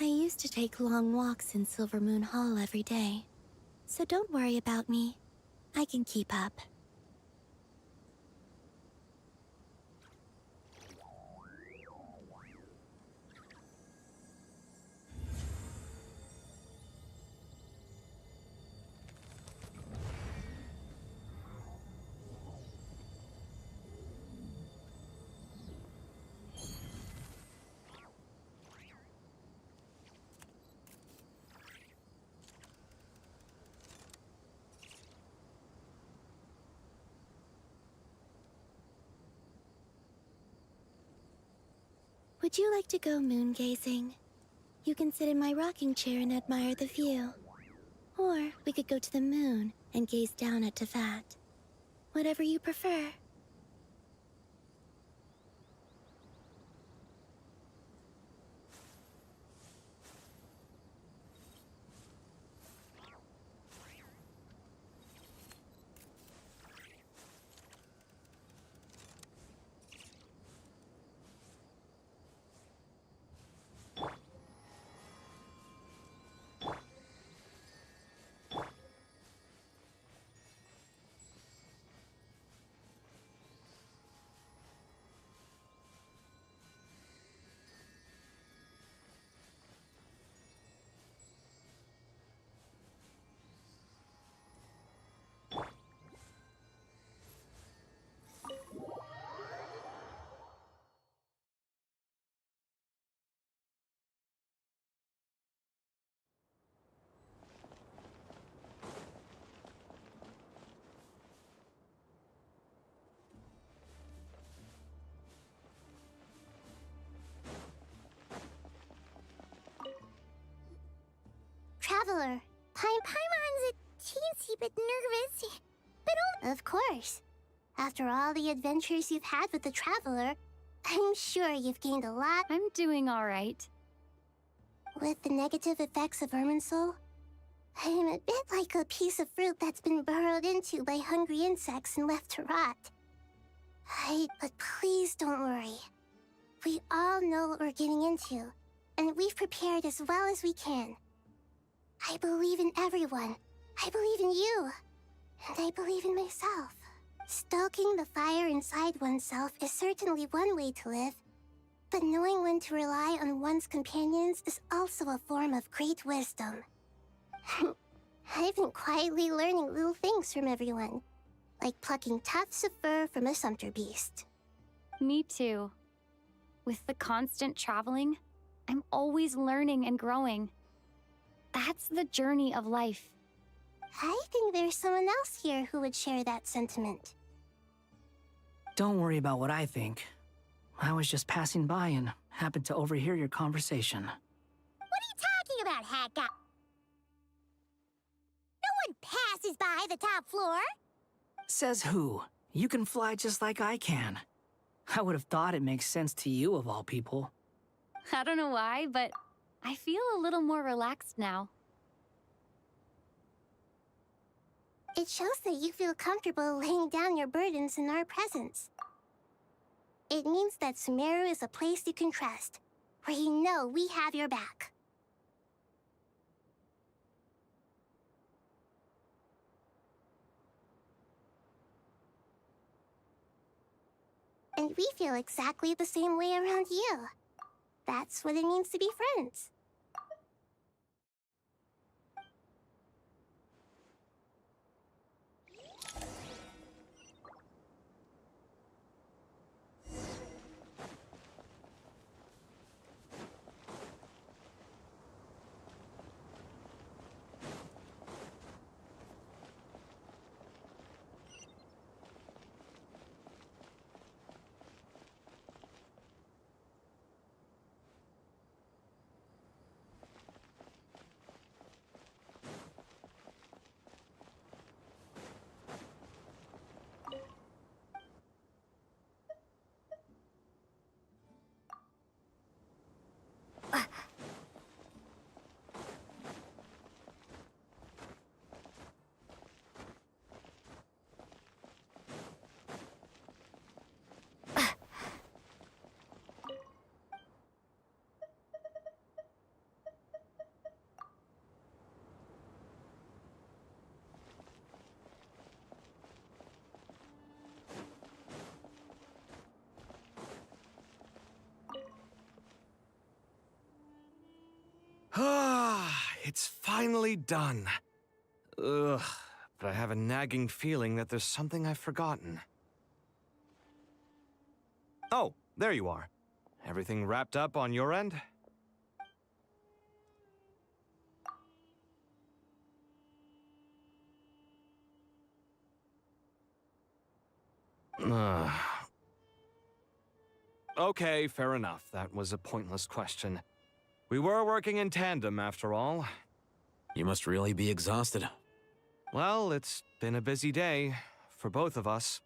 I used to take long walks in Silver Moon Hall every day, so don't worry about me. I can keep up. Would you like to go moon gazing? You can sit in my rocking chair and admire the view. Or we could go to the moon and gaze down at Teyvat. Whatever you prefer. Traveler, Paimon's a teensy bit nervous, but of course. After all the adventures you've had with the Traveler, I'm sure you've gained a lot. I'm doing all right. With the negative effects of Irminsul, I'm a bit like a piece of fruit that's been burrowed into by hungry insects and left to rot. But please don't worry. We all know what we're getting into, and we've prepared as well as we can. I believe in everyone. I believe in you. And I believe in myself. Stoking the fire inside oneself is certainly one way to live, but knowing when to rely on one's companions is also a form of great wisdom. I've been quietly learning little things from everyone, like plucking tufts of fur from a sumpter beast. Me too. With the constant traveling, I'm always learning and growing. That's the journey of life. I think there's someone else here who would share that sentiment. Don't worry about what I think. I was just passing by and happened to overhear your conversation. What are you talking about, Hagga? No one passes by the top floor. Says who? You can fly just like I can. I would have thought it makes sense to you of all people. I don't know why, but I feel a little more relaxed now. It shows that you feel comfortable laying down your burdens in our presence. It means that Sumeru is a place you can trust, where you know we have your back. And we feel exactly the same way around you. That's what it means to be friends. It's finally done. Ugh, but I have a nagging feeling that there's something I've forgotten. Oh, there you are. Everything wrapped up on your end? Okay, fair enough. That was a pointless question. We were working in tandem, after all. You must really be exhausted. Well, it's been a busy day for both of us.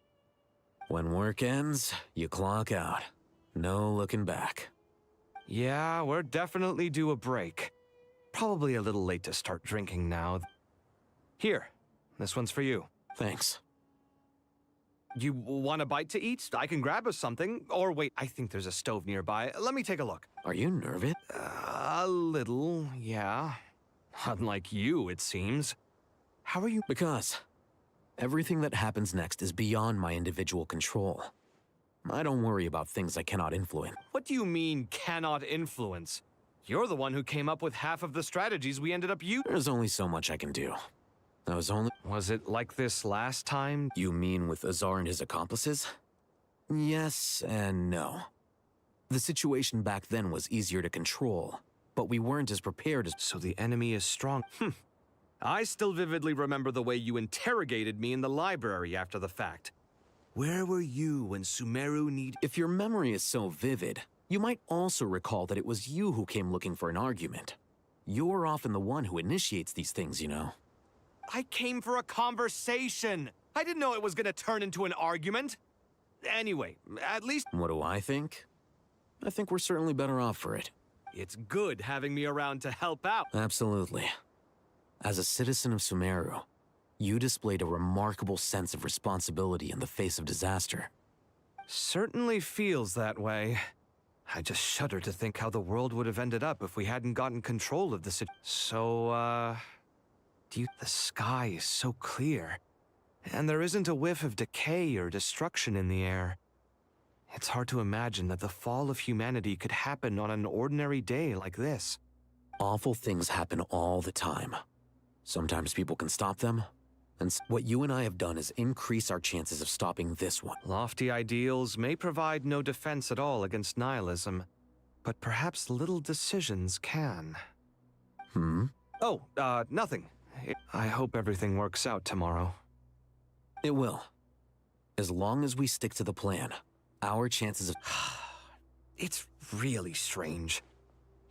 When work ends, you clock out. No looking back. Yeah, we're definitely due a break. Probably a little late to start drinking now. Here, this one's for you. Thanks. You want a bite to eat? I can grab us something. Or wait, I think there's a stove nearby. Let me take a look. Are you nervous? A little, yeah. Unlike you, it seems. How are you? Because everything that happens next is beyond my individual control. I don't worry about things I cannot influence. What do you mean, cannot influence? You're the one who came up with half of the strategies we ended up using. There's only so much I can do. Was it like this last time? You mean with Azar and his accomplices? Yes and no. The situation back then was easier to control, but we weren't as prepared as— So the enemy is strong. I still vividly remember the way you interrogated me in the library after the fact. Where were you when Sumeru needed— If your memory is so vivid, you might also recall that it was you who came looking for an argument. You're often the one who initiates these things, you know. I came for a conversation. I didn't know it was gonna turn into an argument. Anyway, at least— What do I think? I think we're certainly better off for it. It's good having me around to help out. Absolutely. As a citizen of Sumeru, you displayed a remarkable sense of responsibility in the face of disaster. Certainly feels that way. I just shudder to think how the world would have ended up if we hadn't gotten control of the situation. So, the sky is so clear, and there isn't a whiff of decay or destruction in the air. It's hard to imagine that the fall of humanity could happen on an ordinary day like this. Awful things happen all the time. Sometimes people can stop them, and what you and I have done is increase our chances of stopping this one. Lofty ideals may provide no defense at all against nihilism, but perhaps little decisions can. Oh, nothing. I hope everything works out tomorrow. It will. As long as we stick to the plan, our chances of— It's really strange.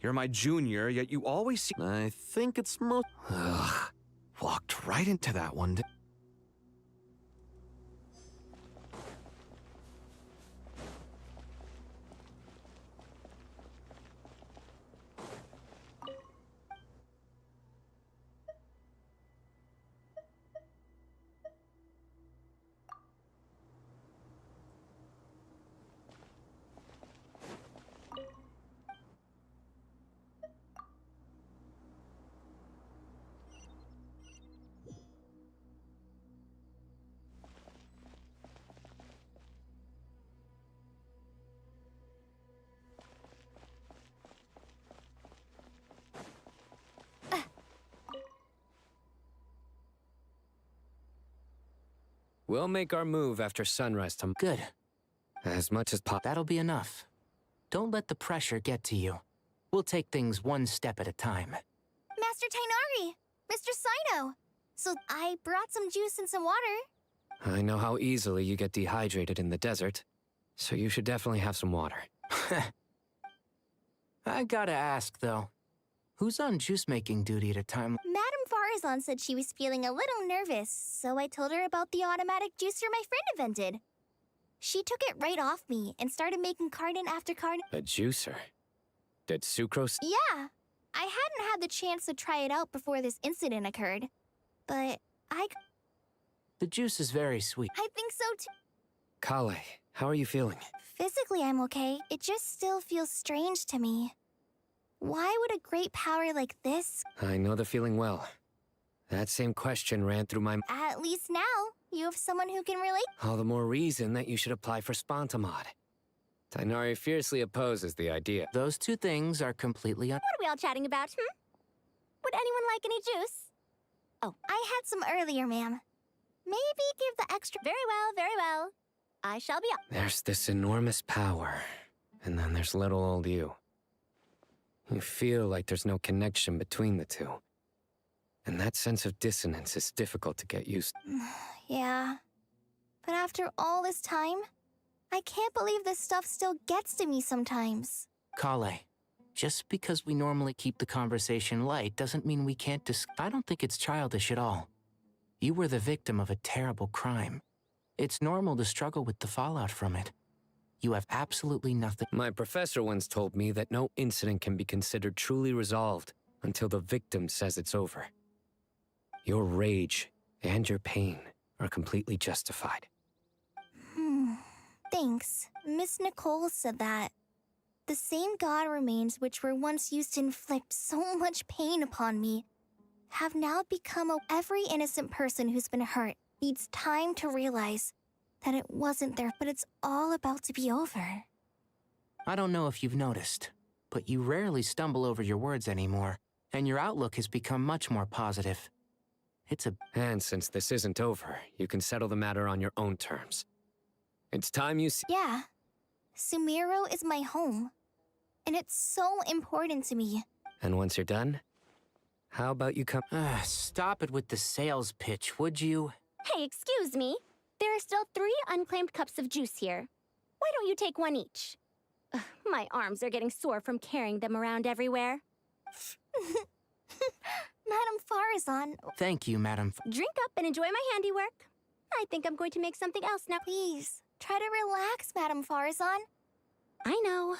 You're my junior, yet you always seem— I think it's most— Ugh. Walked right into that one. We'll make our move after sunrise tomorrow. Good. As much as possible. That'll be enough. Don't let the pressure get to you. We'll take things one step at a time. Master Tainari! Mr. Sino! So I brought some juice and some water. I know how easily you get dehydrated in the desert, so you should definitely have some water. I gotta ask, though. Who's on juice-making duty at a time? Madame Farazan said she was feeling a little nervous, so I told her about the automatic juicer my friend invented. She took it right off me and started making carton after carton. A juicer? Did sucrose? Yeah. I hadn't had the chance to try it out before this incident occurred. But The juice is very sweet. I think so too. Kale, how are you feeling? Physically, I'm okay. It just still feels strange to me. Why would a great power like this? I know the feeling well. That same question ran through my— At least now, you have someone who can relate. All the more reason that you should apply for Spontamod. Tainari fiercely opposes the idea. Those two things are completely What are we all chatting about, Would anyone like any juice? Oh, I had some earlier, ma'am. Maybe give the extra. Very well, very well. I shall be up. There's this enormous power, and then there's little old you. You feel like there's no connection between the two. And that sense of dissonance is difficult to get used to. Yeah. But after all this time, I can't believe this stuff still gets to me sometimes. Kale, just because we normally keep the conversation light doesn't mean we can't I don't think it's childish at all. You were the victim of a terrible crime. It's normal to struggle with the fallout from it. You have absolutely nothing. My professor once told me that no incident can be considered truly resolved until the victim says it's over. Your rage and your pain are completely justified. Thanks. Miss Nicole said that. The same god remains which were once used to inflict so much pain upon me have now become every innocent person who's been hurt needs time to realize that it wasn't there, but it's all about to be over. I don't know if you've noticed, but you rarely stumble over your words anymore, and your outlook has become much more positive. And since this isn't over, you can settle the matter on your own terms. It's time you see. Yeah. Sumeru is my home. And it's so important to me. And once you're done, how about you come? Stop it with the sales pitch, would you? Hey, excuse me. There are still 3 unclaimed cups of juice here. Why don't you take one each? Ugh, my arms are getting sore from carrying them around everywhere. Madame Farazan. Thank you, Madam. Drink up and enjoy my handiwork. I think I'm going to make something else now. Please, try to relax, Madame Farazan. I know.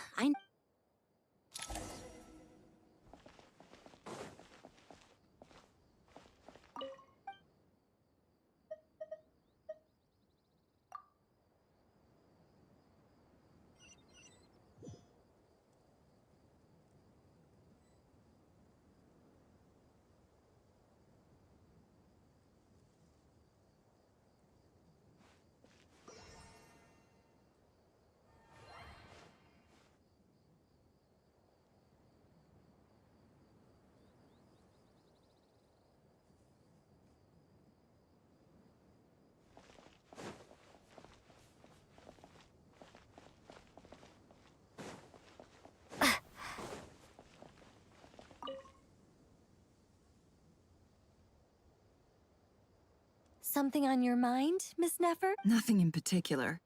Something on your mind, Miss Nefer? Nothing in particular.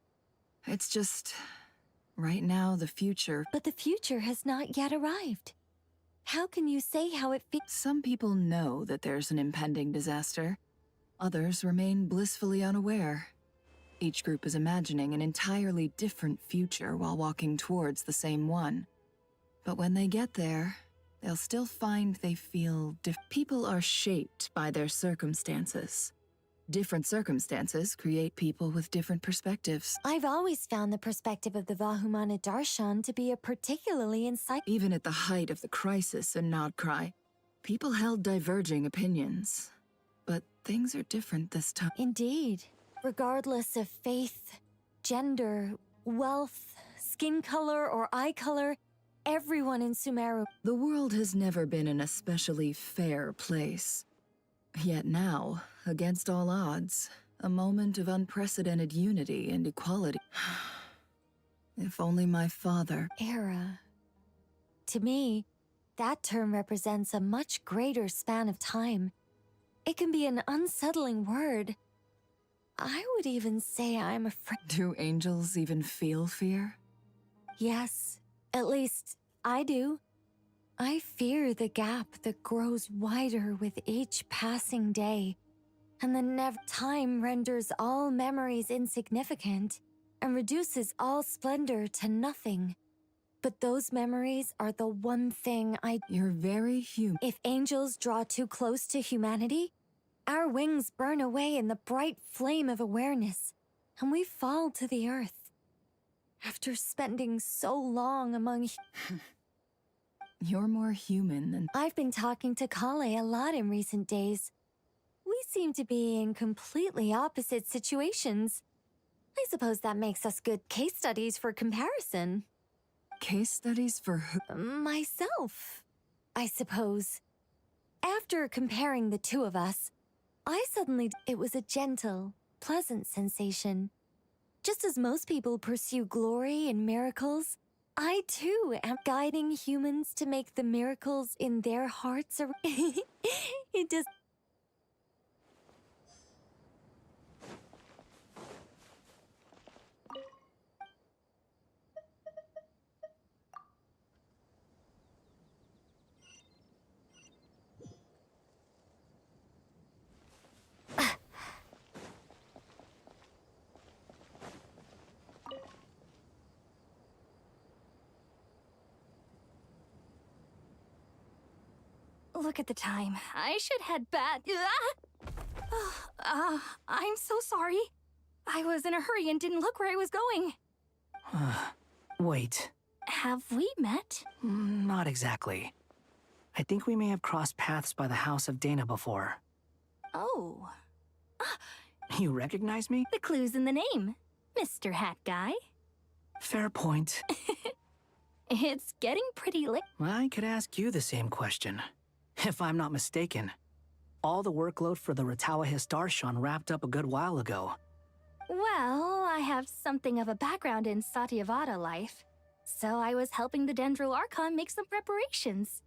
It's just... right now, the future... But the future has not yet arrived. How can you say how it feels? Some people know that there's an impending disaster. Others remain blissfully unaware. Each group is imagining an entirely different future while walking towards the same one. But when they get there, they'll still find they feel people are shaped by their circumstances. Different circumstances create people with different perspectives. I've always found the perspective of the Vahumana Darshan to be a particularly insightful. Even at the height of the crisis in Nodcry, people held diverging opinions. But things are different this time. Indeed. Regardless of faith, gender, wealth, skin color, or eye color, everyone in Sumeru. The world has never been an especially fair place. Yet now, against all odds, a moment of unprecedented unity and equality. If only my father... Era. To me, that term represents a much greater span of time. It can be an unsettling word. I would even say I'm afraid. Do angels even feel fear? Yes, at least I do. I fear the gap that grows wider with each passing day, and the time renders all memories insignificant and reduces all splendor to nothing. But those memories are the one thing You're very human. If angels draw too close to humanity, our wings burn away in the bright flame of awareness, and we fall to the earth. After spending so long among... You're more human than... I've been talking to Kale a lot in recent days. We seem to be in completely opposite situations. I suppose that makes us good case studies for comparison. Case studies for who? Myself, I suppose. After comparing the two of us, it was a gentle, pleasant sensation. Just as most people pursue glory and miracles, I too am guiding humans to make the miracles in their hearts. It does. Look at the time. I should head back. I'm so sorry. I was in a hurry and didn't look where I was going. Wait. Have we met? Not exactly. I think we may have crossed paths by the house of Dana before. Oh. You recognize me? The clue's in the name. Mr. Hat Guy. Fair point. It's getting pretty late. I could ask you the same question. If I'm not mistaken, all the workload for the Ratawa Histarshan wrapped up a good while ago. Well, I have something of a background in Satyavada life, so I was helping the Dendro Archon make some preparations.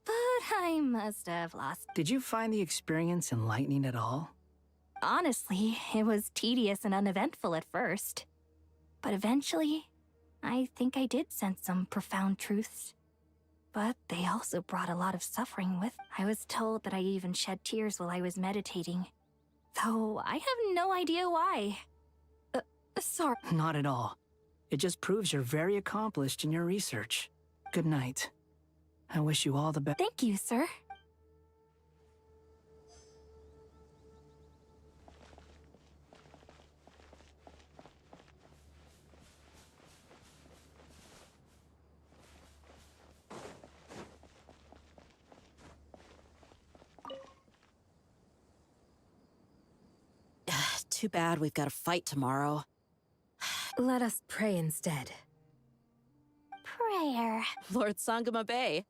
But I must have lost. Did you find the experience enlightening at all? Honestly, it was tedious and uneventful at first. But eventually, I think I did sense some profound truths. But they also brought a lot of suffering with. I was told that I even shed tears while I was meditating. Though I have no idea why. Sorry. Not at all. It just proves you're very accomplished in your research. Good night. I wish you all the best. Thank you, sir. Too bad we've got a fight tomorrow. Let us pray instead. Prayer. Lord Sangama Bay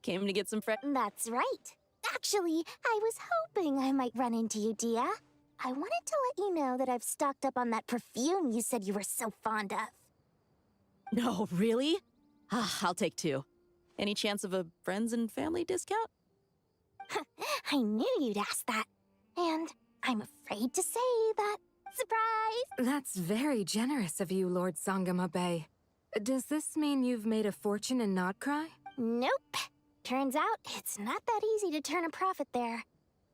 came to get some friends. That's right. Actually, I was hoping I might run into you, Dia. I wanted to let you know that I've stocked up on that perfume you said you were so fond of. No, really? I'll take two. Any chance of a friends and family discount? I knew you'd ask that. And I'm afraid to say that. Surprise! That's very generous of you, Lord Sangama Bay. Does this mean you've made a fortune in Nodcry? Nope. Turns out it's not that easy to turn a profit there.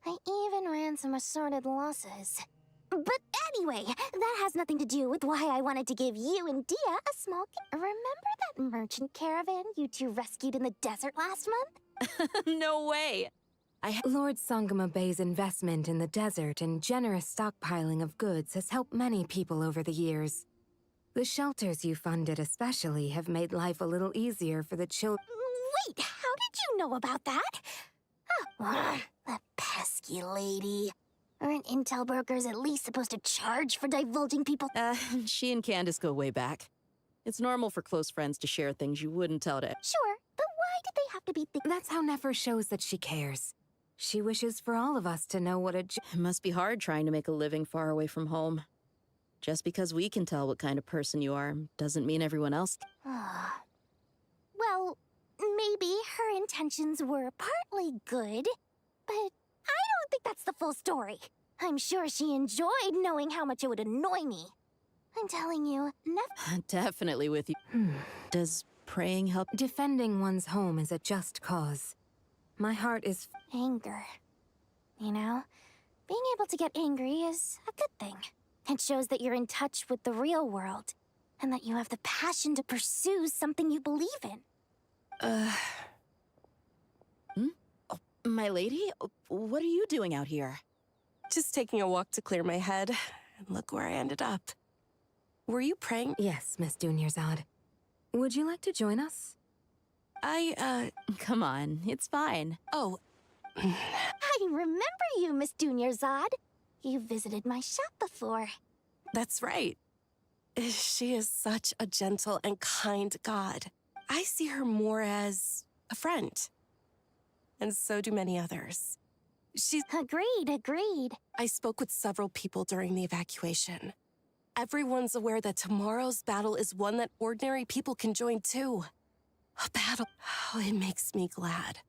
I even ran some assorted losses. But anyway, that has nothing to do with why I wanted to give you and Dia a small gift. Remember that merchant caravan you two rescued in the desert last month? No way! Lord Sangama Bay's investment in the desert and generous stockpiling of goods has helped many people over the years. The shelters you funded especially have made life a little easier for the children. Wait, how did you know about that? Oh, that pesky lady. Aren't intel brokers at least supposed to charge for divulging people? She and Candace go way back. It's normal for close friends to share things you wouldn't tell to... Sure, but why did they have to be... That's how Nefer shows that she cares. She wishes for all of us to know what a... It must be hard trying to make a living far away from home. Just because we can tell what kind of person you are doesn't mean everyone else... Well, maybe her intentions were partly good, but I don't think that's the full story. I'm sure she enjoyed knowing how much it would annoy me. I'm telling you, Definitely with you. Does praying help? Defending one's home is a just cause. My heart is... Anger. You know, being able to get angry is a good thing. It shows that you're in touch with the real world, and that you have the passion to pursue something you believe in. Oh, my lady? What are you doing out here? Just taking a walk to clear my head, and look where I ended up. Were you praying? Yes, Miss Dunyarzad. Would you like to join us? Come on, it's fine. Oh. I remember you, Miss Dunyarzad. You visited my shop before. That's right. She is such a gentle and kind god. I see her more as a friend. and so do many others. Agreed. I spoke with several people during the evacuation. Everyone's aware that tomorrow's battle is one that ordinary people can join too. A battle. Oh, it makes me glad.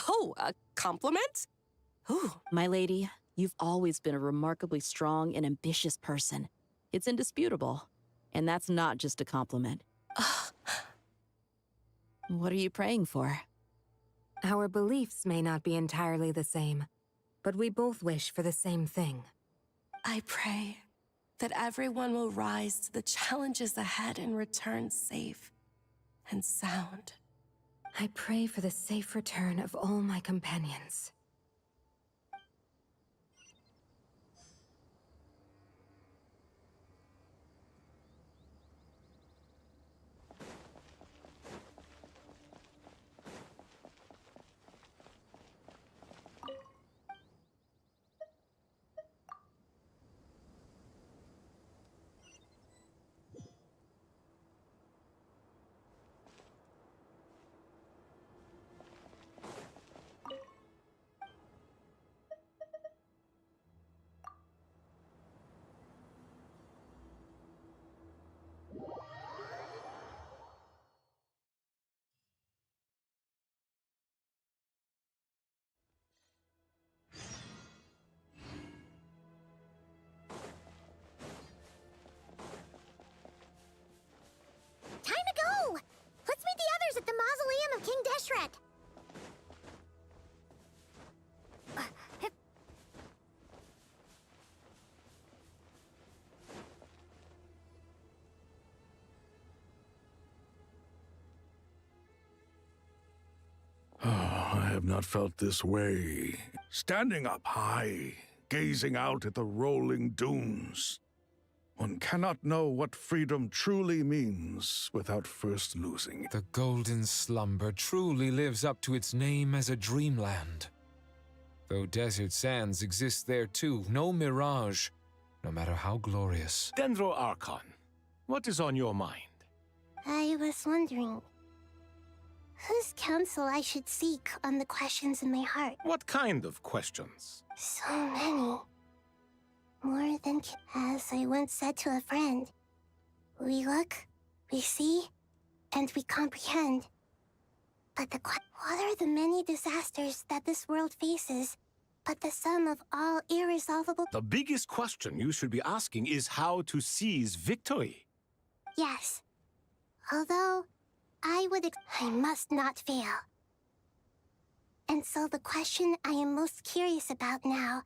Oh, a compliment? Ooh. My lady, you've always been a remarkably strong and ambitious person. It's indisputable. And that's not just a compliment. What are you praying for? Our beliefs may not be entirely the same, but we both wish for the same thing. I pray that everyone will rise to the challenges ahead and return safe and sound. I pray for the safe return of all my companions. Time to go! Let's meet the others at the mausoleum of King Deshret. I have not felt this way. Standing up high, gazing out at the rolling dunes. One cannot know what freedom truly means without first losing it. The golden slumber truly lives up to its name as a dreamland. Though desert sands exist there too, no mirage, no matter how glorious. Dendro Archon, what is on your mind? I was wondering whose counsel I should seek on the questions in my heart. What kind of questions? So many. More than as I once said to a friend. We look, we see, and we comprehend. But what are the many disasters that this world faces, but the sum of all irresolvable? The biggest question you should be asking is how to seize victory. Yes. Although, I must not fail. And so the question I am most curious about now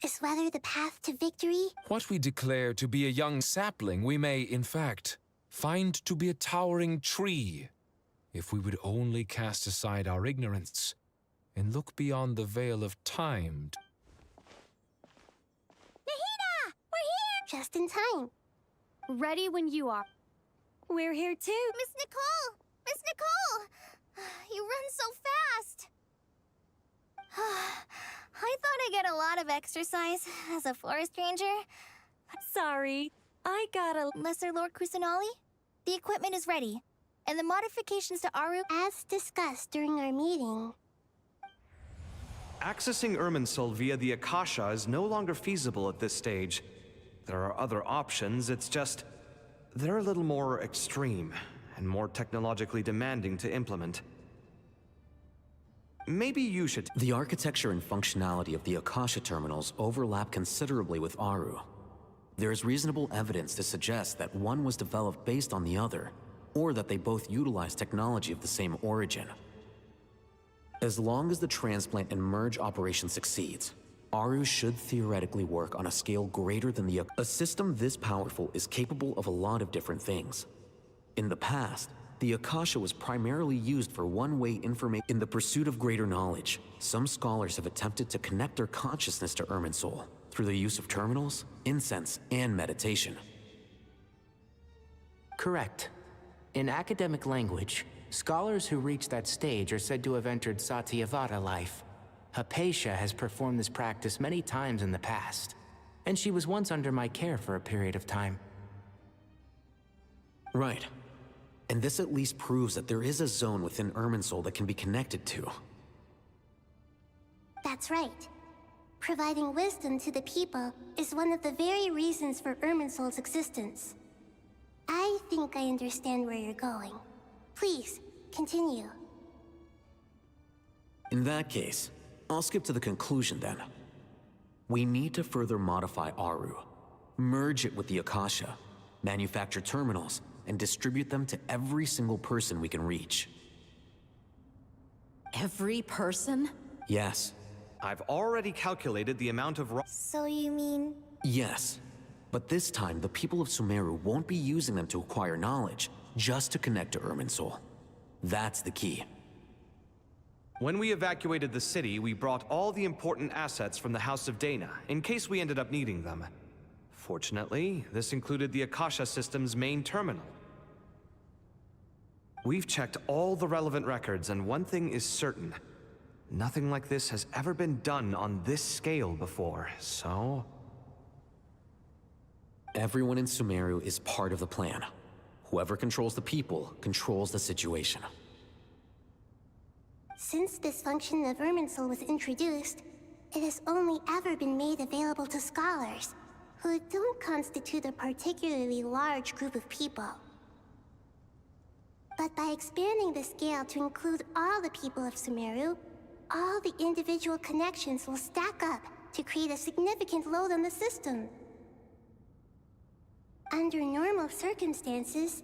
is whether the path to victory... What we declare to be a young sapling, we may, in fact, find to be a towering tree, if we would only cast aside our ignorance and look beyond the veil of time. Nahida! We're here! Just in time. Ready when you are. We're here too. Miss Nicole! Miss Nicole! You run so fast! I thought I'd get a lot of exercise as a forest ranger. Sorry, I got a... Lesser Lord Kusanali, the equipment is ready, and the modifications to Aru... As discussed during our meeting. Accessing Irminsul via the Akasha is no longer feasible at this stage. There are other options, it's just... they're a little more extreme, and more technologically demanding to implement. Maybe you should... The architecture and functionality of the Akasha terminals overlap considerably with Aru. There is reasonable evidence to suggest that one was developed based on the other, or that they both utilize technology of the same origin. As long as the transplant and merge operation succeeds, Aru should theoretically work on a scale greater than the... A system this powerful is capable of a lot of different things. In the past, the Akasha was primarily used for one-way information. In the pursuit of greater knowledge, some scholars have attempted to connect their consciousness to Irminsul through the use of terminals, incense, and meditation. Correct. In academic language, scholars who reach that stage are said to have entered Satyavata life. Hypatia has performed this practice many times in the past, and she was once under my care for a period of time. Right. And this at least proves that there is a zone within Irminsul that can be connected to. That's right. Providing wisdom to the people is one of the very reasons for Irminsul's existence. I think I understand where you're going. Please, continue. In that case, I'll skip to the conclusion then. We need to further modify Aru, merge it with the Akasha, manufacture terminals, and distribute them to every single person we can reach. Every person? Yes. I've already calculated the amount of So you mean... Yes. But this time, the people of Sumeru won't be using them to acquire knowledge, just to connect to Irminsul. That's the key. When we evacuated the city, we brought all the important assets from the House of Dana, in case we ended up needing them. Fortunately, this included the Akasha system's main terminal. We've checked all the relevant records, and one thing is certain. Nothing like this has ever been done on this scale before, so... Everyone in Sumeru is part of the plan. Whoever controls the people controls the situation. Since this function of Irminsul was introduced, it has only ever been made available to scholars, who don't constitute a particularly large group of people. But by expanding the scale to include all the people of Sumeru, all the individual connections will stack up to create a significant load on the system. Under normal circumstances,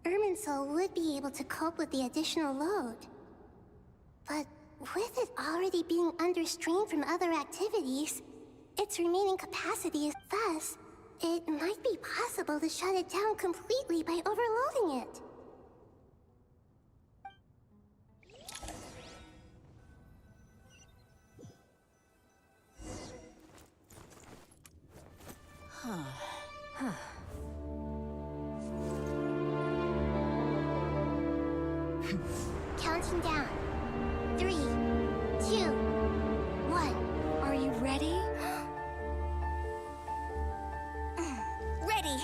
Irminsul would be able to cope with the additional load. But with it already being under strain from other activities, its remaining capacity is thus, it might be possible to shut it down completely by overloading it. Counting down. 3, 2, 1. Are you ready? Ready!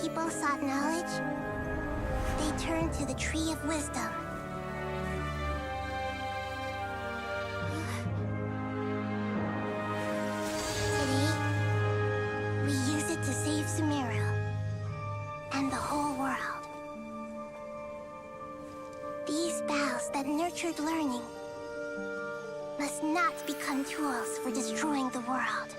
People sought knowledge, they turned to the Tree of Wisdom. Today, we use it to save Sumeru and the whole world. These boughs that nurtured learning must not become tools for destroying the world.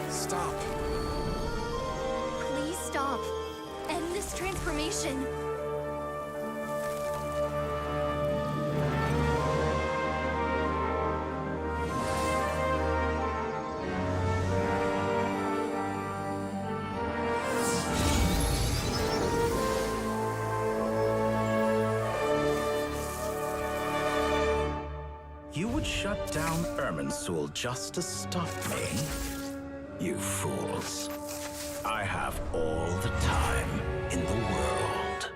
Stop. Please stop. End this transformation. You would shut down Irminsul just to stop me? You fools. I have all the time in the world.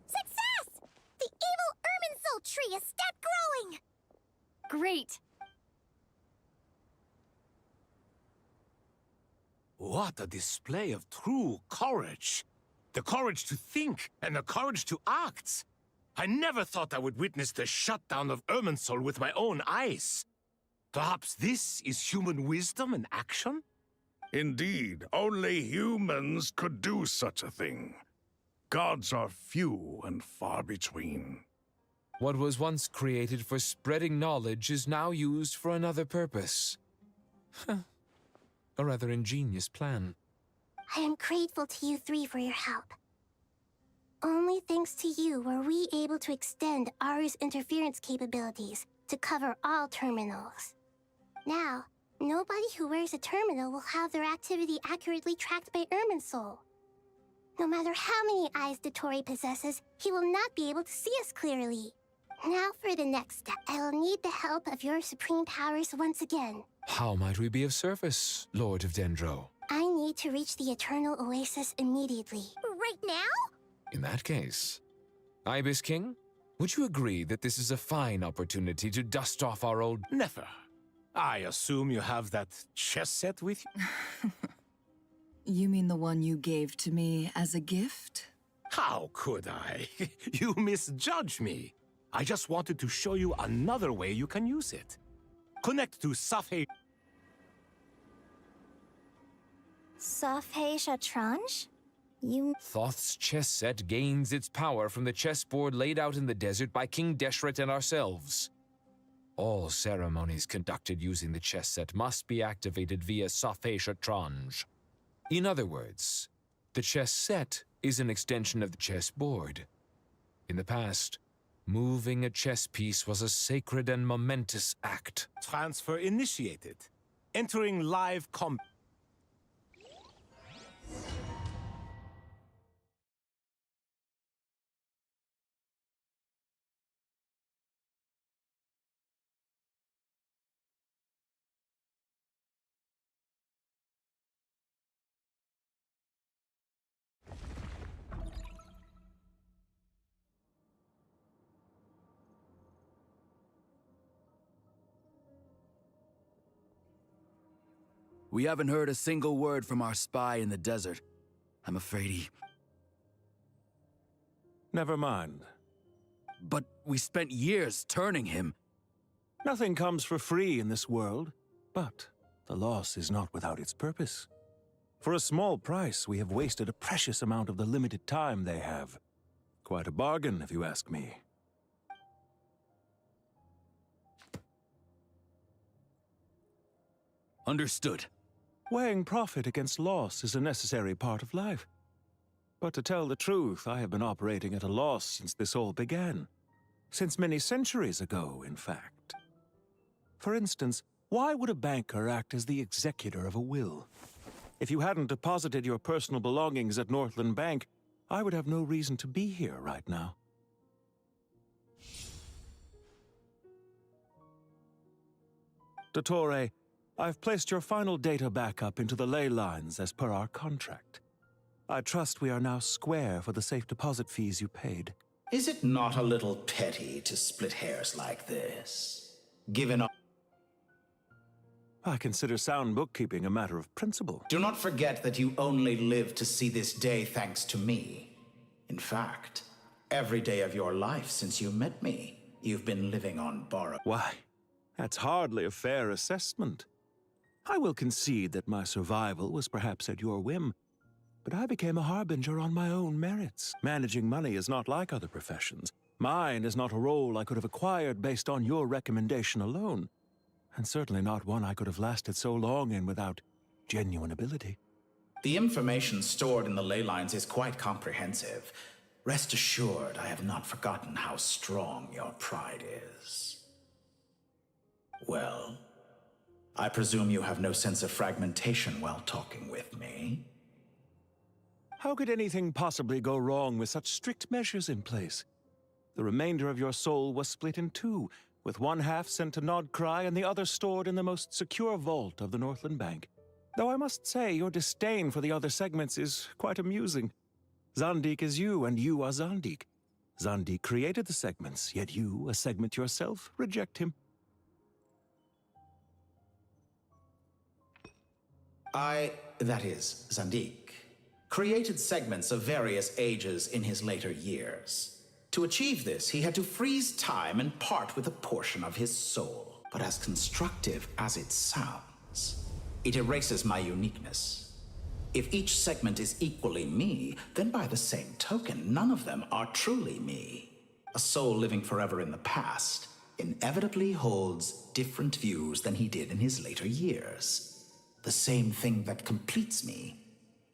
Success! The evil Irminsul tree has stopped growing! Great. What a display of true courage! The courage to think and the courage to act! I never thought I would witness the shutdown of Irminsul with my own eyes. Perhaps this is human wisdom in action? Indeed, only humans could do such a thing. Gods are few and far between. What was once created for spreading knowledge is now used for another purpose. A rather ingenious plan. I am grateful to you three for your help. Only thanks to you were we able to extend Aru's interference capabilities to cover all terminals. Now, nobody who wears a terminal will have their activity accurately tracked by Irminsul. No matter how many eyes Dottore possesses, he will not be able to see us clearly. Now for the next step, I will need the help of your supreme powers once again. How might we be of service, Lord of Dendro? I need to reach the Eternal Oasis immediately. Right now? In that case, Ibis King, would you agree that this is a fine opportunity to dust off our old... Never. I assume you have that chess set with you? You mean the one you gave to me as a gift? How could I? You misjudge me. I just wanted to show you another way you can use it. Connect to Safhei. Safhei Shatranj? You... Thoth's chess set gains its power from the chessboard laid out in the desert by King Deshret and ourselves. All ceremonies conducted using the chess set must be activated via Safhei Shatranj. In other words, the chess set is an extension of the chessboard. In the past, moving a chess piece was a sacred and momentous act. Transfer initiated. Entering live combat. We haven't heard a single word from our spy in the desert. I'm afraid he... Never mind. But we spent years turning him. Nothing comes for free in this world, but the loss is not without its purpose. For a small price, we have wasted a precious amount of the limited time they have. Quite a bargain, if you ask me. Understood. Weighing profit against loss is a necessary part of life. But to tell the truth, I have been operating at a loss since this all began. Since many centuries ago, in fact. For instance, why would a banker act as the executor of a will? If you hadn't deposited your personal belongings at Northland Bank, I would have no reason to be here right now. Dottore, I've placed your final data backup into the ley lines as per our contract. I trust we are now square for the safe deposit fees you paid. Is it not a little petty to split hairs like this? Given all... I consider sound bookkeeping a matter of principle. Do not forget that you only live to see this day thanks to me. In fact, every day of your life since you met me, you've been living on borrowed... Why, that's hardly a fair assessment. I will concede that my survival was perhaps at your whim, but I became a harbinger on my own merits. Managing money is not like other professions. Mine is not a role I could have acquired based on your recommendation alone, and certainly not one I could have lasted so long in without genuine ability. The information stored in the ley lines is quite comprehensive. Rest assured, I have not forgotten how strong your pride is. Well, I presume you have no sense of fragmentation while talking with me? How could anything possibly go wrong with such strict measures in place? The remainder of your soul was split in two, with one half sent to Nodcry and the other stored in the most secure vault of the Northland Bank. Though I must say, your disdain for the other segments is quite amusing. Zandik is you, and you are Zandik. Zandik created the segments, yet you, a segment yourself, reject him. That is, Zandik, created segments of various ages in his later years. To achieve this, he had to freeze time and part with a portion of his soul. But as constructive as it sounds, it erases my uniqueness. If each segment is equally me, then by the same token, none of them are truly me. A soul living forever in the past inevitably holds different views than he did in his later years. The same thing that completes me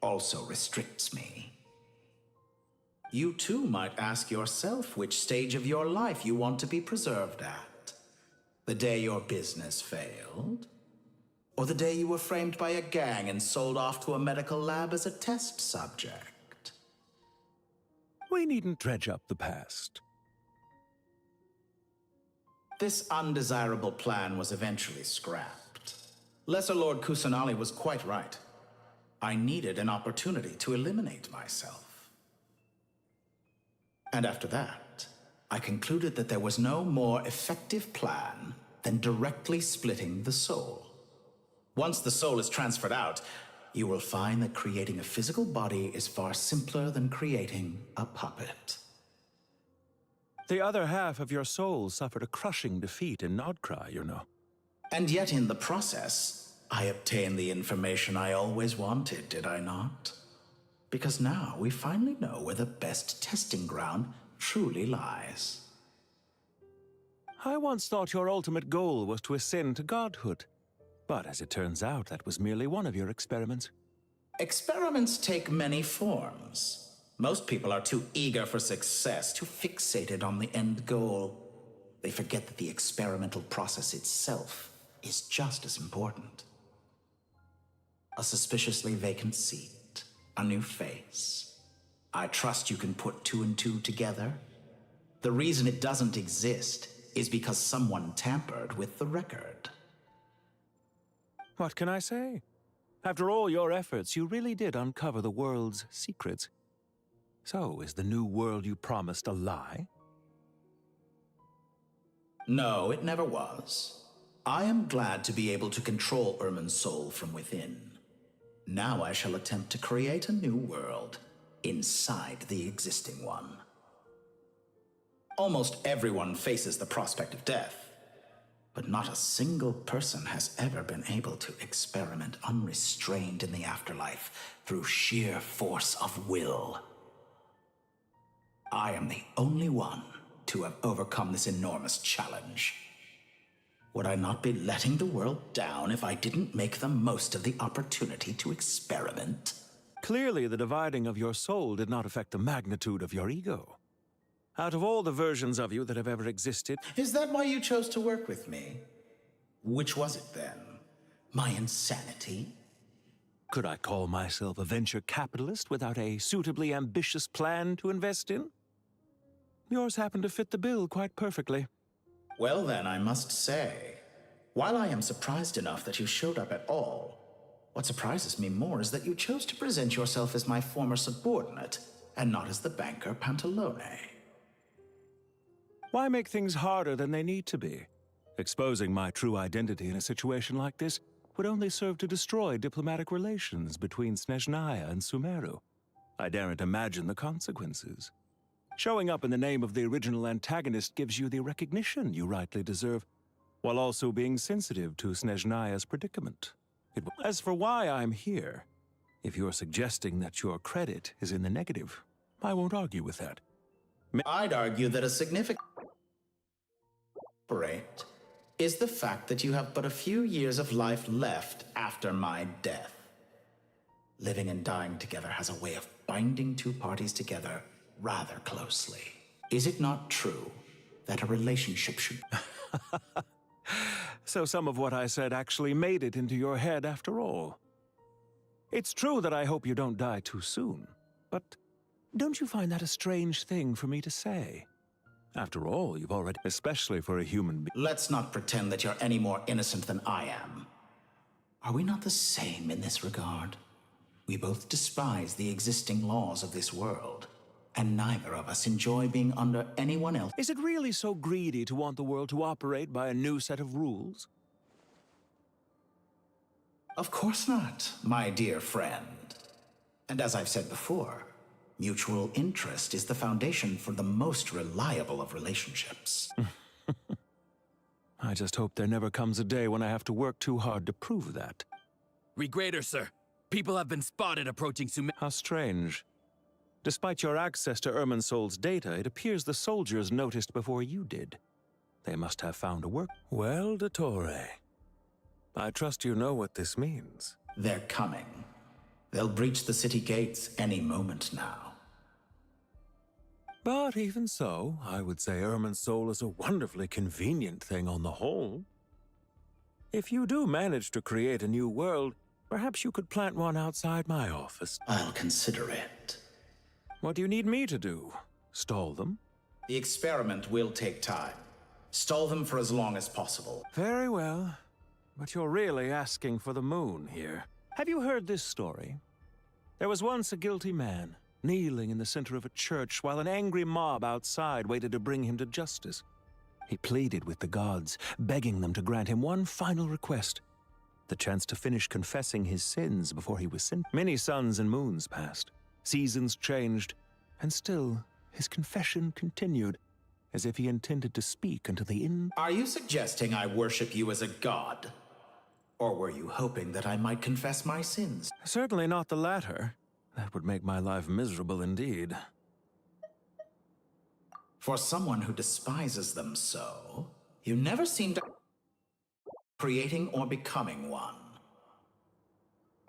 also restricts me. You too might ask yourself which stage of your life you want to be preserved at. The day your business failed? Or the day you were framed by a gang and sold off to a medical lab as a test subject? We needn't dredge up the past. This undesirable plan was eventually scrapped. Lesser Lord Kusanali was quite right. I needed an opportunity to eliminate myself. And after that, I concluded that there was no more effective plan than directly splitting the soul. Once the soul is transferred out, you will find that creating a physical body is far simpler than creating a puppet. The other half of your soul suffered a crushing defeat in Nodcry, you know. And yet in the process, I obtained the information I always wanted, did I not? Because now we finally know where the best testing ground truly lies. I once thought your ultimate goal was to ascend to godhood. But as it turns out, that was merely one of your experiments. Experiments take many forms. Most people are too eager for success, too fixated on the end goal. They forget that the experimental process itself is just as important. A suspiciously vacant seat. A new face. I trust you can put two and two together. The reason it doesn't exist is because someone tampered with the record. What can I say? After all your efforts, you really did uncover the world's secrets. So, is the new world you promised a lie? No, it never was. I am glad to be able to control Irmin's soul from within. Now I shall attempt to create a new world inside the existing one. Almost everyone faces the prospect of death, but not a single person has ever been able to experiment unrestrained in the afterlife through sheer force of will. I am the only one to have overcome this enormous challenge. Would I not be letting the world down if I didn't make the most of the opportunity to experiment? Clearly, the dividing of your soul did not affect the magnitude of your ego. Out of all the versions of you that have ever existed... Is that why you chose to work with me? Which was it then? My insanity? Could I call myself a venture capitalist without a suitably ambitious plan to invest in? Yours happened to fit the bill quite perfectly. Well then, I must say, while I am surprised enough that you showed up at all, what surprises me more is that you chose to present yourself as my former subordinate, and not as the banker Pantalone. Why make things harder than they need to be? Exposing my true identity in a situation like this would only serve to destroy diplomatic relations between Snezhnaya and Sumeru. I daren't imagine the consequences. Showing up in the name of the original antagonist gives you the recognition you rightly deserve, while also being sensitive to Snezhnaya's predicament. As for why I'm here, if you're suggesting that your credit is in the negative, I won't argue with that. I'd argue that a significant rate is the fact that you have but a few years of life left after my death. Living and dying together has a way of binding two parties together rather closely. Is it not true that a relationship should... So some of what I said actually made it into your head after all. It's true that I hope you don't die too soon, but don't you find that a strange thing for me to say? After all, you've already... especially for a human being. Let's not pretend that you're any more innocent than I am. Are we not the same in this regard? We both despise the existing laws of this world, and neither of us enjoy being under anyone else. Is it really so greedy to want the world to operate by a new set of rules? Of course not, my dear friend. And as I've said before, Mutual interest is the foundation for the most reliable of relationships. I just hope there never comes a day when I have to work too hard to prove that. Regrader, sir. People have been spotted approaching Sumer. How strange. Despite your access to Irminsol's data, it appears the soldiers noticed before you did. They must have found a work. Well, Dottore, I trust you know what this means. They're coming. They'll breach the city gates any moment now. But even so, I would say Irminsol is a wonderfully convenient thing on the whole. If you do manage to create a new world, perhaps you could plant one outside my office. I'll consider it. What do you need me to do? Stall them? The experiment will take time. Stall them for as long as possible. Very well. But you're really asking for the moon here. Have you heard this story? There was once a guilty man, kneeling in the center of a church while an angry mob outside waited to bring him to justice. He pleaded with the gods, begging them to grant him one final request: the chance to finish confessing his sins before he was sent. Many suns and moons passed, seasons changed, and still his confession continued, as if he intended to speak until the end. Are you suggesting I worship you as a god? Or were you hoping that I might confess my sins? Certainly not the latter. That would make my life miserable indeed. For someone who despises them so, you never seem to creating or becoming one.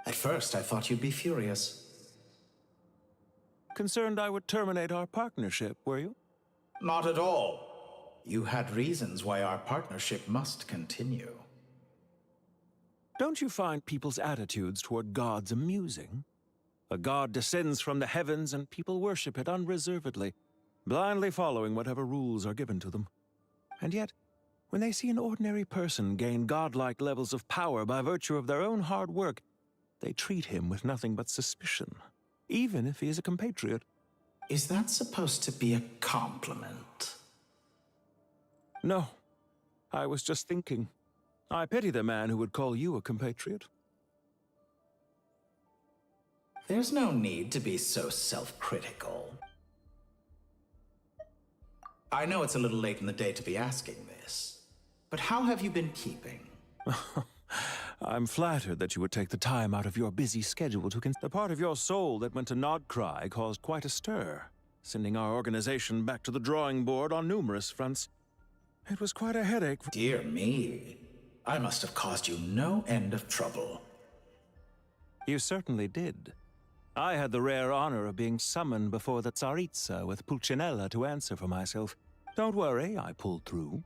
At first, I thought you'd be furious. Concerned I would terminate our partnership, were you? Not at all. You had reasons why our partnership must continue. Don't you find people's attitudes toward gods amusing? A god descends from the heavens and people worship it unreservedly, blindly following whatever rules are given to them. And yet, when they see an ordinary person gain godlike levels of power by virtue of their own hard work, they treat him with nothing but suspicion, even if he is a compatriot. Is that supposed to be a compliment? No. I was just thinking. I pity the man who would call you a compatriot. There's no need to be so self-critical. I know it's a little late in the day to be asking this, but how have you been keeping? I'm flattered that you would take the time out of your busy schedule to the part of your soul that went to Nodcry caused quite a stir, sending our organization back to the drawing board on numerous fronts. It was quite a headache. Dear me. I must have caused you no end of trouble. You certainly did. I had the rare honor of being summoned before the Tsaritsa with Pulcinella to answer for myself. Don't worry, I pulled through.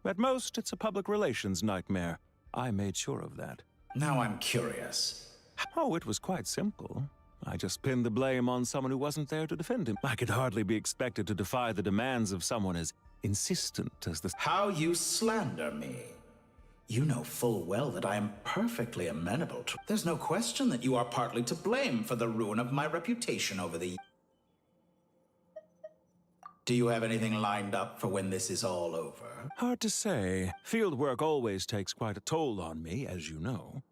At most, it's a public relations nightmare. I made sure of that. Now I'm curious. Oh, it was quite simple. I just pinned the blame on someone who wasn't there to defend him. I could hardly be expected to defy the demands of someone as insistent as the... How you slander me. You know full well that I am perfectly amenable to... There's no question that you are partly to blame for the ruin of my reputation over the... Do you have anything lined up for when this is all over? Hard to say. Field work always takes quite a toll on me, as you know.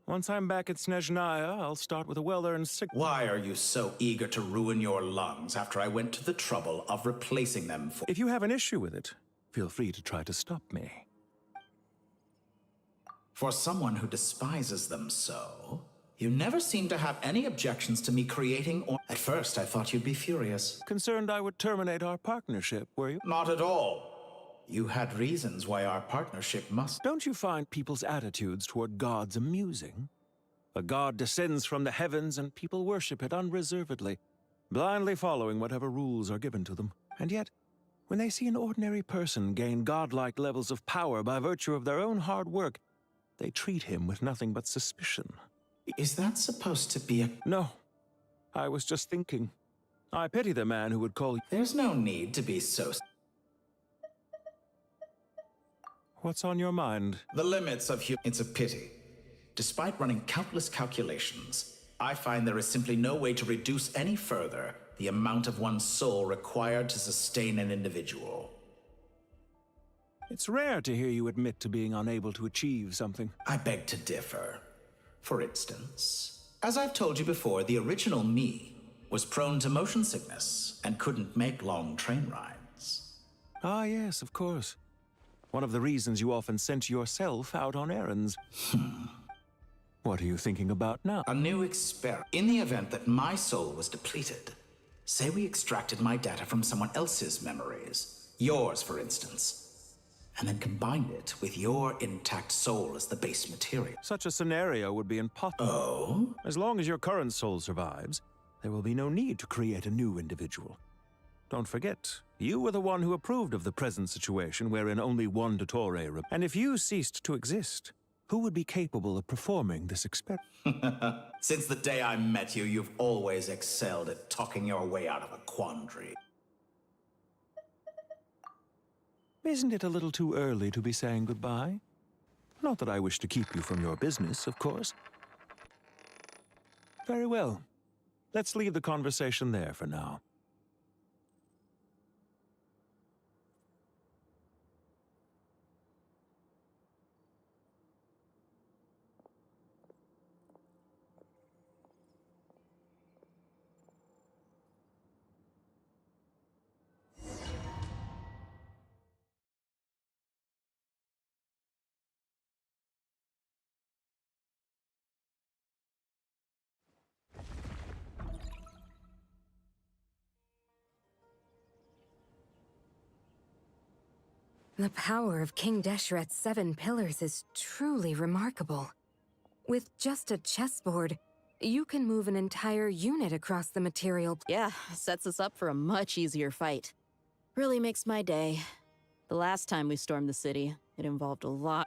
Once I'm back at Snezhnaya, I'll start with a well-earned sick... Why are you so eager to ruin your lungs after I went to the trouble of replacing them for... If you have an issue with it, feel free to try to stop me. For someone who despises them so, you never seem to have any objections to me creating or... At first, I thought you'd be furious. Concerned I would terminate our partnership, were you? Not at all. You had reasons why our partnership must... Don't you find people's attitudes toward gods amusing? A god descends from the heavens and people worship it unreservedly, blindly following whatever rules are given to them. And yet, when they see an ordinary person gain godlike levels of power by virtue of their own hard work, they treat him with nothing but suspicion. Is that supposed to be a... No. I was just thinking. I pity the man who would call... There's no need to be so... What's on your mind? The limits of It's a pity. Despite running countless calculations, I find there is simply no way to reduce any further the amount of one's soul required to sustain an individual. It's rare to hear you admit to being unable to achieve something. I beg to differ. For instance, as I've told you before, the original me was prone to motion sickness and couldn't make long train rides. Ah, yes, of course. One of the reasons you often sent yourself out on errands. What are you thinking about now? A new experiment. In the event that my soul was depleted, say we extracted my data from someone else's memories, yours for instance, and then combined it with your intact soul as the base material. Such a scenario would be impossible. Oh? As long as your current soul survives, there will be no need to create a new individual. Don't forget, you were the one who approved of the present situation wherein only one Dottore remained. And if you ceased to exist, who would be capable of performing this experiment? Since the day I met you, you've always excelled at talking your way out of a quandary. Isn't it a little too early to be saying goodbye? Not that I wish to keep you from your business, of course. Very well. Let's leave the conversation there for now. The power of King Deshret's 7 pillars is truly remarkable. With just a chessboard, you can move an entire unit across the material. Yeah, sets us up for a much easier fight. Really makes my day. The last time we stormed the city, it involved a lot.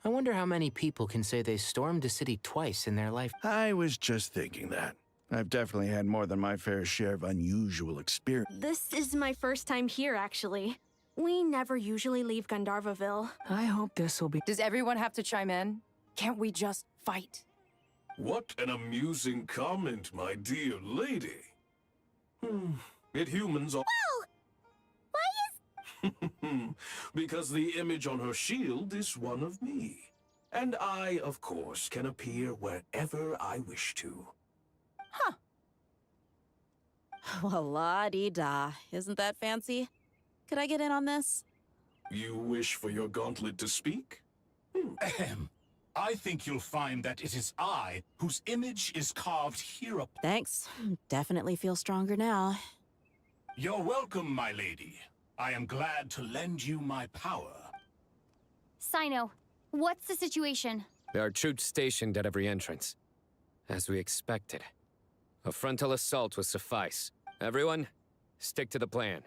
I wonder how many people can say they stormed a city twice in their life. I was just thinking that. I've definitely had more than my fair share of unusual experience. This is my first time here, actually. We never usually leave Gandharvaville. I hope this will be... Does everyone have to chime in? Can't we just fight? What an amusing comment, my dear lady. It humans are... Whoa! Why is... Because the image on her shield is one of me. And I, of course, can appear wherever I wish to. Huh. Well, la-dee-da. Isn't that fancy? Could I get in on this? You wish for your gauntlet to speak? Ahem. I think you'll find that it is I whose image is carved here up. Thanks. Definitely feel stronger now. You're welcome, my lady. I am glad to lend you my power. Sino, what's the situation? There are troops stationed at every entrance. As we expected. A frontal assault will suffice. Everyone, stick to the plan.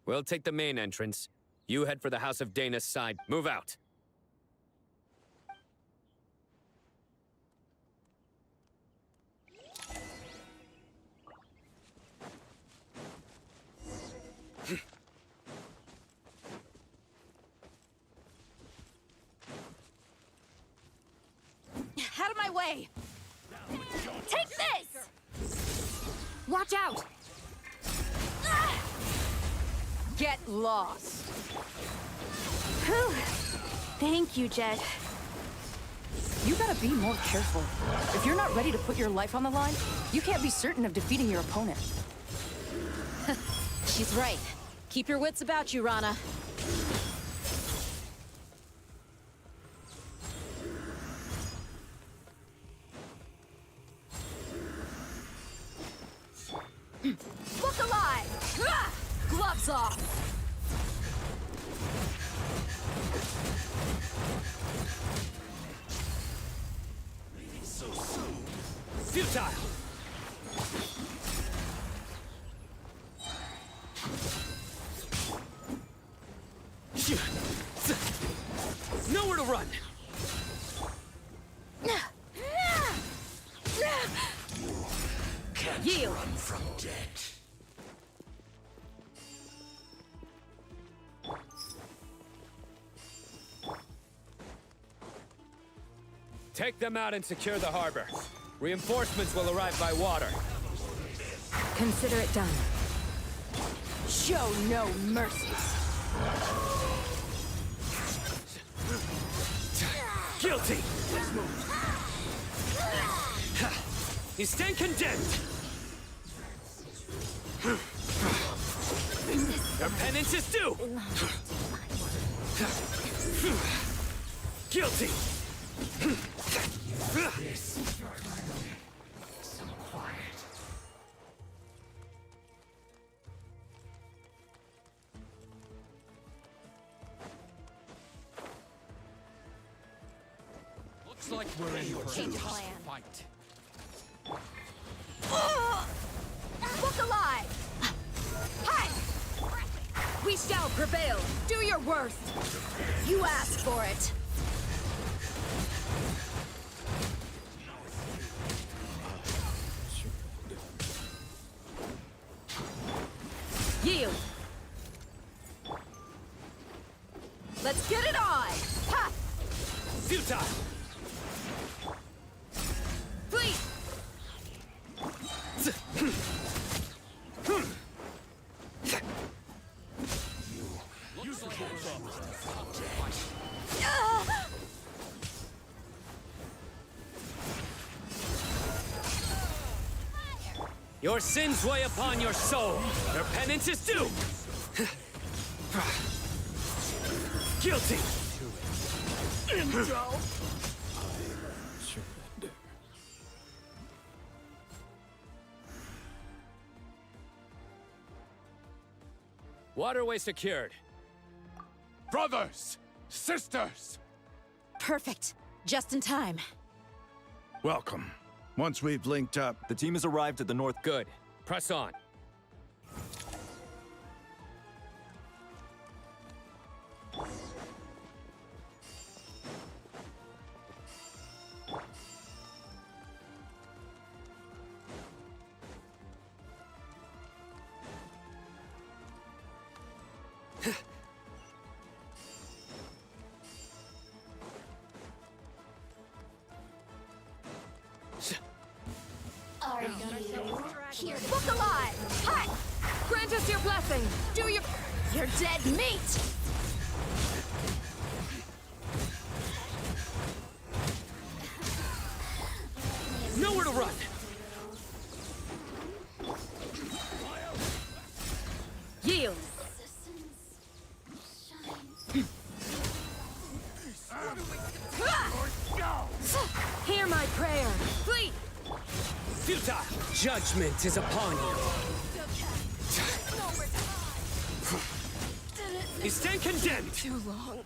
We'll take the main entrance. You head for the House of Dana's side. Move out. Out of my way! Take this! Watch out! Get lost. Whew. Thank you, Jet. You gotta be more careful. If you're not ready to put your life on the line, you can't be certain of defeating your opponent. She's right. Keep your wits about you, Rana. Look alive! Gloves off! So soon. Futile! Nowhere to run! Can't Yield. run from death. Take them out and secure the harbor. Reinforcements will arrive by water. Consider it done. Show no mercy. Guilty! You stand condemned! Your penance is due! Guilty! Looks like we're in for a tough fight. Look alive! Hi! We shall prevail. Do your worst. You asked for it. Yield. Let's get it on! Ha! Futile! Flee! Your sins weigh upon your soul. Your penance is due. Guilty. Waterway secured. Brothers! Sisters! Perfect. Just in time. Welcome. Once we've linked up... The team has arrived at the north. Good. Press on. Are you here? Look alive! Hi! Grant us your blessing. Do your... You're dead meat! Nowhere to run! Yield! Hear my prayer! Flee! Futile! Judgment is upon you. You stand condemned! Too long.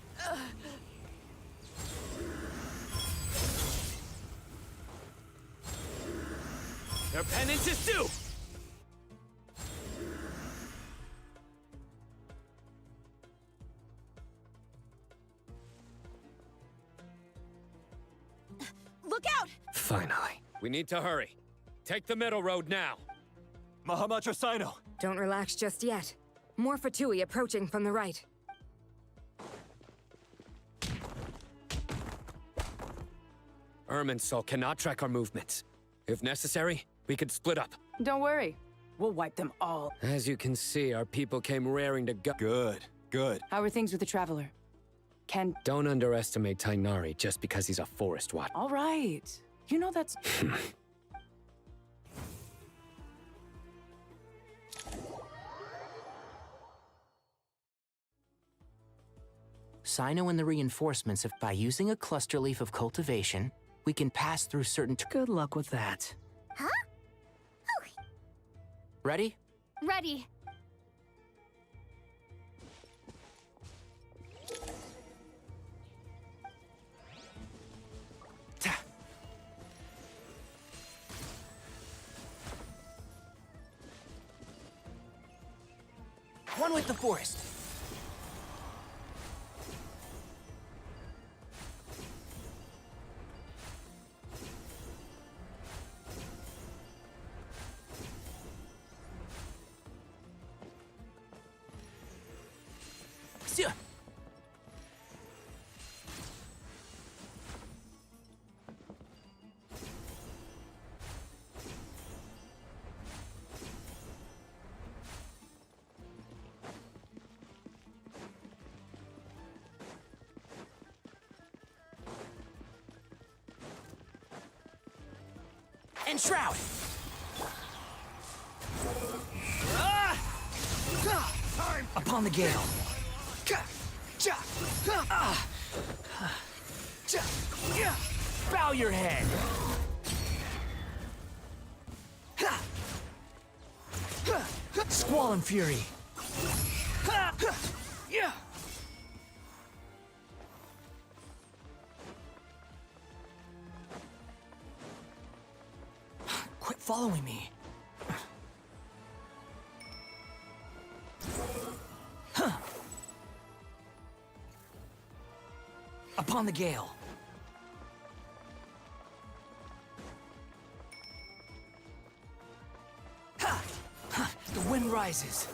Your penance is due! Look out! Finally. We need to hurry. Take the middle road now. Mahamacha Sino! Don't relax just yet. More Fatui approaching from the right. Irminsul cannot track our movements. If necessary, we could split up. Don't worry. We'll wipe them all. As you can see, our people came raring to go. Good, good. How are things with the Traveler? Don't underestimate Tainari just because he's a forest watch. All right. You know that's... Sino and the reinforcements, if by using a cluster leaf of cultivation, we can pass through certain... Good luck with that. Huh? Ready? Ready. One with the forest. Sia. And shroud. Ah! Upon the gale. Bow your head. Squall and fury. Quit following me. Upon the gale. The wind rises.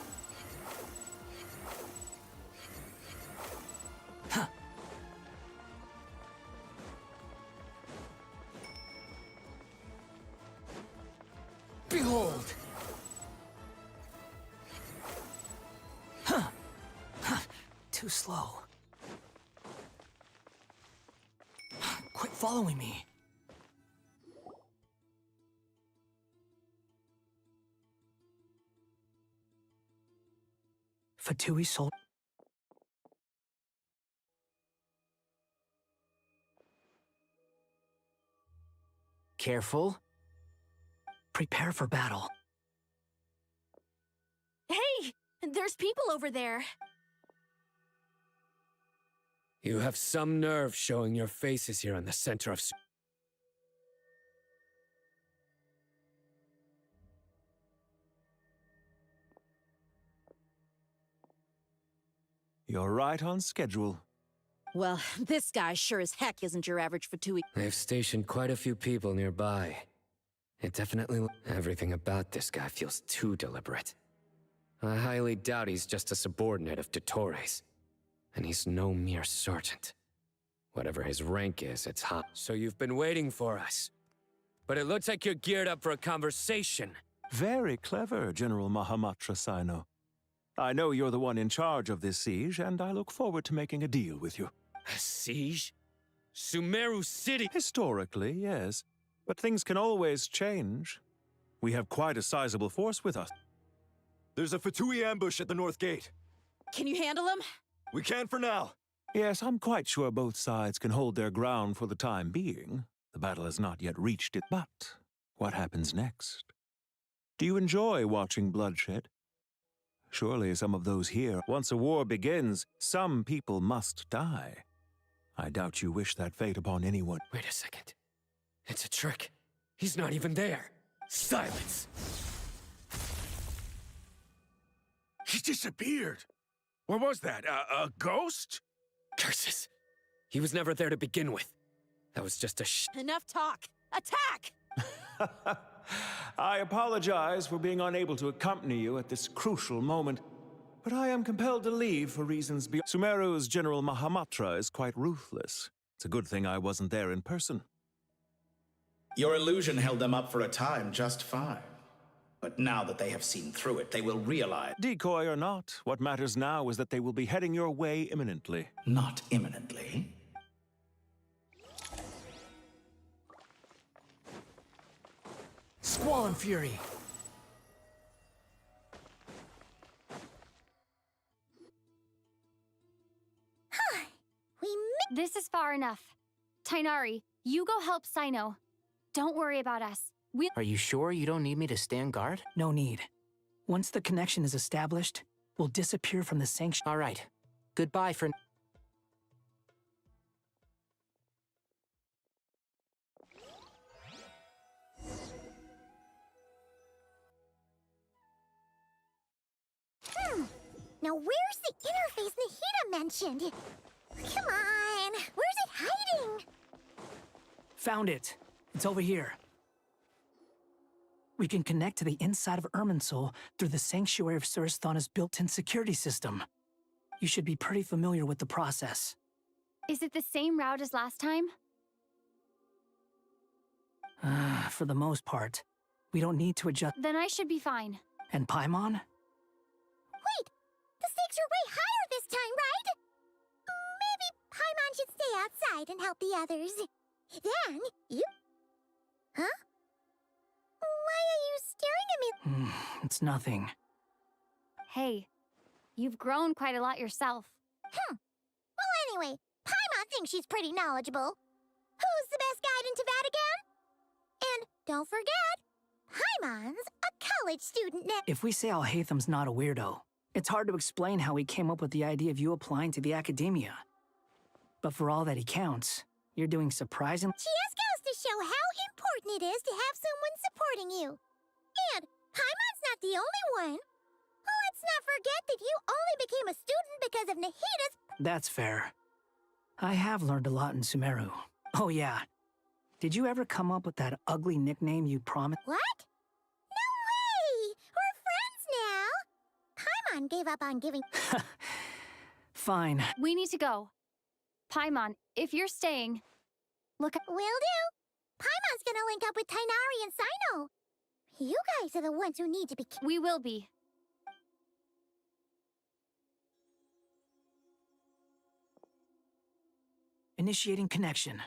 Behold. Too slow. Quit following me. Fatui sold. Careful. Prepare for battle. Hey! There's people over there. You have some nerve showing your faces here in the center of... You're right on schedule. Well, this guy sure as heck isn't your average Fatui. They've stationed quite a few people nearby. It definitely... Everything about this guy feels too deliberate. I highly doubt he's just a subordinate of Dottores. And he's no mere sergeant. Whatever his rank is, it's hot. So you've been waiting for us. But it looks like you're geared up for a conversation. Very clever, General Mahamatra Sino. I know you're the one in charge of this siege, and I look forward to making a deal with you. A siege? Sumeru City? Historically, yes. But things can always change. We have quite a sizable force with us. There's a Fatui ambush at the north gate. Can you handle him? We can for now. Yes, I'm quite sure both sides can hold their ground for the time being. The battle has not yet reached it, but what happens next? Do you enjoy watching bloodshed? Surely some of those here, once a war begins, some people must die. I doubt you wish that fate upon anyone. Wait a second. It's a trick. He's not even there. Silence! He disappeared. What was that? A ghost? Curses! He was never there to begin with. That was just a Enough talk! Attack! I apologize for being unable to accompany you at this crucial moment, but I am compelled to leave for reasons beyond. Sumeru's General Mahamatra is quite ruthless. It's a good thing I wasn't there in person. Your illusion held them up for a time just fine. But now that they have seen through it, they will realize... Decoy or not, what matters now is that they will be heading your way imminently. Not imminently. Squall and fury. This is far enough. Tainari, you go help Sino. Don't worry about us. Are you sure you don't need me to stand guard? No need. Once the connection is established, we'll disappear from the sanctuary. All right. Goodbye for... Now where's the interface Nahida mentioned? Come on, where's it hiding? Found it. It's over here. We can connect to the inside of Irminsul through the Sanctuary of Surasthana's built-in security system. You should be pretty familiar with the process. Is it the same route as last time? For the most part. We don't need to adjust. Then I should be fine. And Paimon? Wait! The stakes are way higher this time, right? Maybe Paimon should stay outside and help the others. Then, you... Huh? Why are you staring at me? It's nothing. Hey, You've grown quite a lot yourself. Well, anyway, Paimon thinks she's pretty knowledgeable. Who's the best guide in Teyvat again? And don't forget, Paimon's a college student now. If we say Alhatham's not a weirdo, it's hard to explain how he came up with the idea of you applying to the academia. But for all that he counts, you're doing surprisingly. She just goes to show how important it is to have someone supporting you. And Paimon's not the only one. Let's not forget that you only became a student because of Nahita's. That's fair. I have learned a lot in Sumeru. Oh yeah. Did you ever come up with that ugly nickname you promised? What? No way! We're friends now! Paimon gave up on giving. Fine. We need to go. Paimon, if you're staying, look. Will do. Paimon's gonna link up with Tighnari and Cyno. You guys are the ones who need to be. We will be. Initiating connection.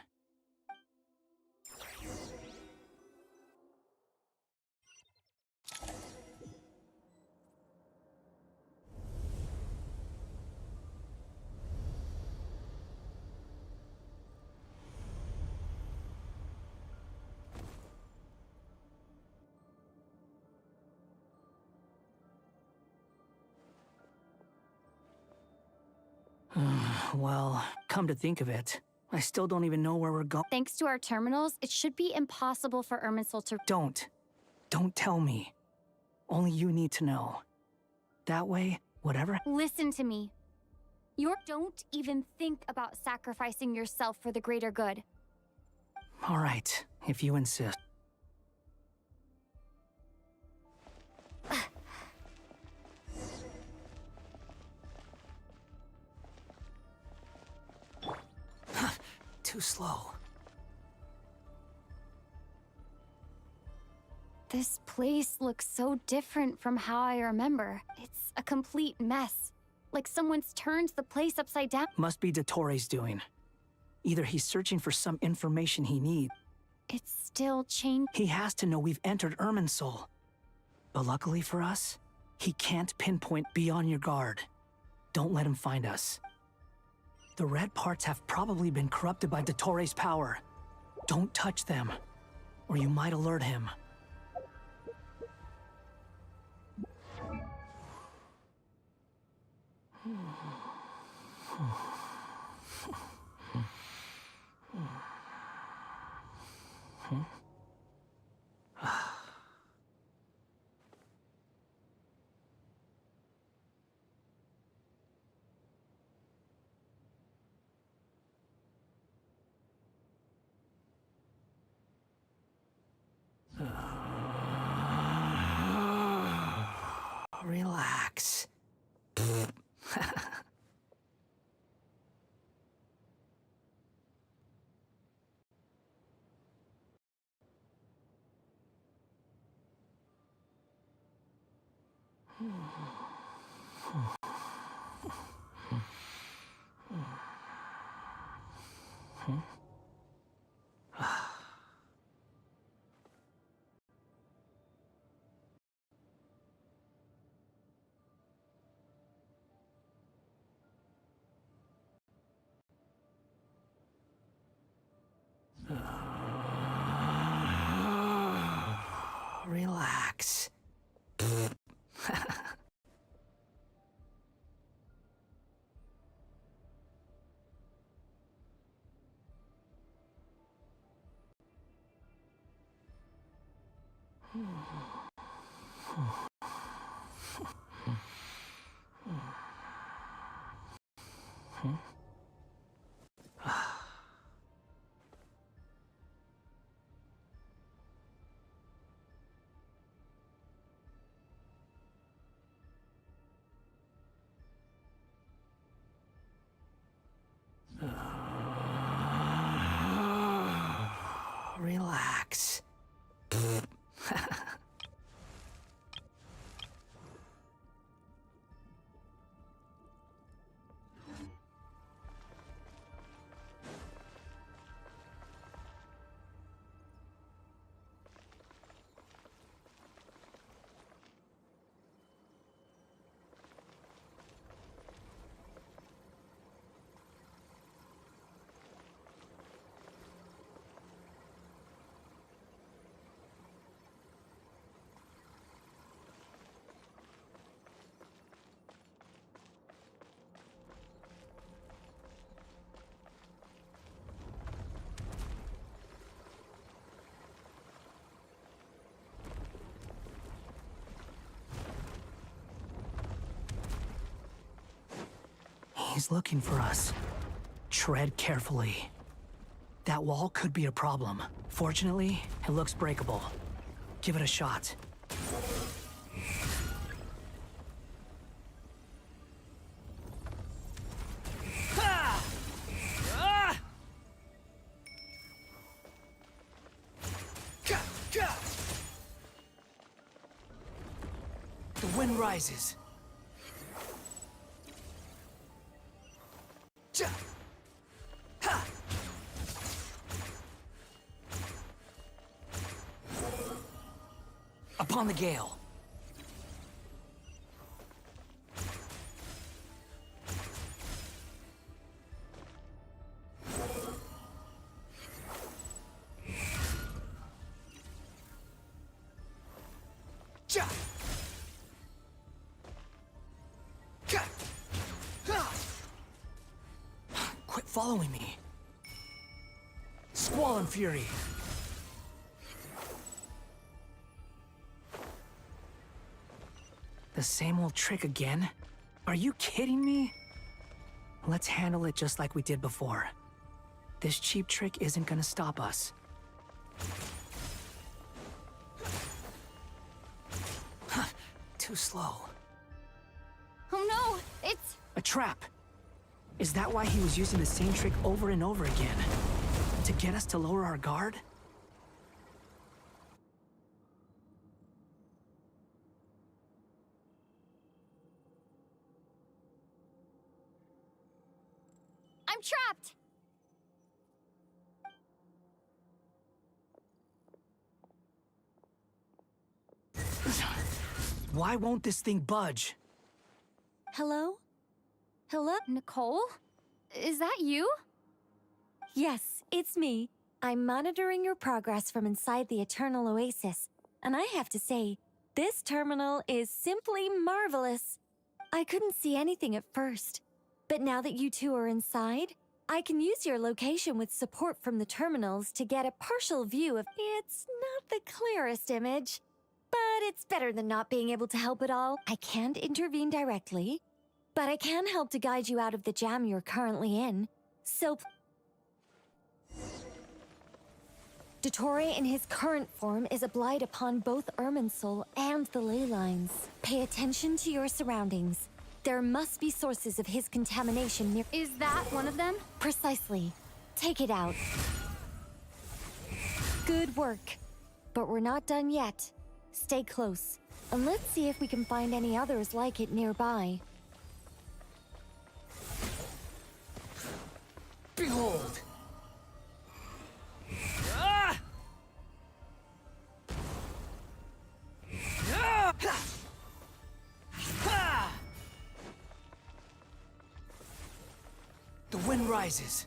Well, come to think of it, I still don't even know where we're going. Thanks to our terminals, it should be impossible for Irminsul to. Don't tell me. Only you need to know. That way, whatever. Listen to me. Don't even think about sacrificing yourself for the greater good. All right, if you insist. Too slow. This place looks so different from how I remember. It's a complete mess. Like someone's turned the place upside down. Must be Dottoro's doing. Either he's searching for some information he needs. It's still changed. He has to know we've entered Irminsul. But luckily for us, he can't pinpoint. Be on your guard. Don't let him find us. The red parts have probably been corrupted by Dottoro's power. Don't touch them, or you might alert him. Relax. Relax. Relax. He's looking for us. Tread carefully. That wall could be a problem. Fortunately, it looks breakable. Give it a shot. The wind rises. Upon the gale. Quit following me. Squall and fury. The same old trick again? Are you kidding me? Let's handle it just like we did before. This cheap trick isn't gonna stop us. Too slow. Oh no, it's... A trap! Is that why he was using the same trick over and over again? To get us to lower our guard? I'm trapped! Why won't this thing budge? Hello? Hello? Nicole? Is that you? Yes, it's me. I'm monitoring your progress from inside the Eternal Oasis, and I have to say, this terminal is simply marvelous. I couldn't see anything at first, but now that you two are inside, I can use your location with support from the terminals to get a partial view of... It's not the clearest image, but it's better than not being able to help at all. I can't intervene directly, but I can help to guide you out of the jam you're currently in. So... Dottore in his current form is a blight upon both Irminsul and the ley lines. Pay attention to your surroundings. There must be sources of his contamination near... Is that one of them? Precisely. Take it out. Good work. But we're not done yet. Stay close, and let's see if we can find any others like it nearby. Behold! The wind rises.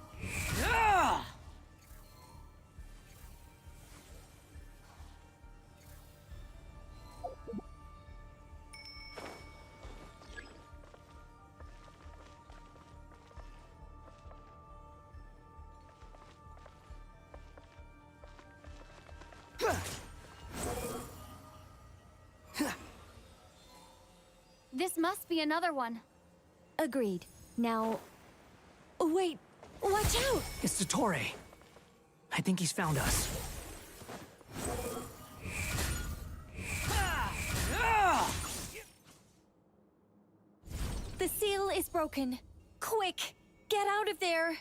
This must be another one. Agreed. Now... Wait! Watch out! It's Dottore. I think he's found us. The seal is broken. Quick! Get out of there!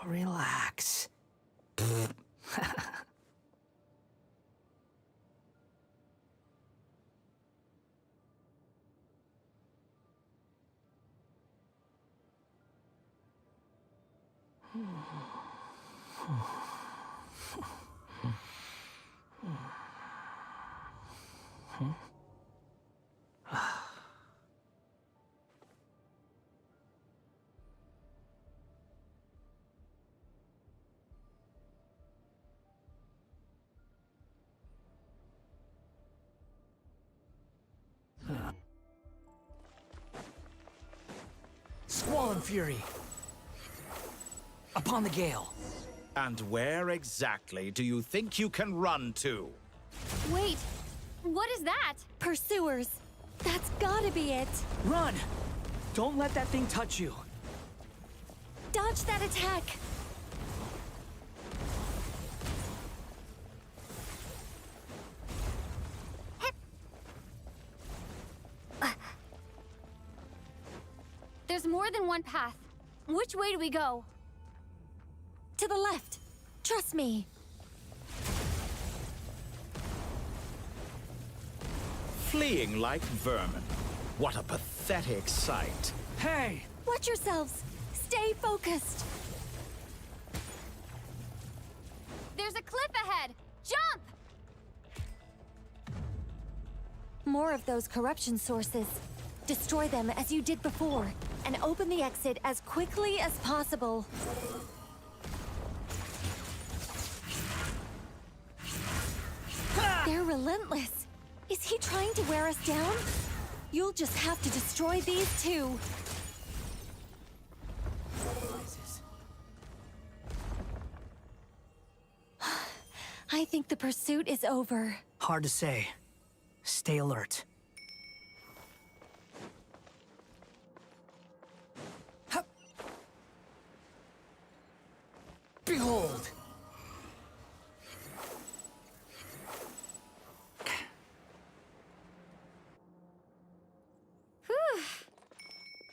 Relax. fury. Upon the gale. And where exactly do you think you can run to? Wait, what is that? Pursuers. That's gotta be it. Run! Don't let that thing touch you. Dodge that attack. There's more than one path. Which way do we go? To the left. Trust me. Fleeing like vermin. What a pathetic sight. Hey! Watch yourselves. Stay focused. There's a cliff ahead. Jump! More of those corruption sources. Destroy them as you did before, and open the exit as quickly as possible. They're relentless. Is he trying to wear us down? You'll just have to destroy these too. I think the pursuit is over. Hard to say. Stay alert. Hup. Behold!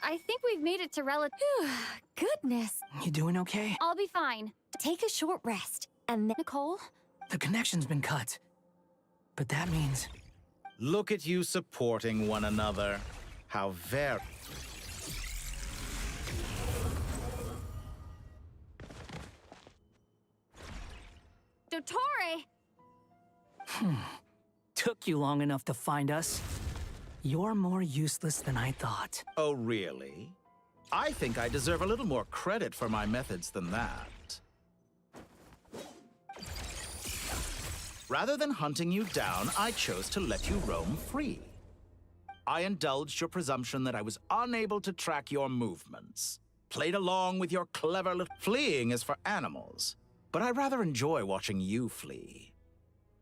I think we've made it to Goodness. You doing okay? I'll be fine. Take a short rest, and then... Nicole? The connection's been cut. But that means... Look at you supporting one another. How very... Dottore! Took you long enough to find us. You're more useless than I thought. Oh, really? I think I deserve a little more credit for my methods than that. Rather than hunting you down, I chose to let you roam free. I indulged your presumption that I was unable to track your movements. Played along with your clever little... Fleeing is for animals, but I rather enjoy watching you flee.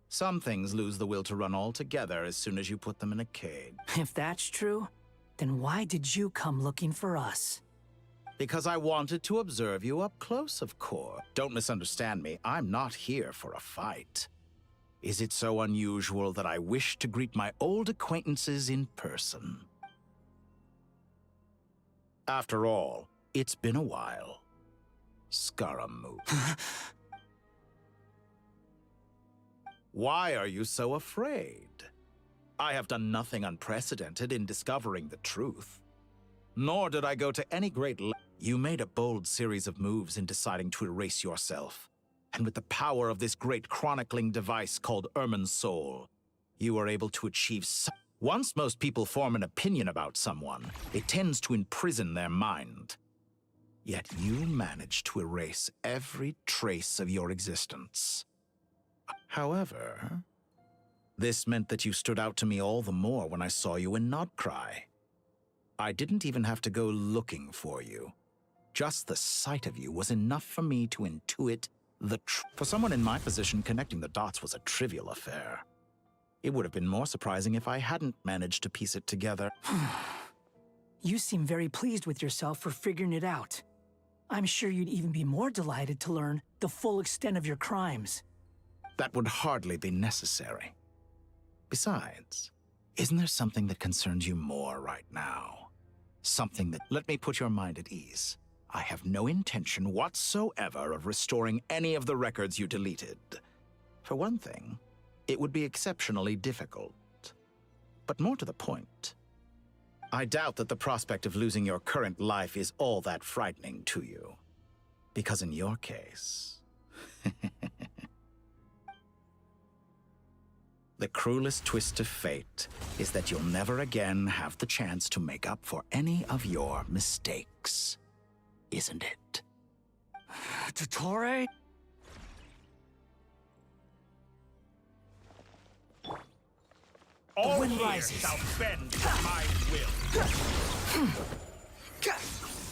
Some things lose the will to run altogether as soon as you put them in a cage. If that's true, then why did you come looking for us? Because I wanted to observe you up close, of course. Don't misunderstand me, I'm not here for a fight. Is it so unusual that I wish to greet my old acquaintances in person? After all, it's been a while. Scaramouche. Why are you so afraid? I have done nothing unprecedented in discovering the truth. Nor did I go to any great length. You made a bold series of moves in deciding to erase yourself. And with the power of this great chronicling device called Ermin's Soul, you were able to achieve Once most people form an opinion about someone, it tends to imprison their mind. Yet you managed to erase every trace of your existence. However, this meant that you stood out to me all the more when I saw you in Nodcry. I didn't even have to go looking for you. Just the sight of you was enough for me to intuit the truth. For someone in my position, connecting the dots was a trivial affair. It would have been more surprising if I hadn't managed to piece it together. You seem very pleased with yourself for figuring it out. I'm sure you'd even be more delighted to learn the full extent of your crimes. That would hardly be necessary. Besides, isn't there something that concerns you more right now? Something that... Let me put your mind at ease. I have no intention whatsoever of restoring any of the records you deleted. For one thing, it would be exceptionally difficult. But more to the point, I doubt that the prospect of losing your current life is all that frightening to you. Because in your case... The cruelest twist of fate is that you'll never again have the chance to make up for any of your mistakes. Isn't it? Dottore? All wind here rises. shall bend to my will.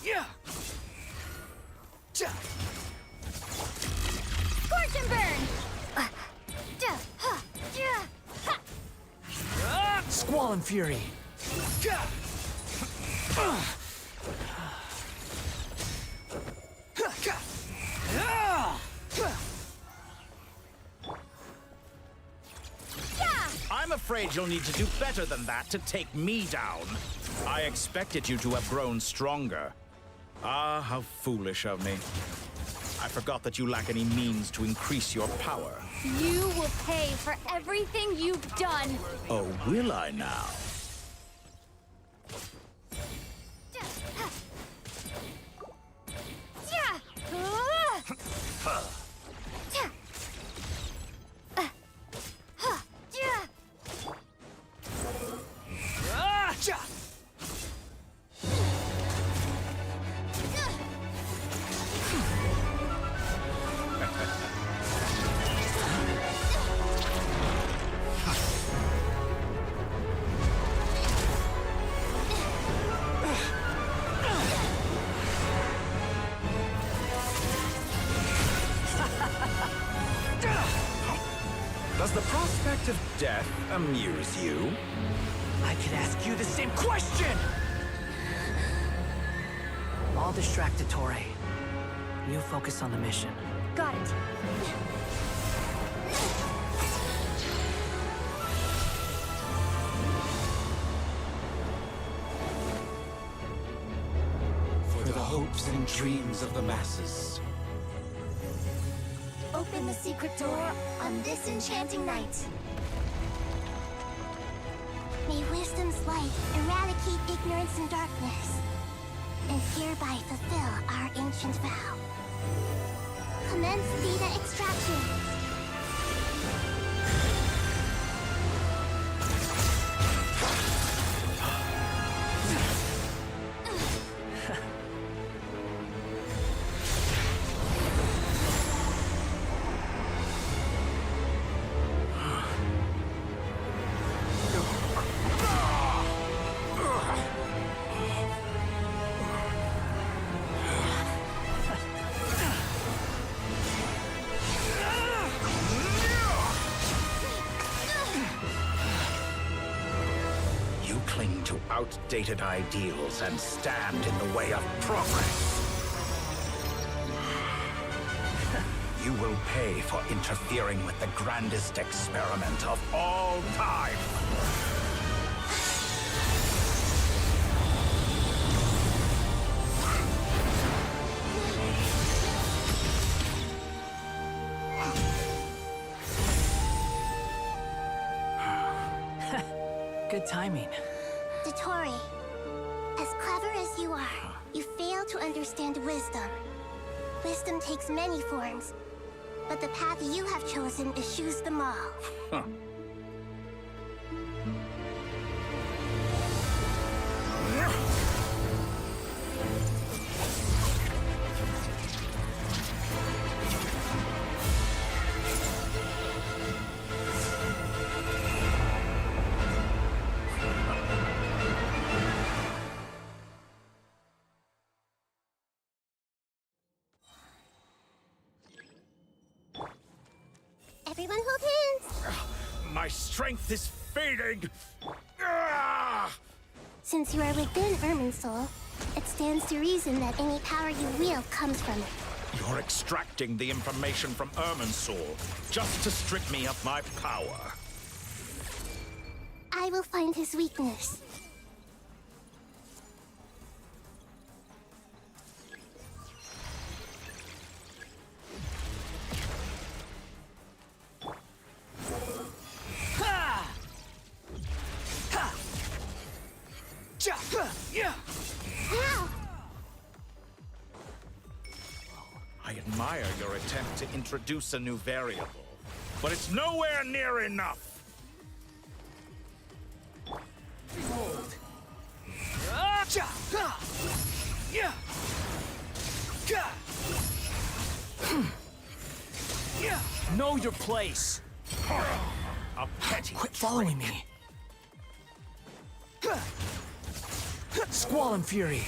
Scorch and burn! Squall and Fury! I'm afraid you'll need to do better than that to take me down. I expected you to have grown stronger. Ah, how foolish of me. I forgot that you lack any means to increase your power. You will pay for everything you've done. Oh, will I now? Does the prospect of death amuse you? I could ask you the same question! I'll distract Ettore. You focus on the mission. Got it. For the hopes and dreams of the masses. Open the secret door on this enchanting night. May wisdom's light eradicate ignorance and darkness, and hereby fulfill our ancient vow. Commence data extraction. Cling to outdated ideals and stand in the way of progress. You will pay for interfering with the grandest experiment of all time. Good timing. Ettore, as clever as you are, you fail to understand wisdom. Wisdom takes many forms, but the path you have chosen eschews them all. Huh. Everyone hold hands! My strength is fading! Since you are within Irminsul, it stands to reason that any power you wield comes from it. You're extracting the information from Irminsul just to strip me of my power. I will find his weakness. I admire your attempt to introduce a new variable, but it's nowhere near enough. Behold. Know your place. A petty. Quit following me. Squall and Fury.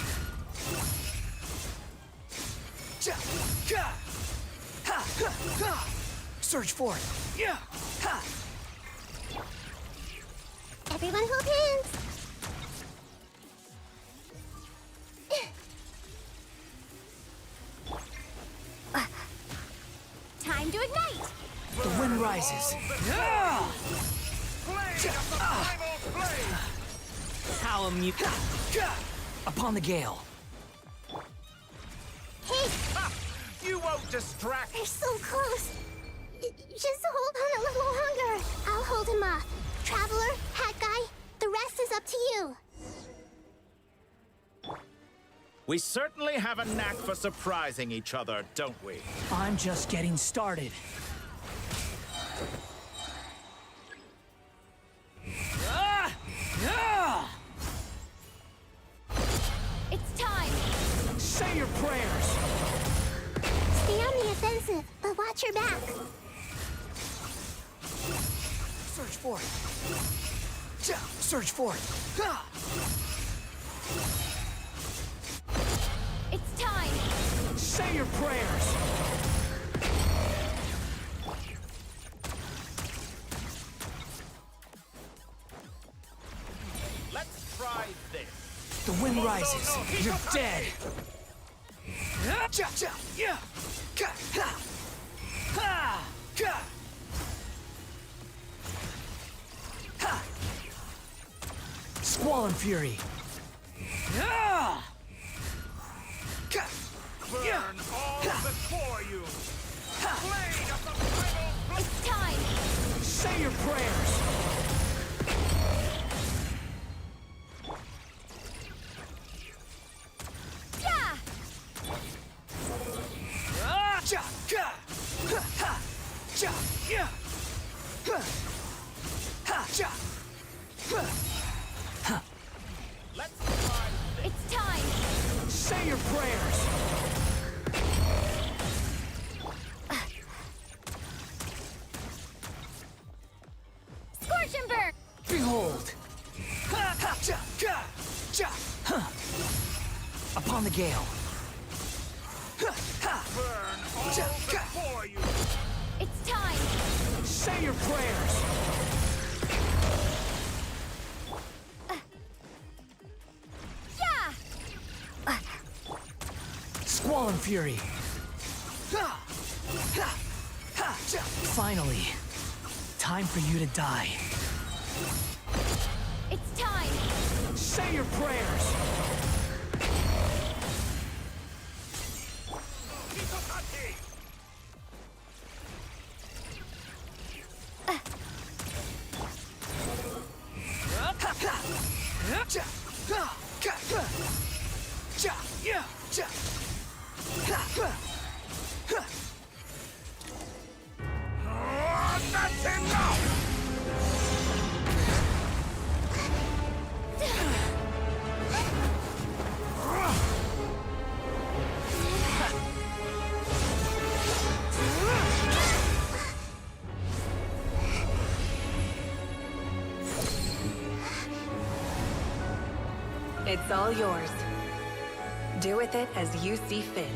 Surge forward. Everyone hold hands. Time to ignite! The wind rises. How upon the gale. Hey! You won't distract. They're so close. Just hold on a little longer. I'll hold him off. Traveler, Hat Guy, the rest is up to you. We certainly have a knack for surprising each other, don't we? I'm just getting started. It's time! Say your prayers! Stay on the offensive, but watch your back. Surge forward. Surge forward. It's time! Say your prayers! Let's try this. The wind rises. You're dead. Squall and Fury. Burn all before you. Blade of the primal. It's time! Say your prayers. Yeah! Let's try this. It's time! Say your prayers. Scorch and burn! Behold. Upon the gale. Burn all before you. It's time! Say your prayers. Yeah! Squall and Fury. Finally, time for you to die. It's time! Say your prayers. That's enough! It's all yours. Do with it as you see fit.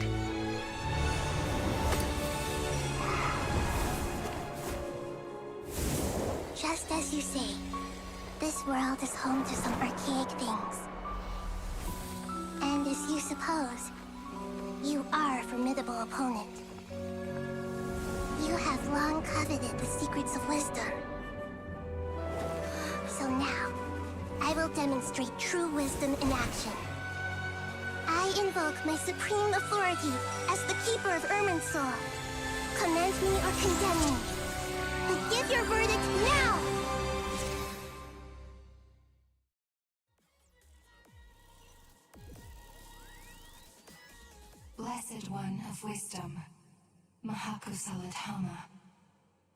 Just as you say, this world is home to some archaic things. And as you suppose, you are a formidable opponent. You have long coveted the secrets of wisdom. So now, I will demonstrate true wisdom in action. I invoke my supreme authority as the keeper of Irminsul. Commend me or condemn me. But give your verdict now! Blessed One of Wisdom, Mahakosaladhama,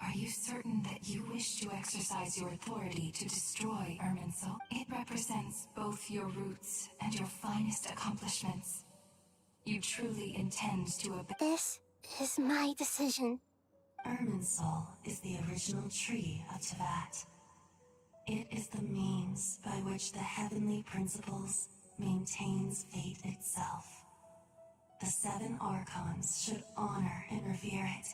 are you certain that you wish to exercise your authority to destroy Irminsul? It represents both your roots and your finest accomplishments. You truly intend to obey. This is my decision. Irminsul is the original tree of Teyvat. It is the means by which the heavenly principles maintains fate itself. The 7 Archons should honor and revere it,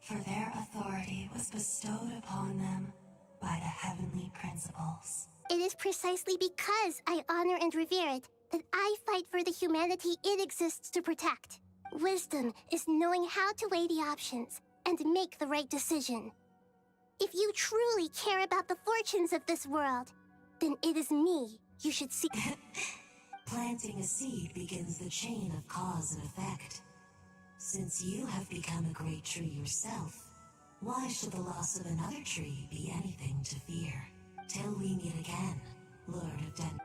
for their authority was bestowed upon them by the heavenly principles. It is precisely because I honor and revere it that I fight for the humanity it exists to protect. Wisdom is knowing how to weigh the options and make the right decision. If you truly care about the fortunes of this world, then it is me you should seek. Planting a seed begins the chain of cause and effect. Since you have become a great tree yourself, why should the loss of another tree be anything to fear? Till we meet again, Lord of Den.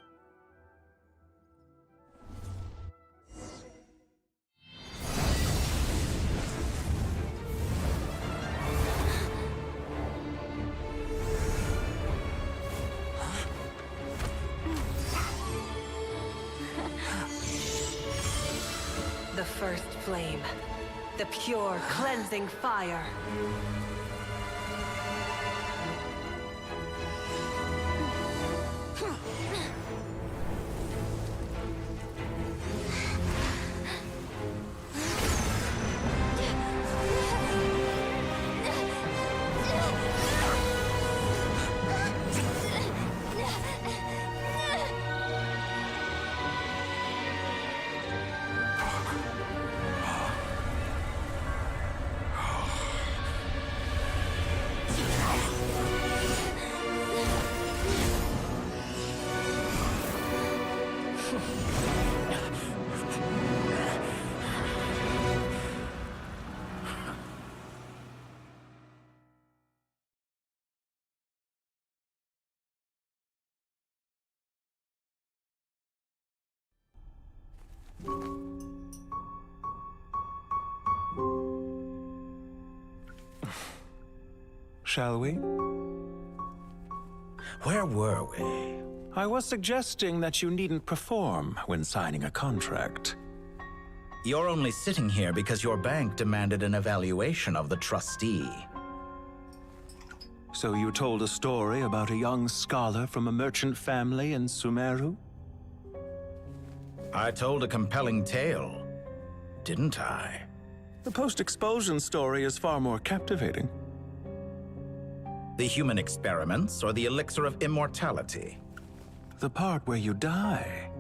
The first flame. The pure, cleansing fire. Shall we? Where were we? I was suggesting that you needn't perform when signing a contract. You're only sitting here because your bank demanded an evaluation of the trustee. So you told a story about a young scholar from a merchant family in Sumeru? I told a compelling tale, didn't I? The post-expulsion story is far more captivating. The human experiments or the elixir of immortality? The part where you die.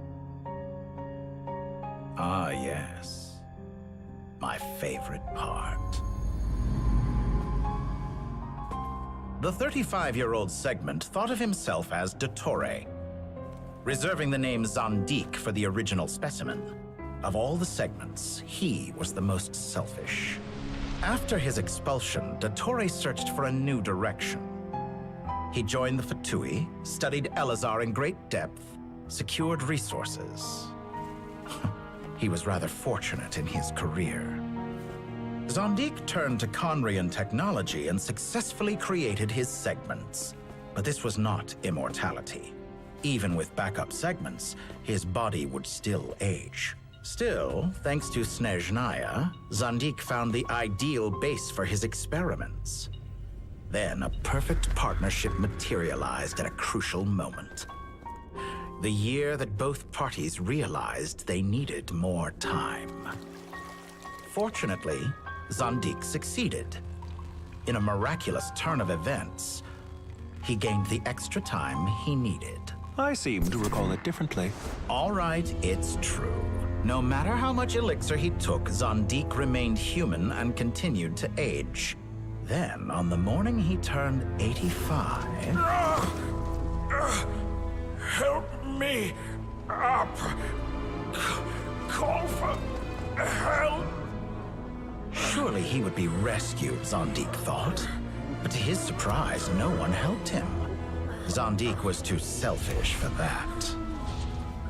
Ah, yes. My favorite part. The 35-year-old Segment thought of himself as Dottore, reserving the name Zandik for the original specimen. Of all the Segments, he was the most selfish. After his expulsion, Dottore searched for a new direction. He joined the Fatui, studied Elazar in great depth, secured resources. He was rather fortunate in his career. Zandik turned to Conrian technology and successfully created his segments. But this was not immortality. Even with backup segments, his body would still age. Still, thanks to Snezhnaya, Zandik found the ideal base for his experiments. Then a perfect partnership materialized at a crucial moment. The year that both parties realized they needed more time. Fortunately, Zandik succeeded. In a miraculous turn of events, he gained the extra time he needed. I seem to recall it differently. All right, it's true. No matter how much elixir he took, Zandik remained human and continued to age. Then, on the morning he turned 85... Help me up! Call for help! Surely he would be rescued, Zandik thought. But to his surprise, no one helped him. Zandik was too selfish for that.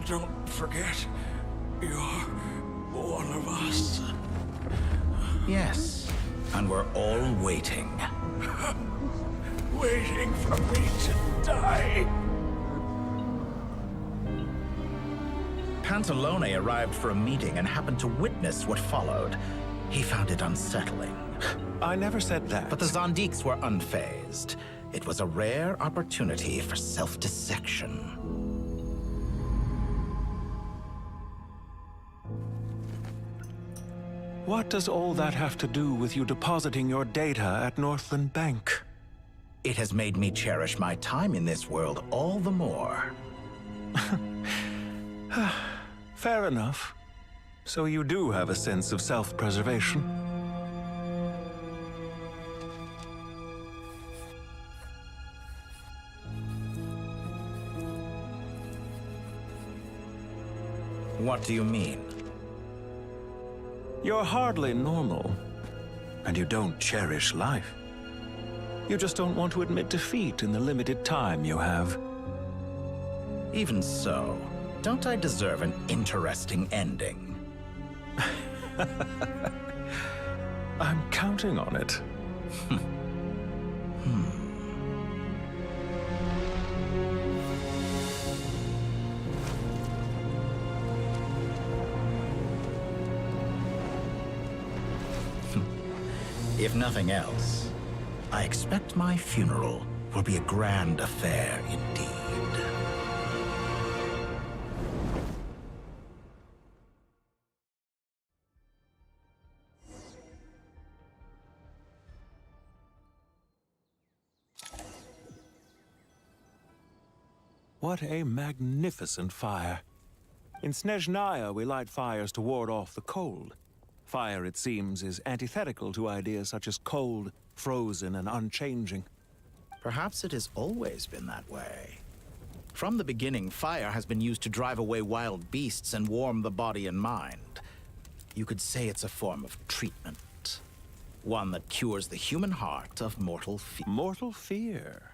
Don't forget, you're one of us. Yes, and we're all waiting. Waiting for me to die. Pantalone arrived for a meeting and happened to witness what followed. He found it unsettling. I never said that. But the Zandiks were unfazed. It was a rare opportunity for self-dissection. What does all that have to do with you depositing your data at Northland Bank? It has made me cherish my time in this world all the more. Fair enough. So you do have a sense of self-preservation. What do you mean? You're hardly normal, and you don't cherish life. You just don't want to admit defeat in the limited time you have. Even so, don't I deserve an interesting ending? I'm counting on it. If nothing else, I expect my funeral will be a grand affair indeed. What a magnificent fire. In Snezhnaya, we light fires to ward off the cold. Fire, it seems, is antithetical to ideas such as cold, frozen, and unchanging. Perhaps it has always been that way. From the beginning, fire has been used to drive away wild beasts and warm the body and mind. You could say it's a form of treatment. One that cures the human heart of mortal fear. Mortal fear?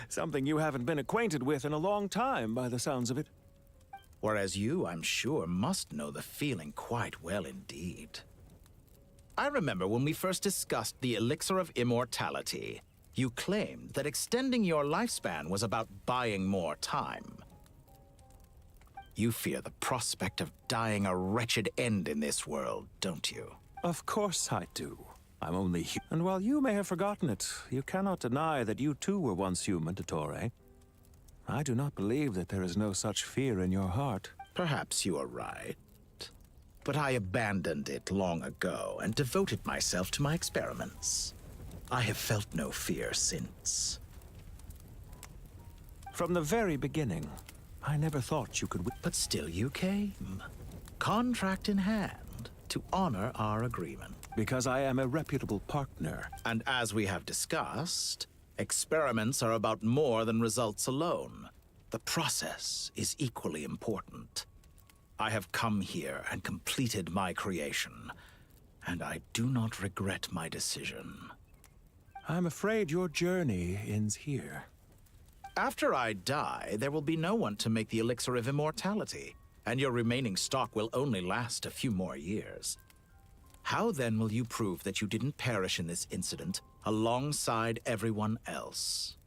Something you haven't been acquainted with in a long time, by the sounds of it. Whereas you, I'm sure, must know the feeling quite well indeed. I remember when we first discussed the elixir of immortality, you claimed that extending your lifespan was about buying more time. You fear the prospect of dying a wretched end in this world, don't you? Of course I do. I'm only human. And while you may have forgotten it, you cannot deny that you too were once human, Dottore. I do not believe that there is no such fear in your heart. Perhaps you are right. But I abandoned it long ago and devoted myself to my experiments. I have felt no fear since. From the very beginning, I never thought you could... But still you came. Contract in hand, to honor our agreement. Because I am a reputable partner. And as we have discussed, experiments are about more than results alone. The process is equally important. I have come here and completed my creation, and I do not regret my decision. I'm afraid your journey ends here. After I die, there will be no one to make the elixir of immortality, and your remaining stock will only last a few more years. How then will you prove that you didn't perish in this incident alongside everyone else?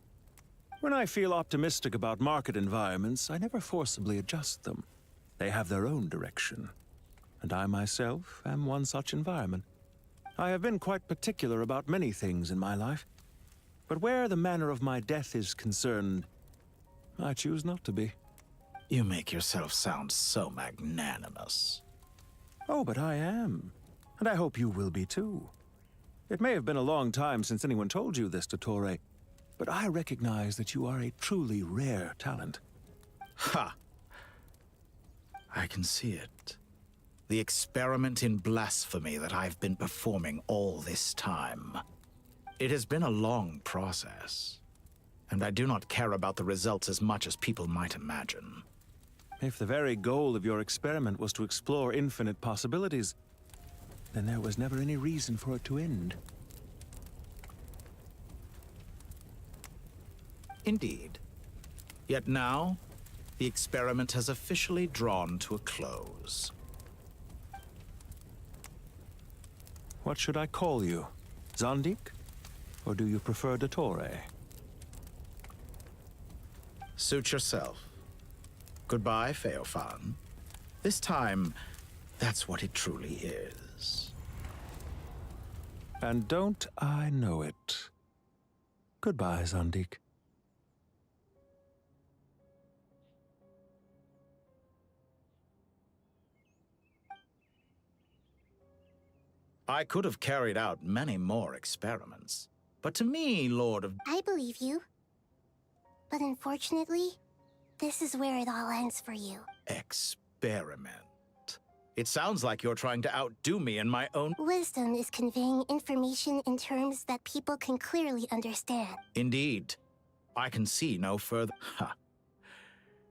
When I feel optimistic about market environments, I never forcibly adjust them. They have their own direction. And I myself am one such environment. I have been quite particular about many things in my life. But where the manner of my death is concerned, I choose not to be. You make yourself sound so magnanimous. Oh, but I am. And I hope you will be too. It may have been a long time since anyone told you this, Dottore, but I recognize that you are a truly rare talent. Ha! I can see it. The experiment in blasphemy that I've been performing all this time. It has been a long process, and I do not care about the results as much as people might imagine. If the very goal of your experiment was to explore infinite possibilities, then there was never any reason for it to end. Indeed. Yet now, the experiment has officially drawn to a close. What should I call you? Zandik? Or do you prefer Dottore? Suit yourself. Goodbye, Feofan. This time, that's what it truly is. And don't I know it? Goodbye, Zandik. I could have carried out many more experiments. But to me, Lord of... I believe you. But unfortunately, this is where it all ends for you. Experiment. It sounds like you're trying to outdo me in my own... Wisdom is conveying information in terms that people can clearly understand. Indeed. I can see no further... Ha.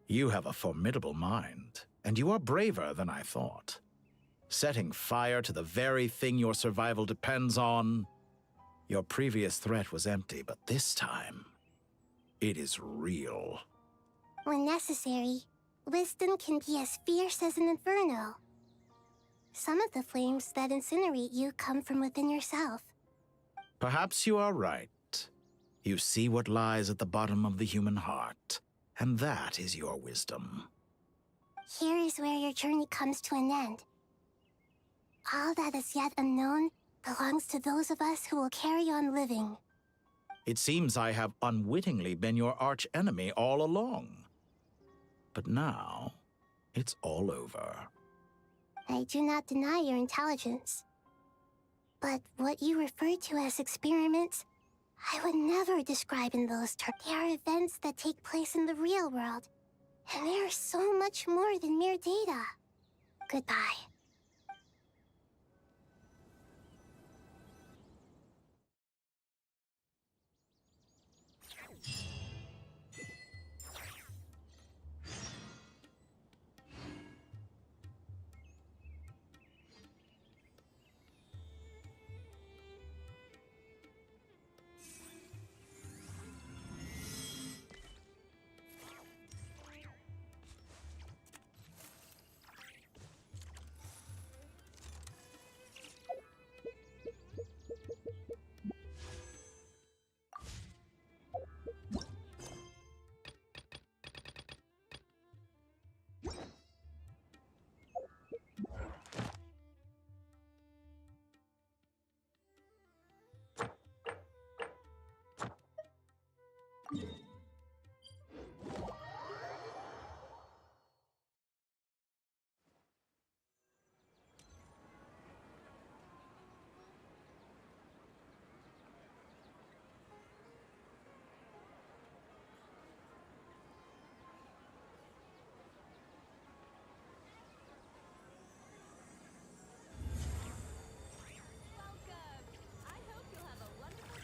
You have a formidable mind, and you are braver than I thought. Setting fire to the very thing your survival depends on. Your previous threat was empty, but this time, it is real. When necessary, wisdom can be as fierce as an inferno. Some of the flames that incinerate you come from within yourself. Perhaps you are right. You see what lies at the bottom of the human heart, and that is your wisdom. Here is where your journey comes to an end. All that is yet unknown belongs to those of us who will carry on living. It seems I have unwittingly been your arch-enemy all along. But now, it's all over. I do not deny your intelligence. But what you refer to as experiments, I would never describe in those terms. They are events that take place in the real world, and they are so much more than mere data. Goodbye.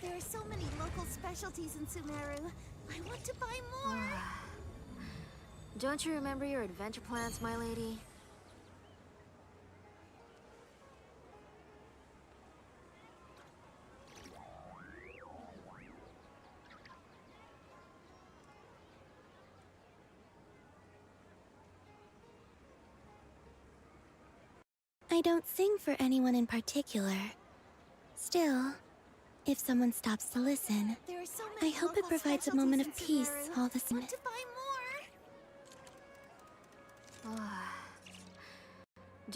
There are so many local specialties in Sumeru. I want to buy more. Don't you remember your adventure plans, my lady? I don't sing for anyone in particular. Still, if someone stops to listen, I hope it provides a moment of peace all the same.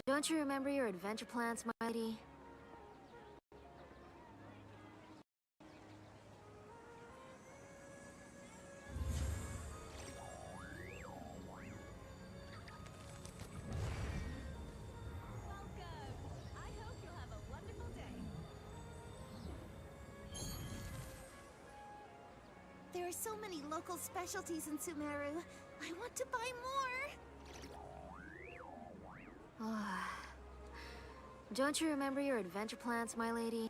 Don't you remember your adventure plans, my lady? There are so many local specialties in Sumeru. I want to buy more. Don't you remember your adventure plans, my lady?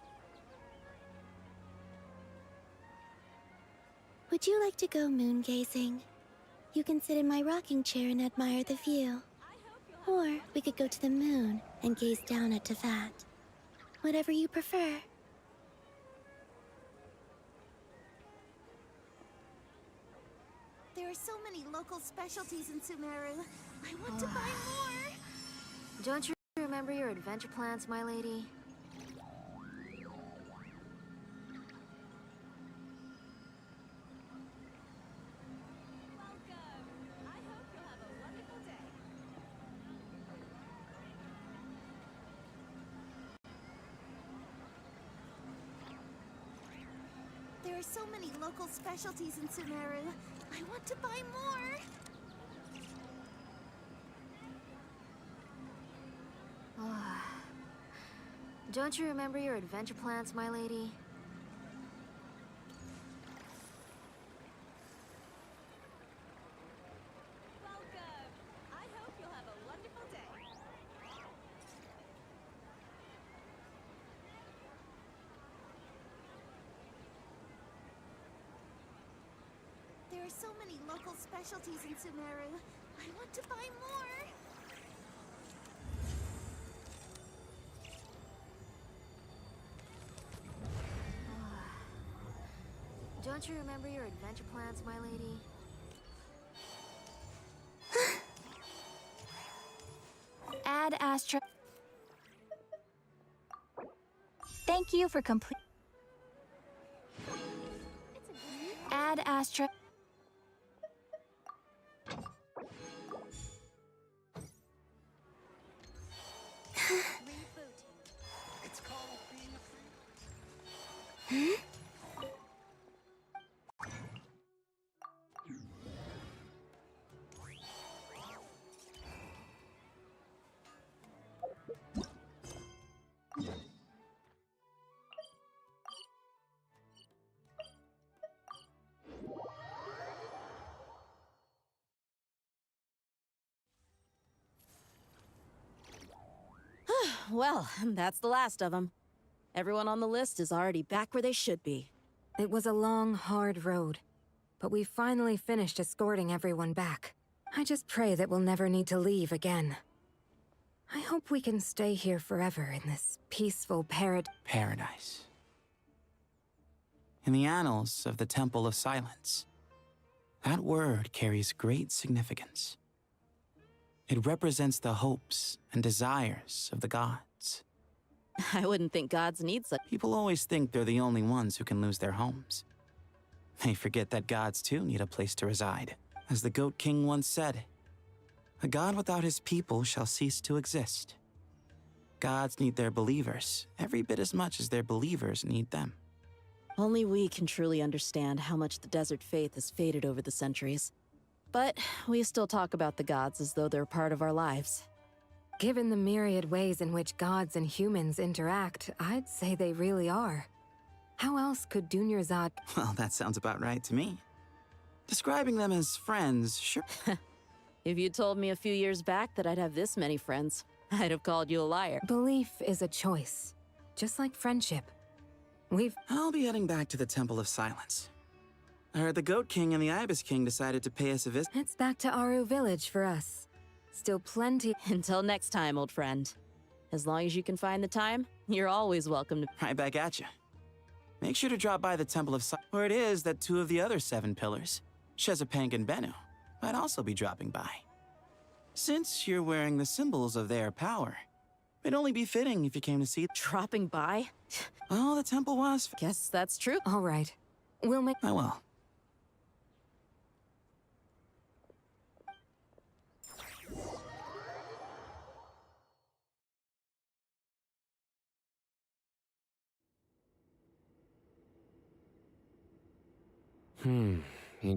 Would you like to go moon gazing? You can sit in my rocking chair and admire the view. Or we could go to the moon and gaze down at Teyvat. Whatever you prefer. There are so many local specialties in Sumeru. I want to buy more. Don't you remember your adventure plans, my lady? There are so many local specialties in Sumeru. I want to buy more. Don't you remember your adventure plans, my lady? There are so many local specialties in Sumeru. I want to buy more. Don't you remember your adventure plans, my lady? Add Astra. Thank you for complete. Add Astra. Well, that's the last of them. Everyone on the list is already back where they should be. It was a long, hard road, but we finally finished escorting everyone back. I just pray that we'll never need to leave again. I hope we can stay here forever in this peaceful paradise. In the annals of the Temple of Silence, that word carries great significance. It represents the hopes and desires of the gods. I wouldn't think gods need such. People always think they're the only ones who can lose their homes. They forget that gods too need a place to reside. As the Goat King once said, "A god without his people shall cease to exist." Gods need their believers every bit as much as their believers need them. Only we can truly understand how much the desert faith has faded over the centuries. But we still talk about the gods as though they're part of our lives. Given the myriad ways in which gods and humans interact, I'd say they really are. How else could Dunyarzad... Well, that sounds about right to me. Describing them as friends, sure. If you told me a few years back that I'd have this many friends, I'd have called you a liar. Belief is a choice, just like friendship. I'll be heading back to the Temple of Silence. I heard the Goat King and the Ibis King decided to pay us a visit. It's back to Aru Village for us. Still plenty. Until next time, old friend. As long as you can find the time, you're always welcome to... Right back at you. Make sure to drop by the Temple of Silence, where it is that two of the other 7 pillars, Shezapank and Bennu, might also be dropping by. Since you're wearing the symbols of their power, it'd only be fitting if you came to see... Dropping by? Oh, the temple was... Guess that's true. All right. We'll make... I will.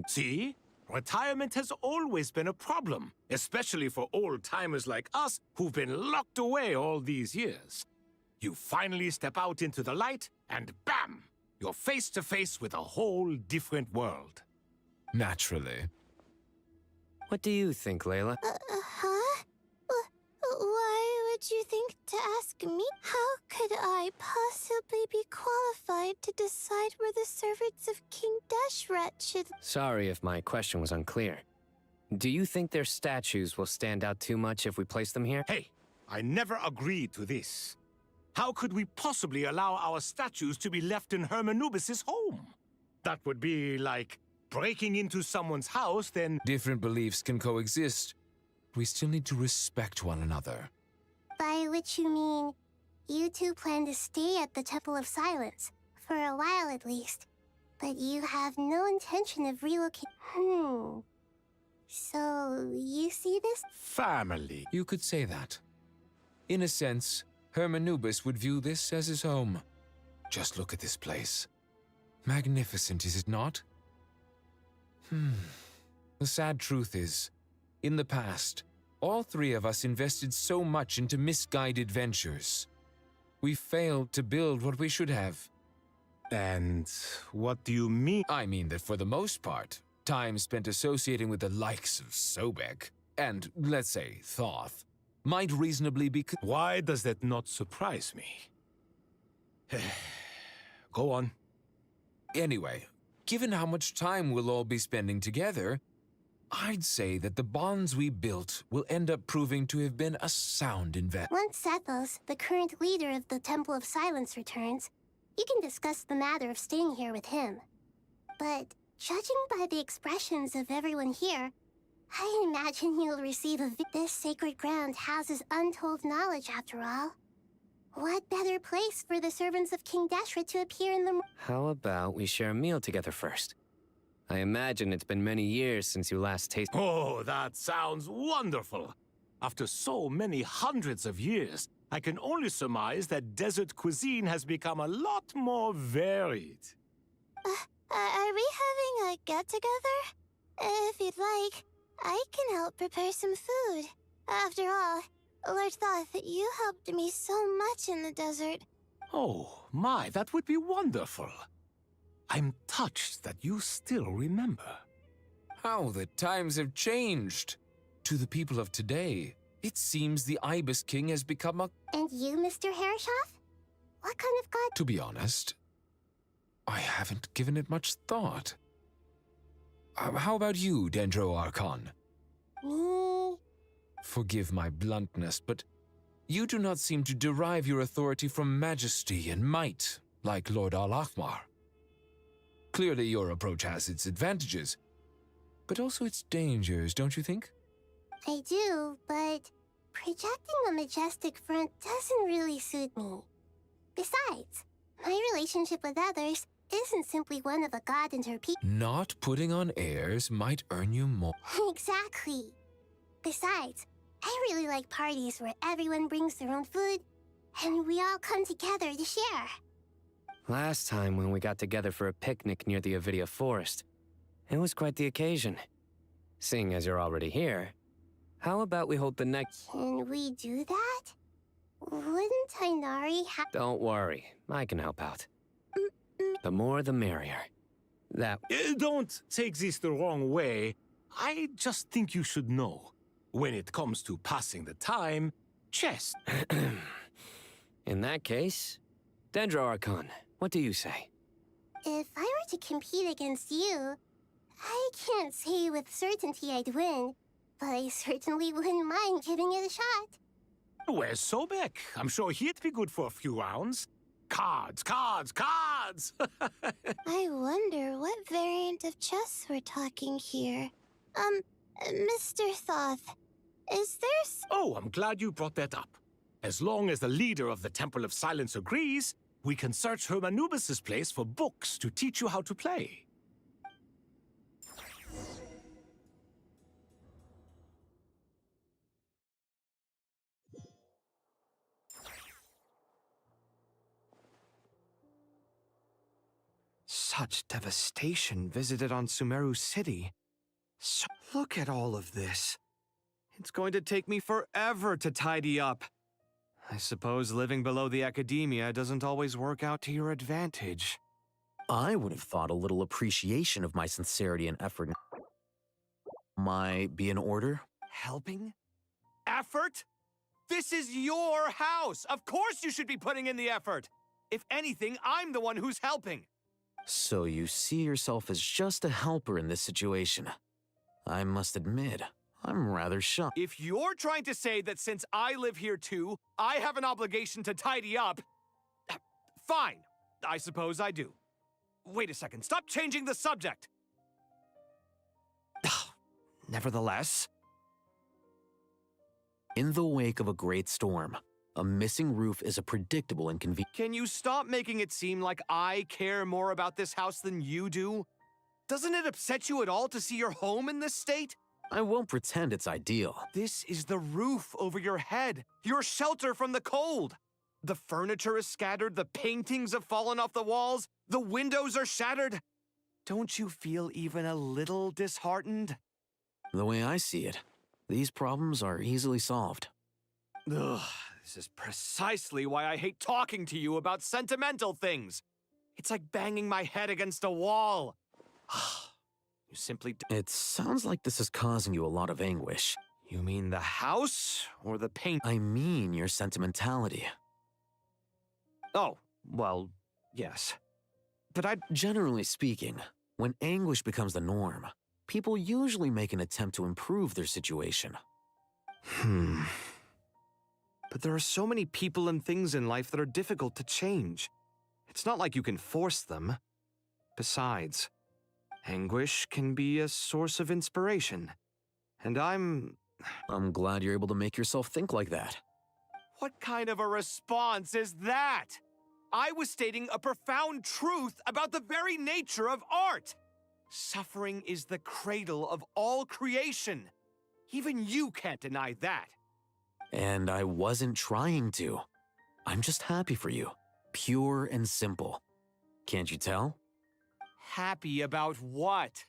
See? Retirement has always been a problem, especially for old-timers like us who've been locked away all these years. You finally step out into the light, and bam! You're face to face with a whole different world. Naturally. What do you think, Layla? Huh? Why would you think to ask me? How could I possibly be qualified to decide where the servants of King Deshret should... Sorry if my question was unclear. Do you think their statues will stand out too much if we place them here? Hey, I never agreed to this. How could we possibly allow our statues to be left in Hermanubis' home? That would be like breaking into someone's house, then... Different beliefs can coexist. We still need to respect one another. By which you mean, you two plan to stay at the Temple of Silence, for a while at least, but you have no intention of relocating. So, you see this? Family. You could say that. In a sense, Hermanubis would view this as his home. Just look at this place. Magnificent, is it not? The sad truth is, in the past, all 3 of us invested so much into misguided ventures. We failed to build what we should have. And what do you mean? I mean that for the most part, time spent associating with the likes of Sobek and, let's say, Thoth, might reasonably be... Why does that not surprise me? Go on. Anyway, given how much time we'll all be spending together, I'd say that the bonds we built will end up proving to have been a sound investment. Once Sethos, the current leader of the Temple of Silence, returns, you can discuss the matter of staying here with him. But judging by the expressions of everyone here, I imagine you'll receive this sacred ground houses untold knowledge after all. What better place for the servants of King Deshret to appear in the... How about we share a meal together first? I imagine it's been many years since you last tasted... Oh, that sounds wonderful! After so many hundreds of years, I can only surmise that desert cuisine has become a lot more varied. Are we having a get-together? If you'd like, I can help prepare some food. After all, Lord Thoth, you helped me so much in the desert. Oh, my, that would be wonderful. I'm touched that you still remember. How the times have changed. To the people of today, it seems the Ibis King has become a... And you, Mr. Herreshoff? What kind of god... To be honest, I haven't given it much thought. How about you, Dendro Archon? Me? Forgive my bluntness, but you do not seem to derive your authority from majesty and might, like Lord Al-Ahmar. Clearly your approach has its advantages, but also its dangers, don't you think? I do, but projecting a majestic front doesn't really suit me. Besides, my relationship with others isn't simply one of a god and her people. Not putting on airs might earn you more. Exactly. Besides, I really like parties where everyone brings their own food, and we all come together to share. Last time when we got together for a picnic near the Avidia Forest, it was quite the occasion. Seeing as you're already here, how about we hold the next... Can we do that? Wouldn't Tainari have... Don't worry, I can help out. The more the merrier. That... Don't take this the wrong way. I just think you should know. When it comes to passing the time, chess. In that case, Dendro Archon, what do you say? If I were to compete against you, I can't say with certainty I'd win, but I certainly wouldn't mind giving it a shot. Where's Sobek? I'm sure he'd be good for a few rounds. Cards, cards, cards! I wonder what variant of chess we're talking here. Mr. Thoth, is there... Oh, I'm glad you brought that up. As long as the leader of the Temple of Silence agrees, we can search Hermanubis' place for books to teach you how to play. Such devastation visited on Sumeru City. So look at all of this. It's going to take me forever to tidy up. I suppose living below the academia doesn't always work out to your advantage. I would have thought a little appreciation of my sincerity and effort might be in order. Helping? Effort? This is your house! Of course you should be putting in the effort! If anything, I'm the one who's helping. So you see yourself as just a helper in this situation. I must admit, I'm rather shocked. If you're trying to say that since I live here too, I have an obligation to tidy up, fine. I suppose I do. Wait a second, stop changing the subject! Nevertheless... In the wake of a great storm, a missing roof is a predictable inconvenience. Can you stop making it seem like I care more about this house than you do? Doesn't it upset you at all to see your home in this state? I won't pretend it's ideal. This is the roof over your head, your shelter from the cold. The furniture is scattered, the paintings have fallen off the walls, the windows are shattered. Don't you feel even a little disheartened? The way I see it, these problems are easily solved. Ugh, This is precisely why I hate talking to you about sentimental things. It's like banging my head against a wall. You simply... It sounds like this is causing you a lot of anguish. You mean the house or the paint? I mean your sentimentality. Oh, well, yes. But Generally speaking, when anguish becomes the norm, people usually make an attempt to improve their situation. But there are so many people and things in life that are difficult to change. It's not like you can force them. Besides, anguish can be a source of inspiration. And I'm glad you're able to make yourself think like that. What kind of a response is that? I was stating a profound truth about the very nature of art. Suffering is the cradle of all creation. Even you can't deny that. And I wasn't trying to. I'm just happy for you. Pure and simple. Can't you tell? Happy about what?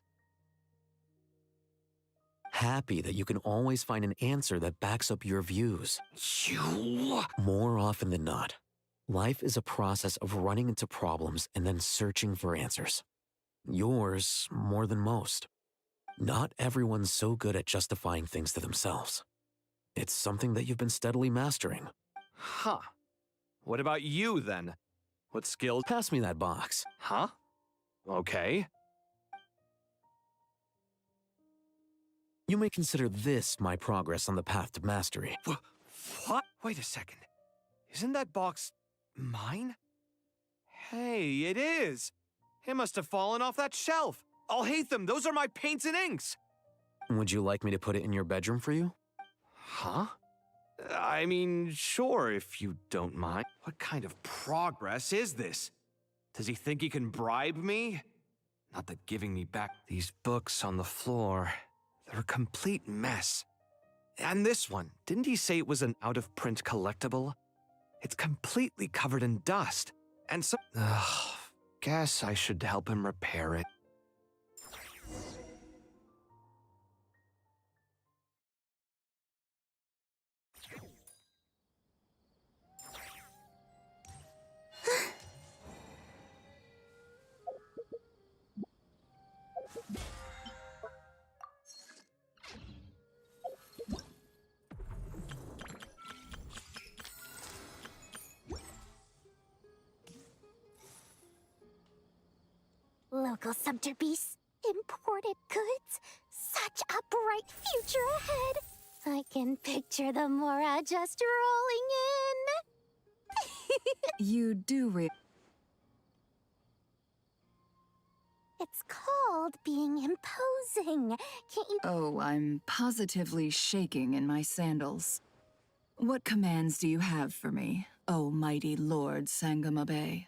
Happy that you can always find an answer that backs up your views. You... More often than not, life is a process of running into problems and then searching for answers. Yours more than most. Not everyone's so good at justifying things to themselves. It's something that you've been steadily mastering. Huh. What about you, then? What skills? Pass me that box. Huh? Okay. You may consider this my progress on the path to mastery. What? Wait a second. Isn't that box mine? Hey, it is. It must have fallen off that shelf. I'll hate them. Those are my paints and inks. Would you like me to put it in your bedroom for you? Huh? I mean, sure, if you don't mind. What kind of progress is this? Does he think he can bribe me? Not that giving me back these books on the floor. They're a complete mess. And this one, didn't he say it was an out-of-print collectible? It's completely covered in dust. And so... guess I should help him repair it. Local subterbeasts, imported goods, such a bright future ahead. I can picture the Mora just rolling in. You do It's called being imposing. Can't you? Oh, I'm positively shaking in my sandals. What commands do you have for me, oh mighty Lord Sangamabe?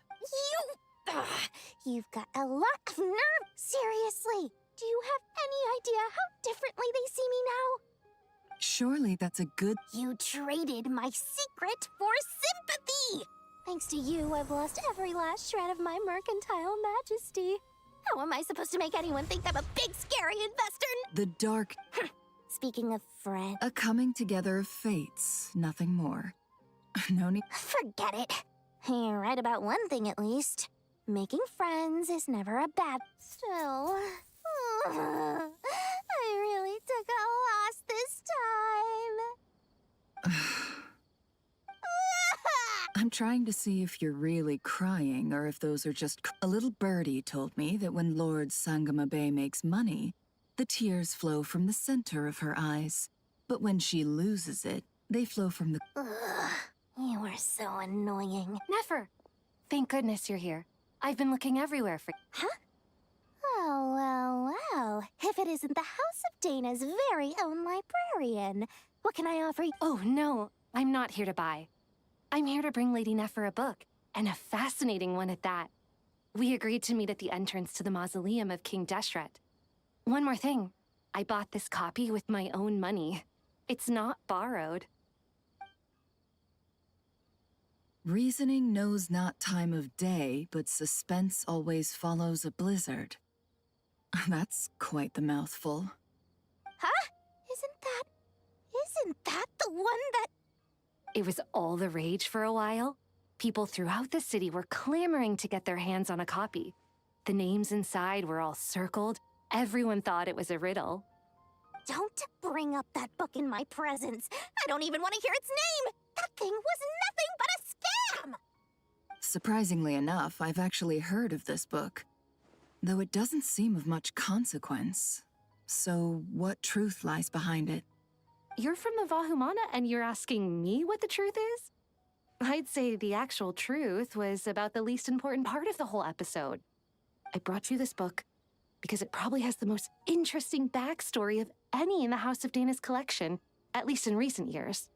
You've got a lot of nerve. Seriously, do you have any idea how differently they see me now? Surely that's a good... You traded my secret for sympathy! Thanks to you, I've lost every last shred of my mercantile majesty. How am I supposed to make anyone think I'm a big, scary investor? The dark... Speaking of friends... A coming together of fates, nothing more. No need... Forget it. You're right about one thing at least. Making friends is never a bad... Still... I really took a loss this time. I'm trying to see if you're really crying or if those are just... A little birdie told me that when Lord Sangamabe makes money, the tears flow from the center of her eyes. But when she loses it, they flow from the... You are so annoying. Nefer! Thank goodness you're here. I've been looking everywhere for... Huh? Oh, well. If it isn't the House of Dana's very own librarian. What can I offer you? Oh, no. I'm not here to buy. I'm here to bring Lady Nefer a book, and a fascinating one at that. We agreed to meet at the entrance to the mausoleum of King Deshret. One more thing. I bought this copy with my own money. It's not borrowed. Reasoning knows not time of day, but suspense always follows a blizzard. That's quite the mouthful. Huh? Isn't that the one that... It was all the rage for a while. People throughout the city were clamoring to get their hands on a copy. The names inside were all circled. Everyone thought it was a riddle. Don't bring up that book in my presence. I don't even want to hear its name. That thing was nothing but a scam! Surprisingly enough, I've actually heard of this book, though it doesn't seem of much consequence. So, what truth lies behind it? You're from the Vahumana and you're asking me what the truth is? I'd say the actual truth was about the least important part of the whole episode. I brought you this book because it probably has the most interesting backstory of any in the House of Dana's collection, at least in recent years.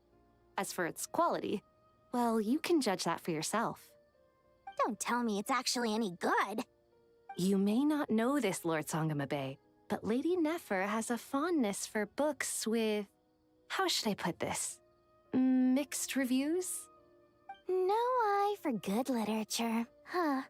As for its quality, well, you can judge that for yourself. Don't tell me it's actually any good. You may not know this, Lord Sangamabe, but Lady Nefer has a fondness for books with... how should I put this? Mixed reviews? No eye for good literature, huh?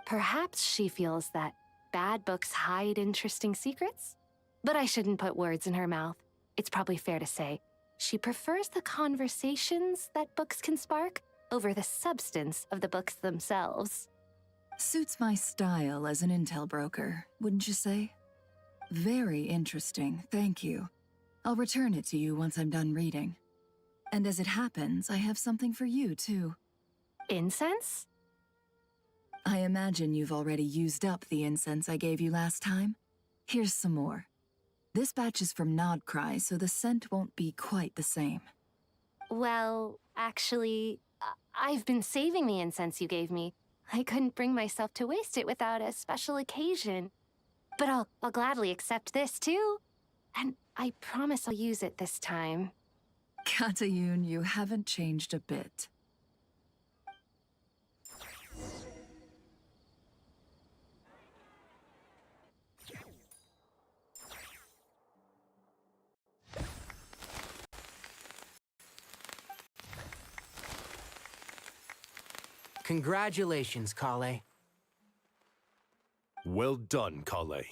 Perhaps she feels that bad books hide interesting secrets? But I shouldn't put words in her mouth. It's probably fair to say she prefers the conversations that books can spark over the substance of the books themselves. Suits my style as an intel broker, wouldn't you say? Very interesting, thank you. I'll return it to you once I'm done reading. And as it happens, I have something for you, too. Incense? I imagine you've already used up the incense I gave you last time. Here's some more. This batch is from Nodcry, so the scent won't be quite the same. Well, actually, I've been saving the incense you gave me. I couldn't bring myself to waste it without a special occasion. But I'll gladly accept this, too. And I promise I'll use it this time. Katayun, you haven't changed a bit. Congratulations, Kale. Well done, Kale.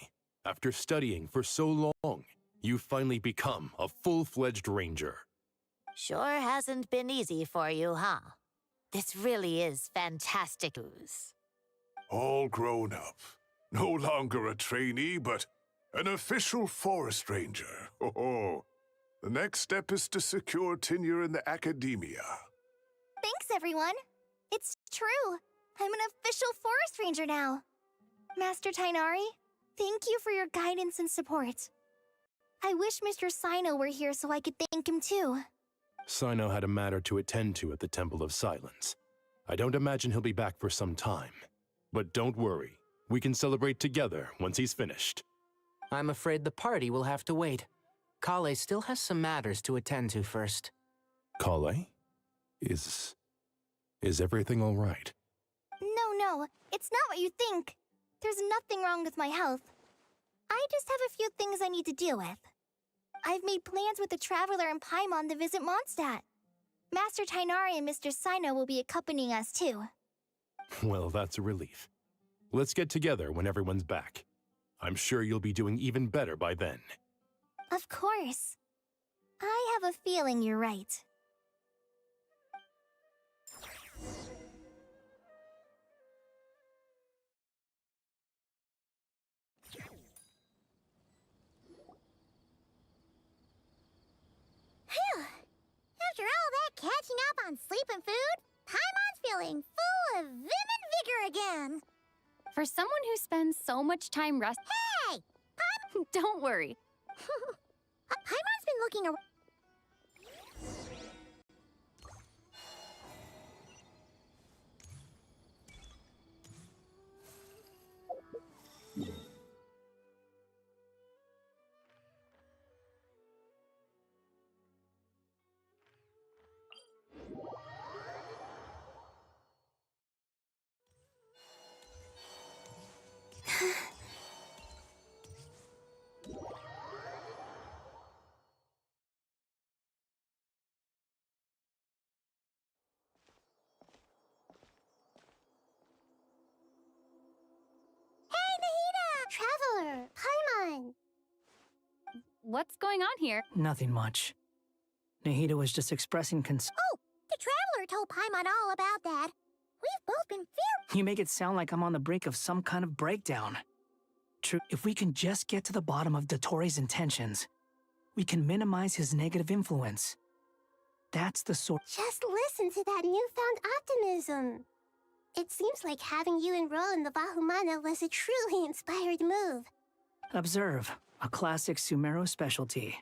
After studying for so long, you've finally become a full-fledged ranger. Sure hasn't been easy for you, huh? This really is fantastic news. All grown up. No longer a trainee, but an official forest ranger. Oh, the next step is to secure tenure in the academia. Thanks, everyone. It's true. I'm an official forest ranger now. Master Tainari, thank you for your guidance and support. I wish Mr. Sino were here so I could thank him too. Sino had a matter to attend to at the Temple of Silence. I don't imagine he'll be back for some time. But don't worry, we can celebrate together once he's finished. I'm afraid the party will have to wait. Kale still has some matters to attend to first. Kale? Is everything all right? No, it's not what you think. There's nothing wrong with my health. I just have a few things I need to deal with. I've made plans with the Traveler and Paimon to visit Mondstadt. Master Tainari and Mr. Sino will be accompanying us too. Well, that's a relief. Let's get together when everyone's back. I'm sure you'll be doing even better by then. Of course. I have a feeling you're right. Phew! After all that catching up on sleep and food, Paimon's feeling full of vim and vigor again. For someone who spends so much time resting... Hey! Don't worry. Paimon's been looking around. Traveler, Paimon! What's going on here? Nothing much. Nahida was just expressing concern. Oh, told Paimon all about that. We've both been very— You make it sound like I'm on the brink of some kind of breakdown. True, if we can just get to the bottom of Dottoro's intentions, we can minimize his negative influence. That's the sort— Just listen to that newfound optimism. It seems like having you enroll in the Vahumana was a truly inspired move. Observe, a classic Sumeru specialty.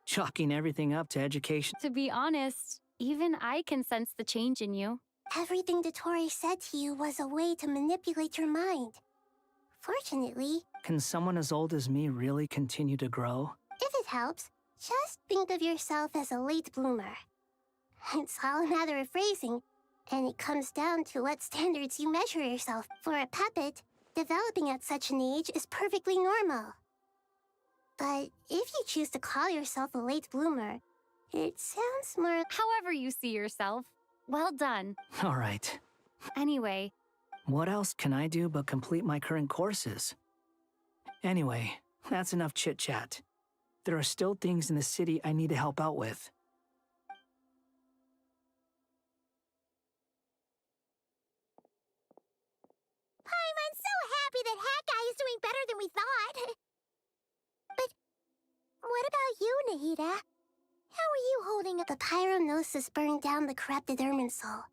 Chalking everything up to education. To be honest, even I can sense the change in you. Everything Dottori said to you was a way to manipulate your mind. Fortunately, Can someone as old as me really continue to grow? if it helps, just think of yourself as a late bloomer. It's all a matter of phrasing, and it comes down to what standards you measure yourself. For a puppet, developing at such an age is perfectly normal. But if you choose to call yourself a late bloomer, it sounds more— However you see yourself. Well done. All right. Anyway, What else can I do but complete my current courses? Anyway, that's enough chit-chat. There are still things in the city I need to help out with. I'm so happy that Hat Guy is doing better than we thought. But what about you, Nahida? How are you holding up? The pyronosis burned down the corrupted Irminsul.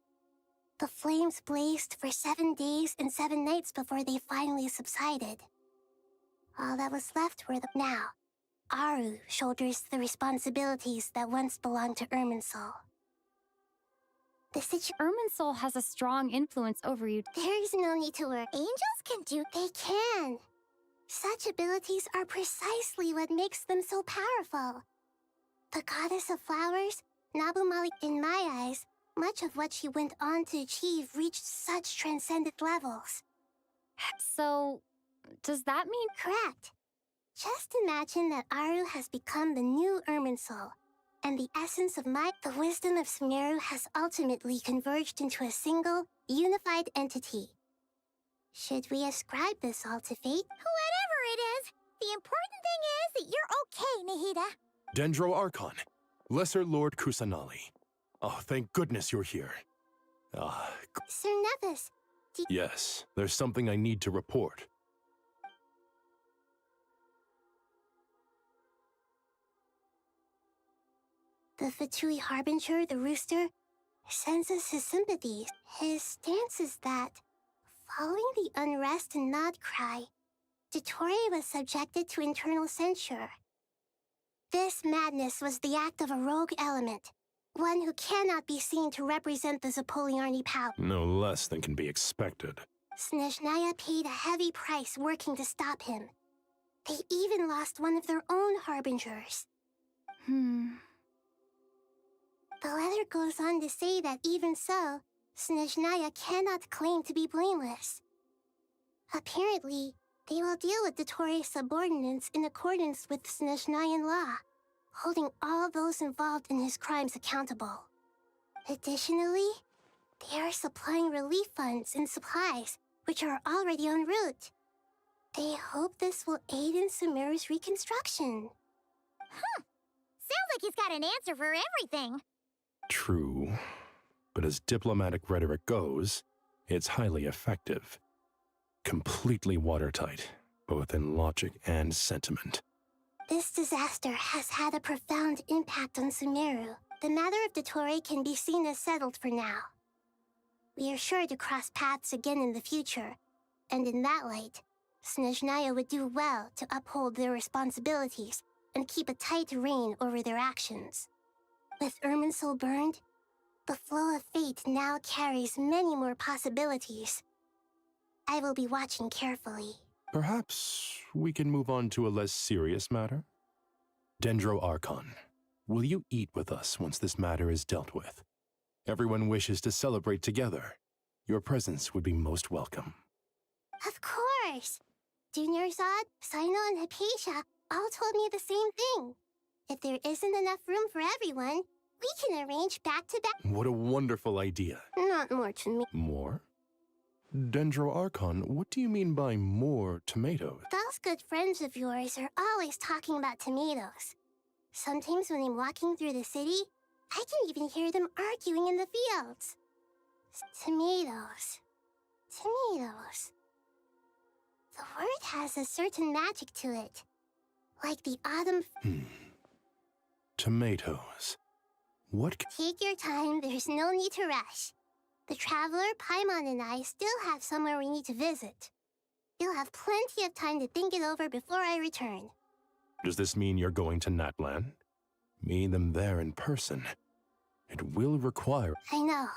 The flames blazed for 7 days and 7 nights before they finally subsided. All that was left were the— Now, Aru shoulders the responsibilities that once belonged to Irminsul. The Irminsul has a strong influence over you. There's no need to worry. Angels can do— They can. Such abilities are precisely what makes them so powerful. The goddess of flowers, Nabumali, in my eyes, much of what she went on to achieve reached such transcendent levels. So, does that mean— Correct. Just imagine that Aru has become the new Irminsul, and the essence of the wisdom of Sumeru has ultimately converged into a single, unified entity. Should we ascribe this all to fate? Whatever it is, the important thing is that you're okay, Nahida. Dendro Archon, Lesser Lord Kusanali. Oh, thank goodness you're here. Sir Nevis, Yes, there's something I need to report. the Fatui Harbinger, the rooster, sends us his sympathies. His stance is that, following the unrest and Nod Cry, Dottori was subjected to internal censure. This madness was the act of a rogue element, one who cannot be seen to represent the Zapoliarni power. No less than can be expected. Snezhnaya paid a heavy price working to stop him. They even lost one of their own harbingers. The letter goes on to say that even so, Snezhnaya cannot claim to be blameless. Apparently, they will deal with Dottori's subordinates in accordance with Snezhnayan law, holding all those involved in his crimes accountable. Additionally, they are supplying relief funds and supplies, which are already en route. They hope this will aid in Sumeru's reconstruction. Sounds like he's got an answer for everything. True, but as diplomatic rhetoric goes, it's highly effective. Completely watertight, both in logic and sentiment. This disaster has had a profound impact on Sumeru. The matter of Dottori can be seen as settled for now. We are sure to cross paths again in the future, and in that light, Snezhnaya would do well to uphold their responsibilities and keep a tight rein over their actions. With Irminsul burned, the flow of fate now carries many more possibilities. I will be watching carefully. Perhaps we can move on to a less serious matter? Dendro Archon, will you eat with us once this matter is dealt with? Everyone wishes to celebrate together. Your presence would be most welcome. Of course! Junior Zod, Sino, and Hypatia all told me the same thing. If there isn't enough room for everyone, we can arrange back-to-back— What a wonderful idea. Not more to me. More? Dendro Archon, what do you mean by more tomatoes? Those good friends of yours are always talking about tomatoes. Sometimes when I'm walking through the city, I can even hear them arguing in the fields. Tomatoes. Tomatoes. The word has a certain magic to it. Like the autumn... Tomatoes. What? Take your time, there's no need to rush. The traveler, Paimon, and I still have somewhere we need to visit. You'll have plenty of time to think it over before I return. Does this mean you're going to Natlan? Meet them there in person. It will require... I know.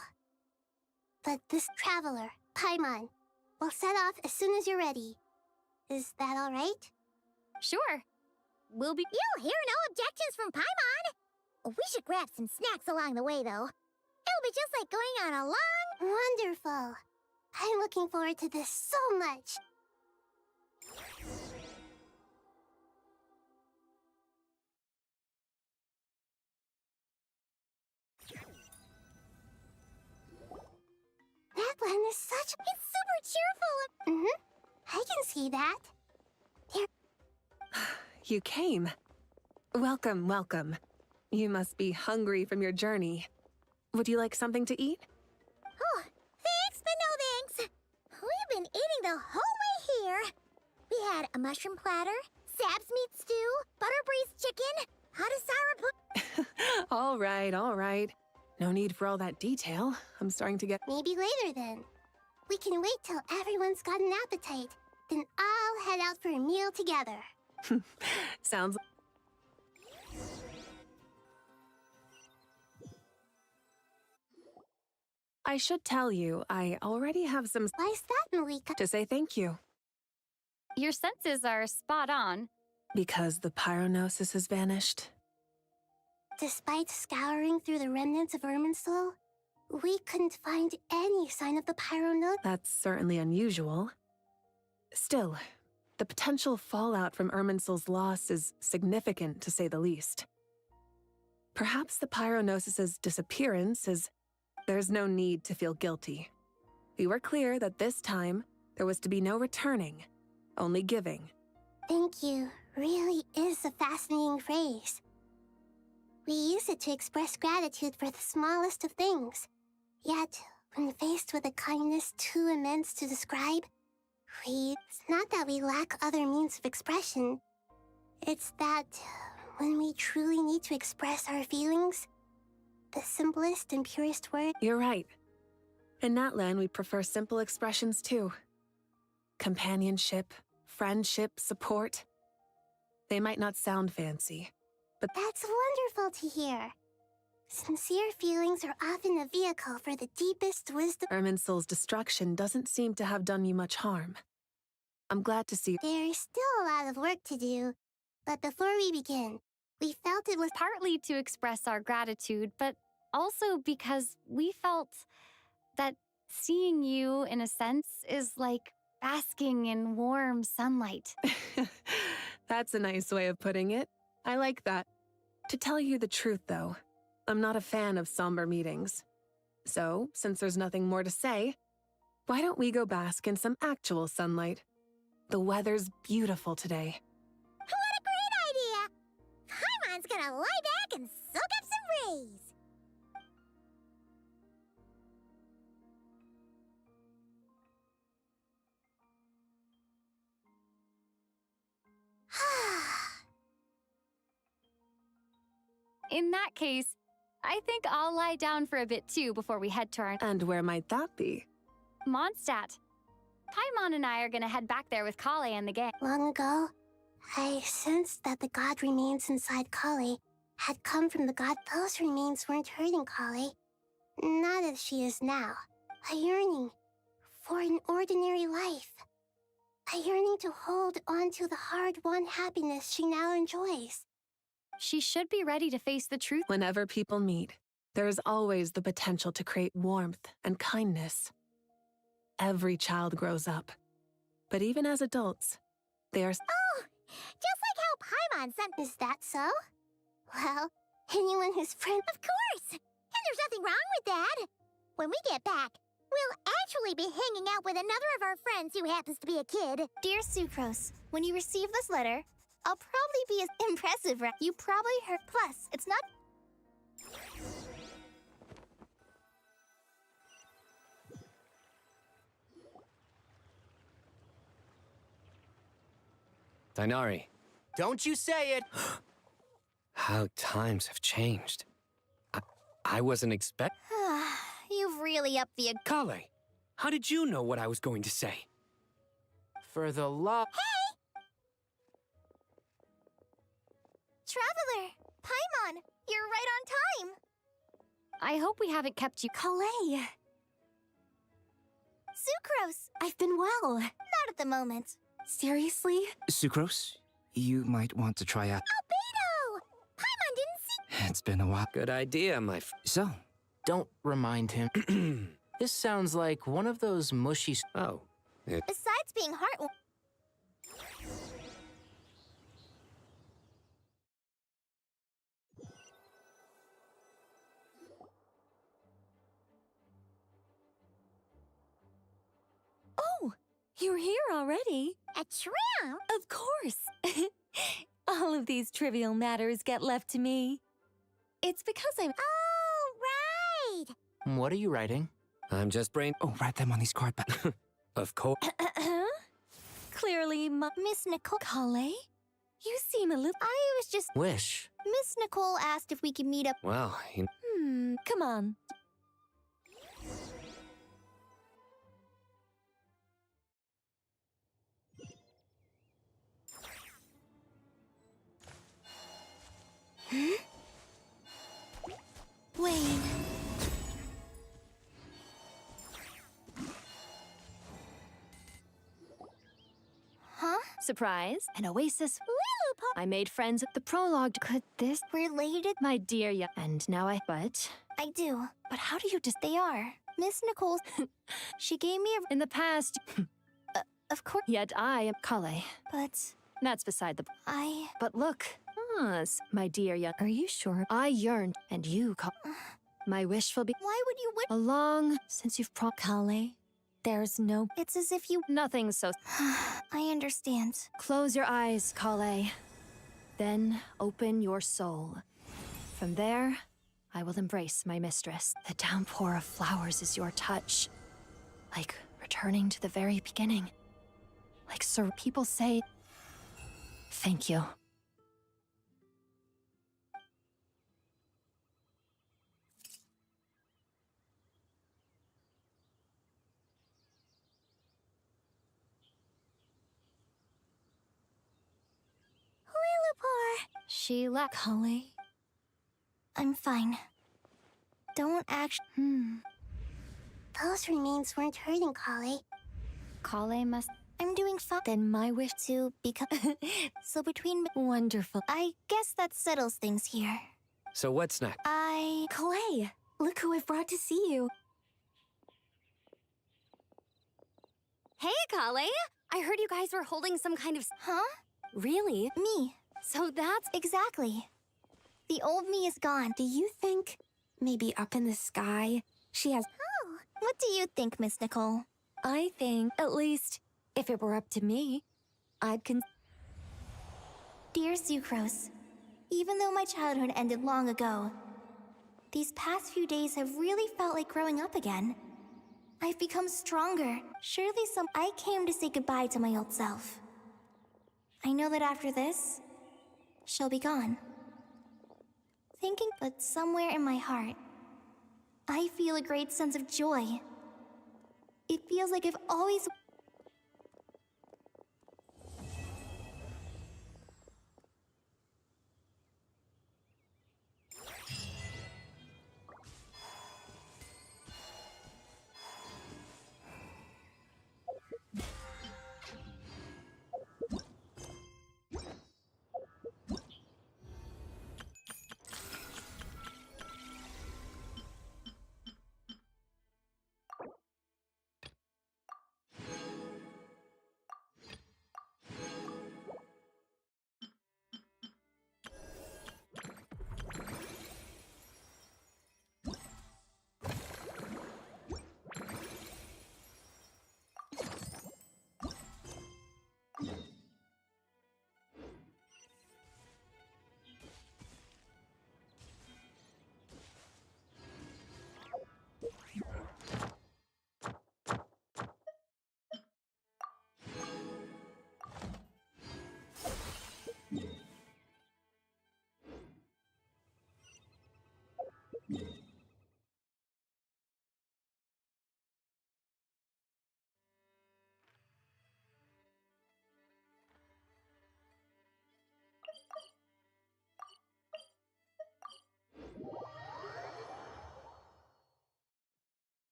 But this traveler, Paimon, will set off as soon as you're ready. Is that all right? Sure. We'll be... You'll hear no objections from Paimon. We should grab some snacks along the way, though. It'll be just like going on a long... Wonderful. I'm looking forward to this so much. Natlan is such... It's super cheerful. I can see that. You came. Welcome, welcome. You must be hungry from your journey. Would you like something to eat? Oh, thanks, but no thanks. We've been eating the whole way here. We had a mushroom platter, Sab's meat stew, butter braised chicken, hot sour All right. No need for all that detail. I'm starting to get... Maybe later, then. We can wait till everyone's got an appetite. Then I'll head out for a meal together. Sounds... I should tell you, I already have some... Why's that, Malika? To say thank you. Your senses are spot on. Because the pyronosis has vanished. Despite scouring through the remnants of Irminsul, we couldn't find any sign of the pyronosis. That's certainly unusual. Still, the potential fallout from Irminsul's loss is significant, to say the least. Perhaps the pyronosis's disappearance is... There's no need to feel guilty. We were clear that this time, there was to be no returning, only giving. Thank you really is a fascinating phrase. We use it to express gratitude for the smallest of things. Yet, when faced with a kindness too immense to describe, it's not that we lack other means of expression. It's that when we truly need to express our feelings, the simplest and purest word... You're right. In Natlan, we prefer simple expressions too. Companionship, friendship, support. They might not sound fancy, but... That's wonderful to hear. Sincere feelings are often a vehicle for the deepest wisdom... Irminsul's destruction doesn't seem to have done you much harm. I'm glad to see... There's still a lot of work to do, but before we begin, we felt it was... Partly to express our gratitude, but also because we felt that seeing you, in a sense, is like basking in warm sunlight. That's a nice way of putting it. I like that. To tell you the truth, though, I'm not a fan of somber meetings. So, since there's nothing more to say, why don't we go bask in some actual sunlight? The weather's beautiful today. What a great idea! Paimon's gonna lie back and soak up some rays. In that case, I think I'll lie down for a bit too before we head to our... And where might that be? Mondstadt. Paimon and I are gonna head back there with Kale and the gang. Long ago, I sensed that the god remains inside Kale had come from the god. Those remains weren't hurting Kale, not as she is now. A yearning for an ordinary life. A yearning to hold on to the hard-won happiness she now enjoys. She should be ready to face the truth. Whenever people meet, there is always the potential to create warmth and kindness. Every child grows up. But even as adults, they are... Oh! Just like how Paimon sent... Is that so? Well, anyone who's friend... Of course! And there's nothing wrong with that. When we get back, we'll actually be hanging out with another of our friends who happens to be a kid. Dear Sucrose, when you receive this letter, I'll probably be as impressive, right? You probably heard... Plus, it's not... Dainari. Don't you say it! How times have changed. I wasn't expect- You've really upped the... Kale, how did you know what I was going to say? For the love... Traveler! Paimon! You're right on time! I hope we haven't kept you. Calais! Sucrose! I've been well. Not at the moment. Seriously? Sucrose, you might want to try out. Albedo! Paimon didn't see... It's been a while. Good idea, my So? Don't remind him. This sounds like one of those mushy... Oh. Besides being heart... Oh, you're here already. A tram? Of course. All of these trivial matters get left to me. It's because I'm... Oh, right! What are you writing? I'm just brain... Oh, write them on these card back. Of course. Clearly, Miss Nicole... Calais? You seem a little... I was just... Wish. Miss Nicole asked if we could meet up... Well, come on. Wayne... Huh? Surprise. An oasis. Lilliput! I made friends with the prologue. Could this... Related? My dear, yeah. And now I... But... I do. But how do you just... They are. Miss Nicole... she gave me a... In the past... Of course... Yet I am... Calais. But... That's beside the... I... But look. My dear, yeah. Are you sure? I yearned, and you call... My wish will be... Why would you wish... Along since you've Calais, there's no... It's as if you... Nothing so... I understand. Close your eyes, Calais. Then open your soul. From there, I will embrace my mistress. The downpour of flowers is your touch. Like returning to the very beginning. Like Sir, people say... Thank you. She left. Calais? I'm fine. Don't Those remains weren't hurting, Calais. Calais must... I'm doing fine. Then my wish... To become... So between... Wonderful. I guess that settles things here. So what's next? Calais, look who I've brought to see you. Hey, Calais! I heard you guys were holding some kind of... Huh? Really? Me. So that's... Exactly. The old me is gone. Do you think... Maybe up in the sky, she has... Oh, what do you think, Miss Nicole? I think, at least, if it were up to me, I'd Dear Sucrose, even though my childhood ended long ago, these past few days have really felt like growing up again. I've become stronger. Surely I came to say goodbye to my old self. I know that after this, she'll be gone. But somewhere in my heart, I feel a great sense of joy. It feels like I've always...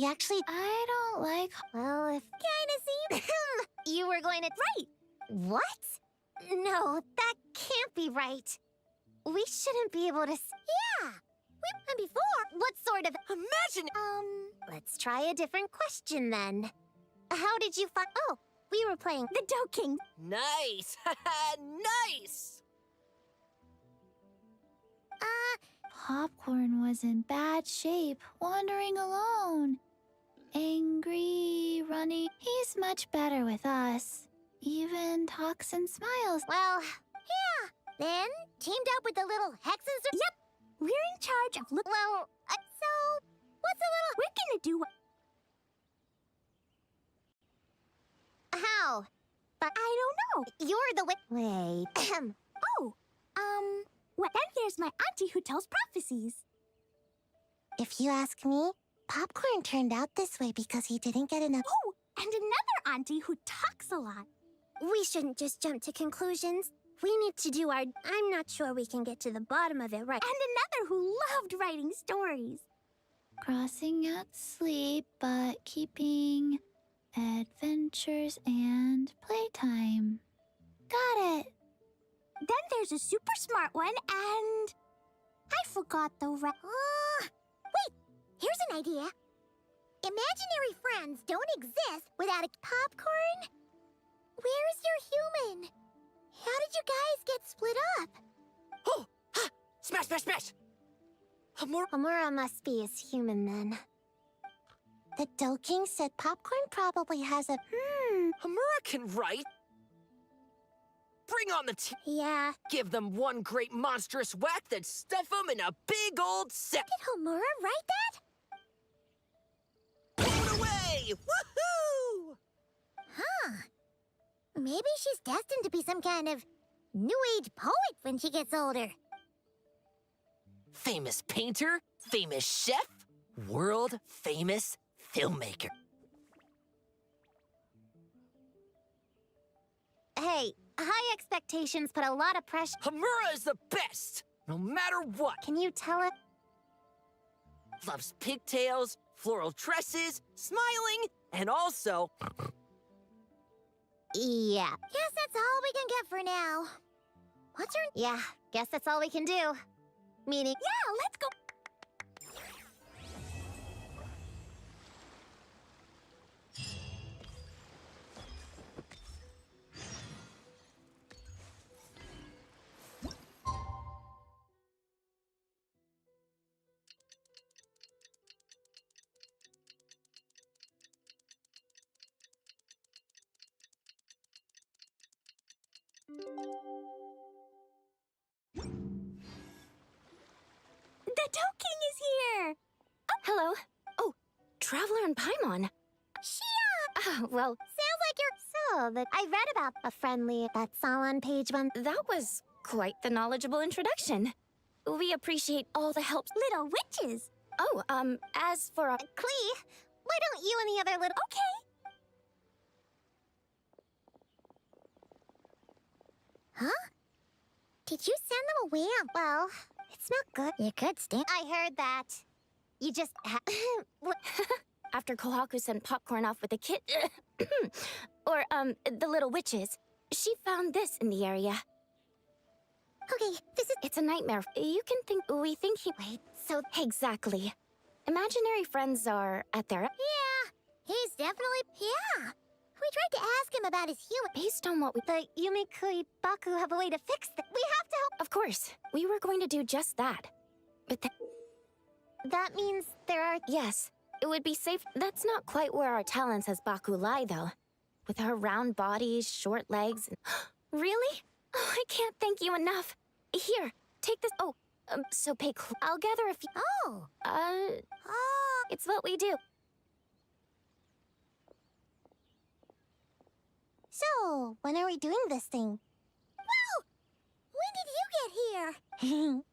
We actually... I don't like... Well, if... Kinda see? You were going to... Right! What? No, that can't be right. We shouldn't be able to... Yeah! And before, what sort of... Imagine... Let's try a different question then. How did you find... Oh, we were playing The Dough King. Nice! Nice! Popcorn was in bad shape, wandering alone. Angry, running. He's much better with us. Even talks and smiles. Well, yeah. Then, teamed up with the little hexes or... Yep! We're in charge of Well, so... What's a little... We're gonna do... How? But I don't know. You're the Wait. Oh, well, then there's my auntie who tells prophecies. If you ask me, Popcorn turned out this way because he didn't get enough... Oh, and another auntie who talks a lot. We shouldn't just jump to conclusions. We need to do our... I'm not sure we can get to the bottom of it right... And another who loved writing stories. Crossing out sleep, but keeping adventures and playtime. Got it. Then there's a super smart one, and... I forgot the Wait, here's an idea. Imaginary friends don't exist without a Popcorn. Where's your human? How did you guys get split up? Oh! Ha! Smash, smash, smash! Amura must be his human then. The Dough King said Popcorn probably has a... Amura can write. Bring on the Yeah. Give them one great monstrous whack, then stuff them in a big old sack. Did Homura write that? Blown away! Woohoo! Huh. Maybe she's destined to be some kind of new age poet when she gets older. Famous painter, famous chef, world famous filmmaker. Hey, high expectations put a lot of pressure. Hamura is the best, no matter what. Can you tell it? Loves pigtails, floral tresses, smiling, and also... Yeah. Guess that's all we can get for now. What's her... Yeah, guess that's all we can do. Meaning... Yeah, let's go... The Dough King is here! Oh, hello. Oh, Traveler and Paimon. Shia! Oh, well... Sounds like you're... So, I read about a friendly... That's all on page 1. That was quite the knowledgeable introduction. We appreciate all the help. Little witches! Oh, as for... Klee, why don't you and the other little... Okay! Huh? Did you send them away? Well, it's not good. You could stay. I heard that. You just... After Kohaku sent Popcorn off with the kid... or, the little witches, she found this in the area. Okay, this is... It's a nightmare. You can think... We think he... Wait, so... Exactly. Imaginary friends are at their... Yeah, he's definitely... Yeah. We tried to ask him about his human... Based on what we... The Yumikui Baku have a way to fix that. We have to help... Of course. We were going to do just that. But that means there are... Yes. It would be safe... That's not quite where our talents as Baku lie, though. With our round bodies, short legs... And... Really? Oh, I can't thank you enough. Here, take this... Oh, so pay I'll gather a few... Oh! It's what we do. So, when are we doing this thing? Well, when did you get here?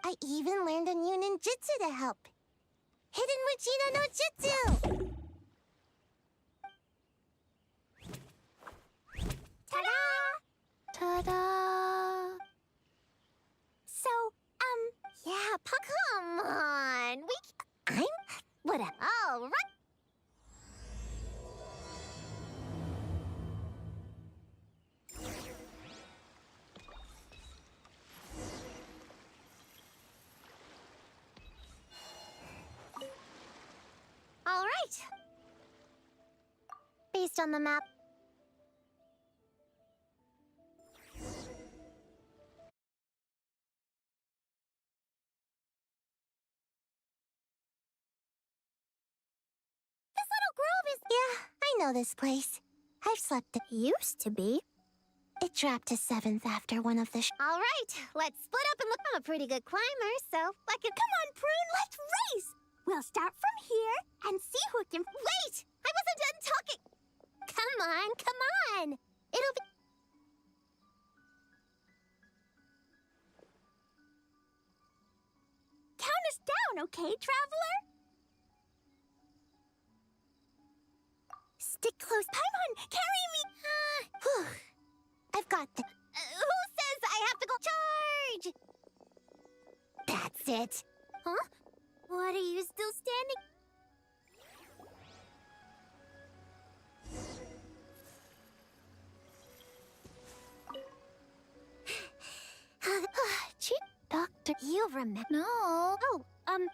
I even learned a new ninjutsu to help. Hidden Muchina no Jutsu! Ta-da! Ta-da! So, yeah, come on. I'm... Whatever. All right. placed on the map. This little grove is... Yeah, I know this place. I've slept it. Used to be. It dropped to 7th after one of the All right, let's split up and look. I'm a pretty good climber, so I can... Come on, Prune, let's race! We'll start from here and see who can... Wait! I wasn't done talking! Come on, come on! It'll be... Count us down, okay, traveler? Stick close. Paimon, carry me! Whew. I've got the... Who says I have to go charge? That's it. Huh? What are you still standing? Chief Doctor... You remember? No. Oh,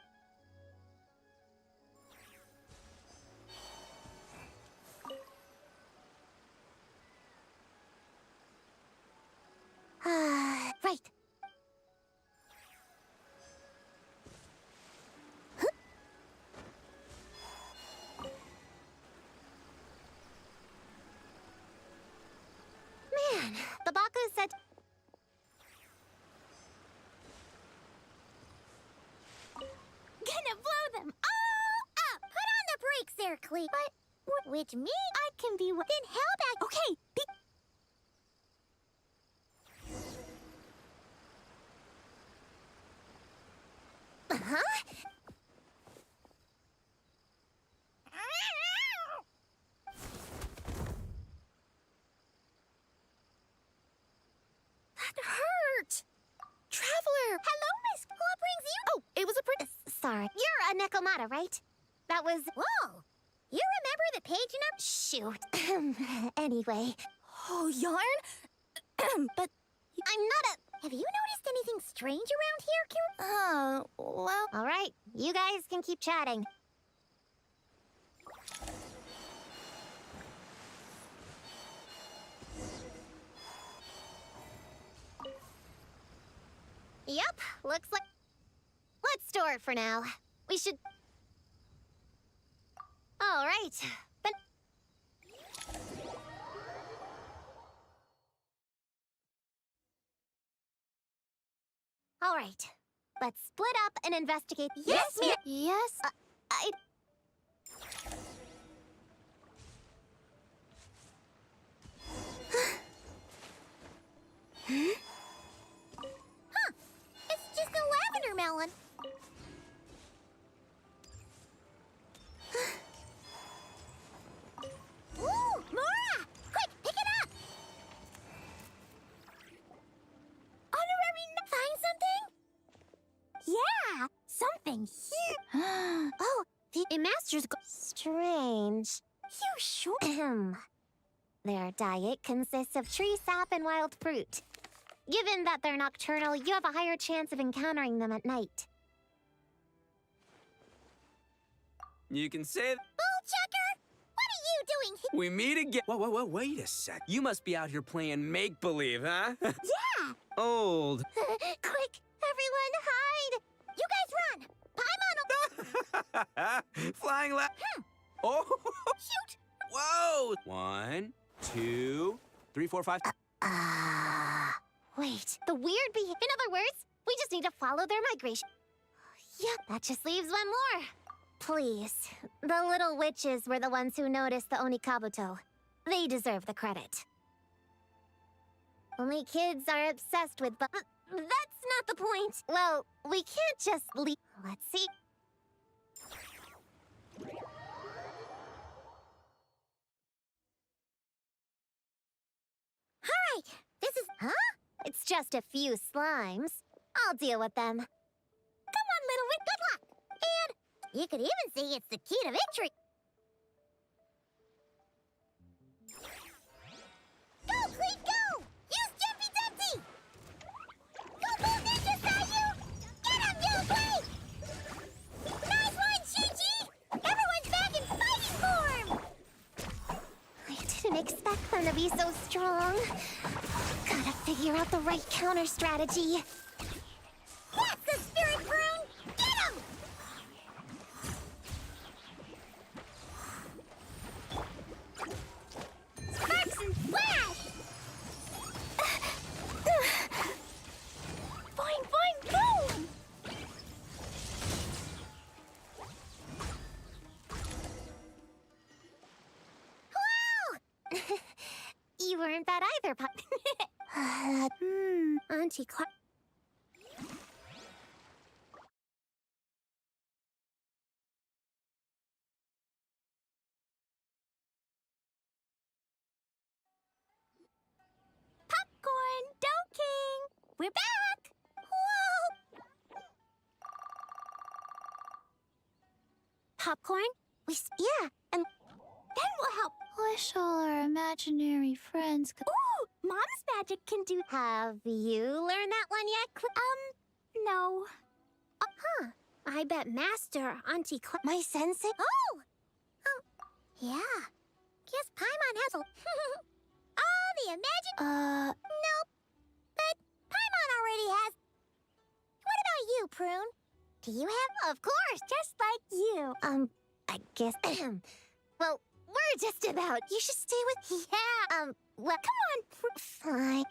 right. man, the Baku said... Gonna blow them all up! Put on the brakes there, Clee. But, which means I can be within hellback. Okay, be... Huh? That hurt! Traveler! Hello, Miss. What brings you? Oh, it was a pretty... Sorry. You're a Nekomata, right? That was... Whoa! You remember the page Shoot. Anyway. Oh, yarn? But... I'm not a... Have you noticed anything strange around here, Kira? Well... All right, you guys can keep chatting. Yep, looks like... Let's store it for now. We should... All right, but... All right, let's split up and investigate... Yes, ma'am. Yes? Huh, it's just a lavender melon. Ooh, Mora! Quick, pick it up! Honorary find something? Yeah, something here. Oh, the master's strange. You sure? Their diet consists of tree sap and wild fruit. Given that they're nocturnal, you have a higher chance of encountering them at night. You can say... Bullchecker! What are you doing here? We meet again. Whoa, wait a sec. You must be out here playing make-believe, huh? Yeah! Old. Quick, everyone hide! You guys run! Paimon! Flying Oh! Shoot! Whoa! 1, 2, 3, 4, 5. Wait, the weird In other words, we just need to follow their migration. Yep, that just leaves one more. Please, the little witches were the ones who noticed the Onikabuto. They deserve the credit. Only kids are obsessed with that's not the point. Well, we can't just leave. Let's see. Alright, this is... Huh? It's just a few slimes. I'll deal with them. Come on, little witch, good luck! And you could even say it's the key to victory. Go, Cleet, go! Use Jumpy Dumpty! Go, Blue Ninja Sayu! Get him, Yellowblade! Nice one, Chi-Chi! Everyone's back in fighting form! I expect them to be so strong. Gotta figure out the right counter strategy. That's the spirit, Prune! Get him! Sparks and flash! Boing, boing, boom! Wow! You weren't bad either, Pop. Auntie Clark. Popcorn, Dough King! We're back! Whoa! Popcorn? Yeah, and then we'll help. Wish all our imaginary friends could. Ooh, Mom's magic can do. Have you learned that one yet? No. Huh. I bet Master Auntie my sensei. Oh! Yeah. Guess Paimon has a. All the Nope. But Paimon already has. What about you, Prune? Do you have? Of course, just like you. I guess. Well, we're just about. You should stay with. Yeah. Well, come on. Fine.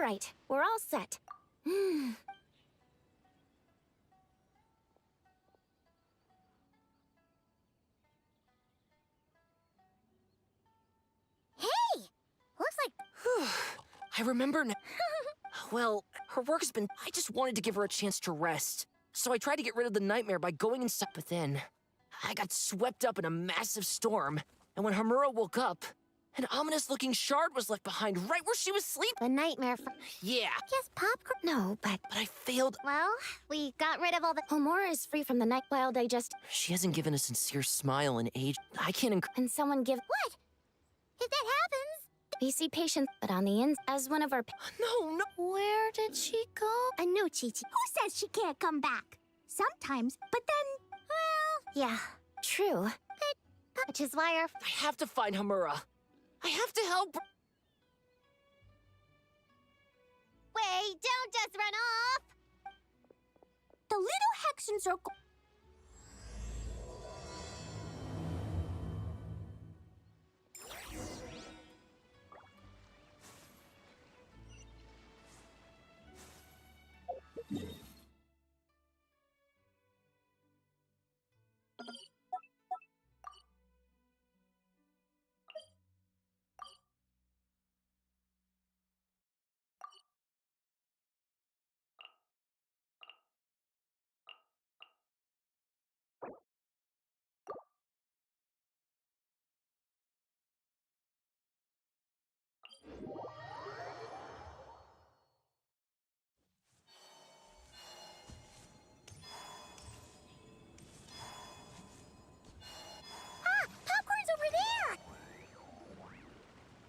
right, we're all set. Hey! Looks like... I remember now. Well, her work's been... I just wanted to give her a chance to rest. So I tried to get rid of the nightmare by going inside, but then I got swept up in a massive storm. And when Hamura woke up, an ominous-looking shard was left behind right where she was sleeping. The nightmare from... Yeah. Yes, popcorn... No, but I failed. well, we got rid of all the... Homura is free from the night while they just... She hasn't given a sincere smile in age. I can't And someone give... What? If that happens... We see patience, but on the end, as one of our... No. Where did she go? I know, Chi-Chi. Who says she can't come back? Sometimes, but then... Well... Yeah, true. Which is why our... I have to find Hamura. I have to help. Wait, don't just run off! The little Hexens are...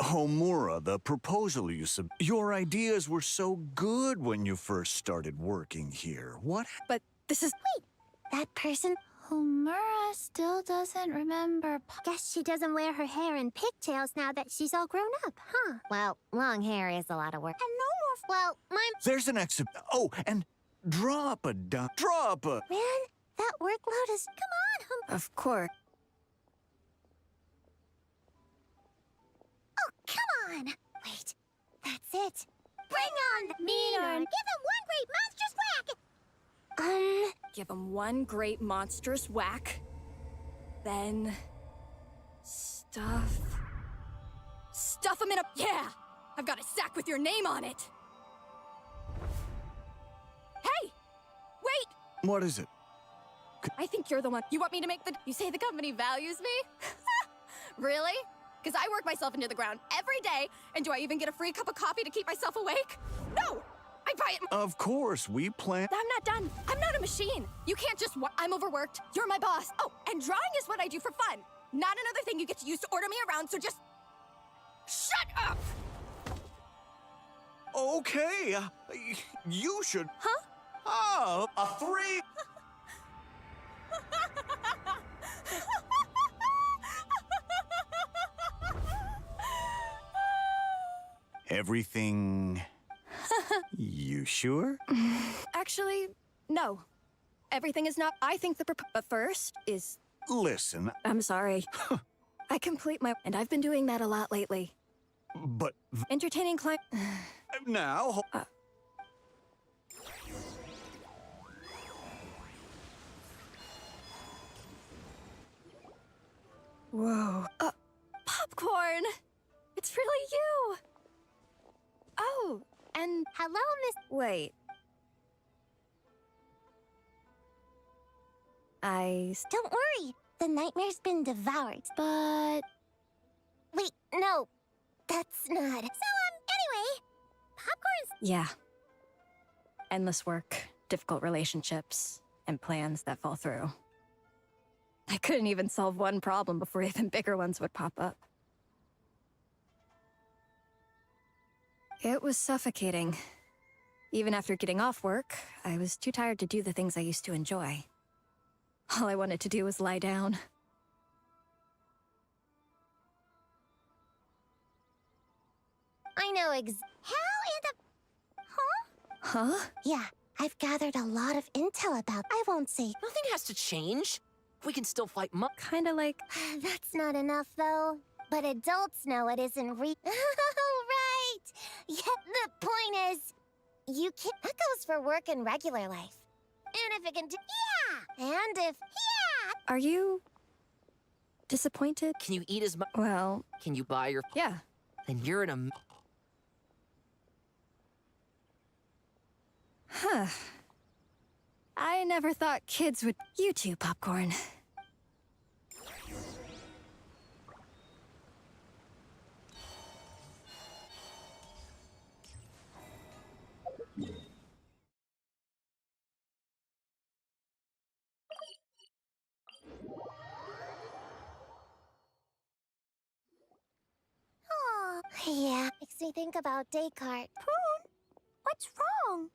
Homura, the proposal you sub... Your ideas were so good when you first started working here. What? But this is... Wait, that person... Homura still doesn't remember... Guess she doesn't wear her hair in pigtails now that she's all grown up, huh? Well, long hair is a lot of work. And no more... Well, There's an exhib... Oh, and drop a... Drop a... Man, that workload is... Come on, Of course. Oh, come on! Wait, that's it. Bring on the meaner and give him one great monstrous whack! Give him one great monstrous whack. Then... Stuff him in a... Yeah! I've got a sack with your name on it! Hey! Wait! What is it? I think you're the one. You want me to make the... You say the company values me? Really? Because I work myself into the ground every day, and do I even get a free cup of coffee to keep myself awake? No! I buy it... Of course, we plan... I'm not done. I'm not a machine. You can't just... I'm overworked. You're my boss. Oh, and drawing is what I do for fun. Not another thing you get to use to order me around, so just... Shut up! Okay, you should... Huh? Oh, a 3... Everything... You sure? Actually, no. Everything is not... I think the but first is... Listen... I'm sorry. I complete my... And I've been doing that a lot lately. But... Entertaining client... Now... Whoa. Popcorn! It's really you! Oh, and... Hello, Miss... Wait. Don't worry. The nightmare's been devoured, but... Wait, no. That's not... So, anyway... Popcorn's... Yeah. Endless work, difficult relationships, and plans that fall through. I couldn't even solve one problem before even bigger ones would pop up. It was suffocating. Even after getting off work, I was too tired to do the things I used to enjoy. All I wanted to do was lie down. I know how in the... Huh? Huh? Yeah, I've gathered a lot of intel about... I won't say... Nothing has to change. We can still fight Kinda like... That's not enough, though. But adults know it isn't Oh, right! Yeah, the point is, you can. That goes for work and regular life. And if it can do. Yeah! And if. Yeah! Are you disappointed? Can you eat as much? Well, Can you buy your? yeah. Then you're in a. Huh. I never thought kids would. You too, Popcorn. Oh, yeah. Makes me think about Descartes. Prune? What's wrong?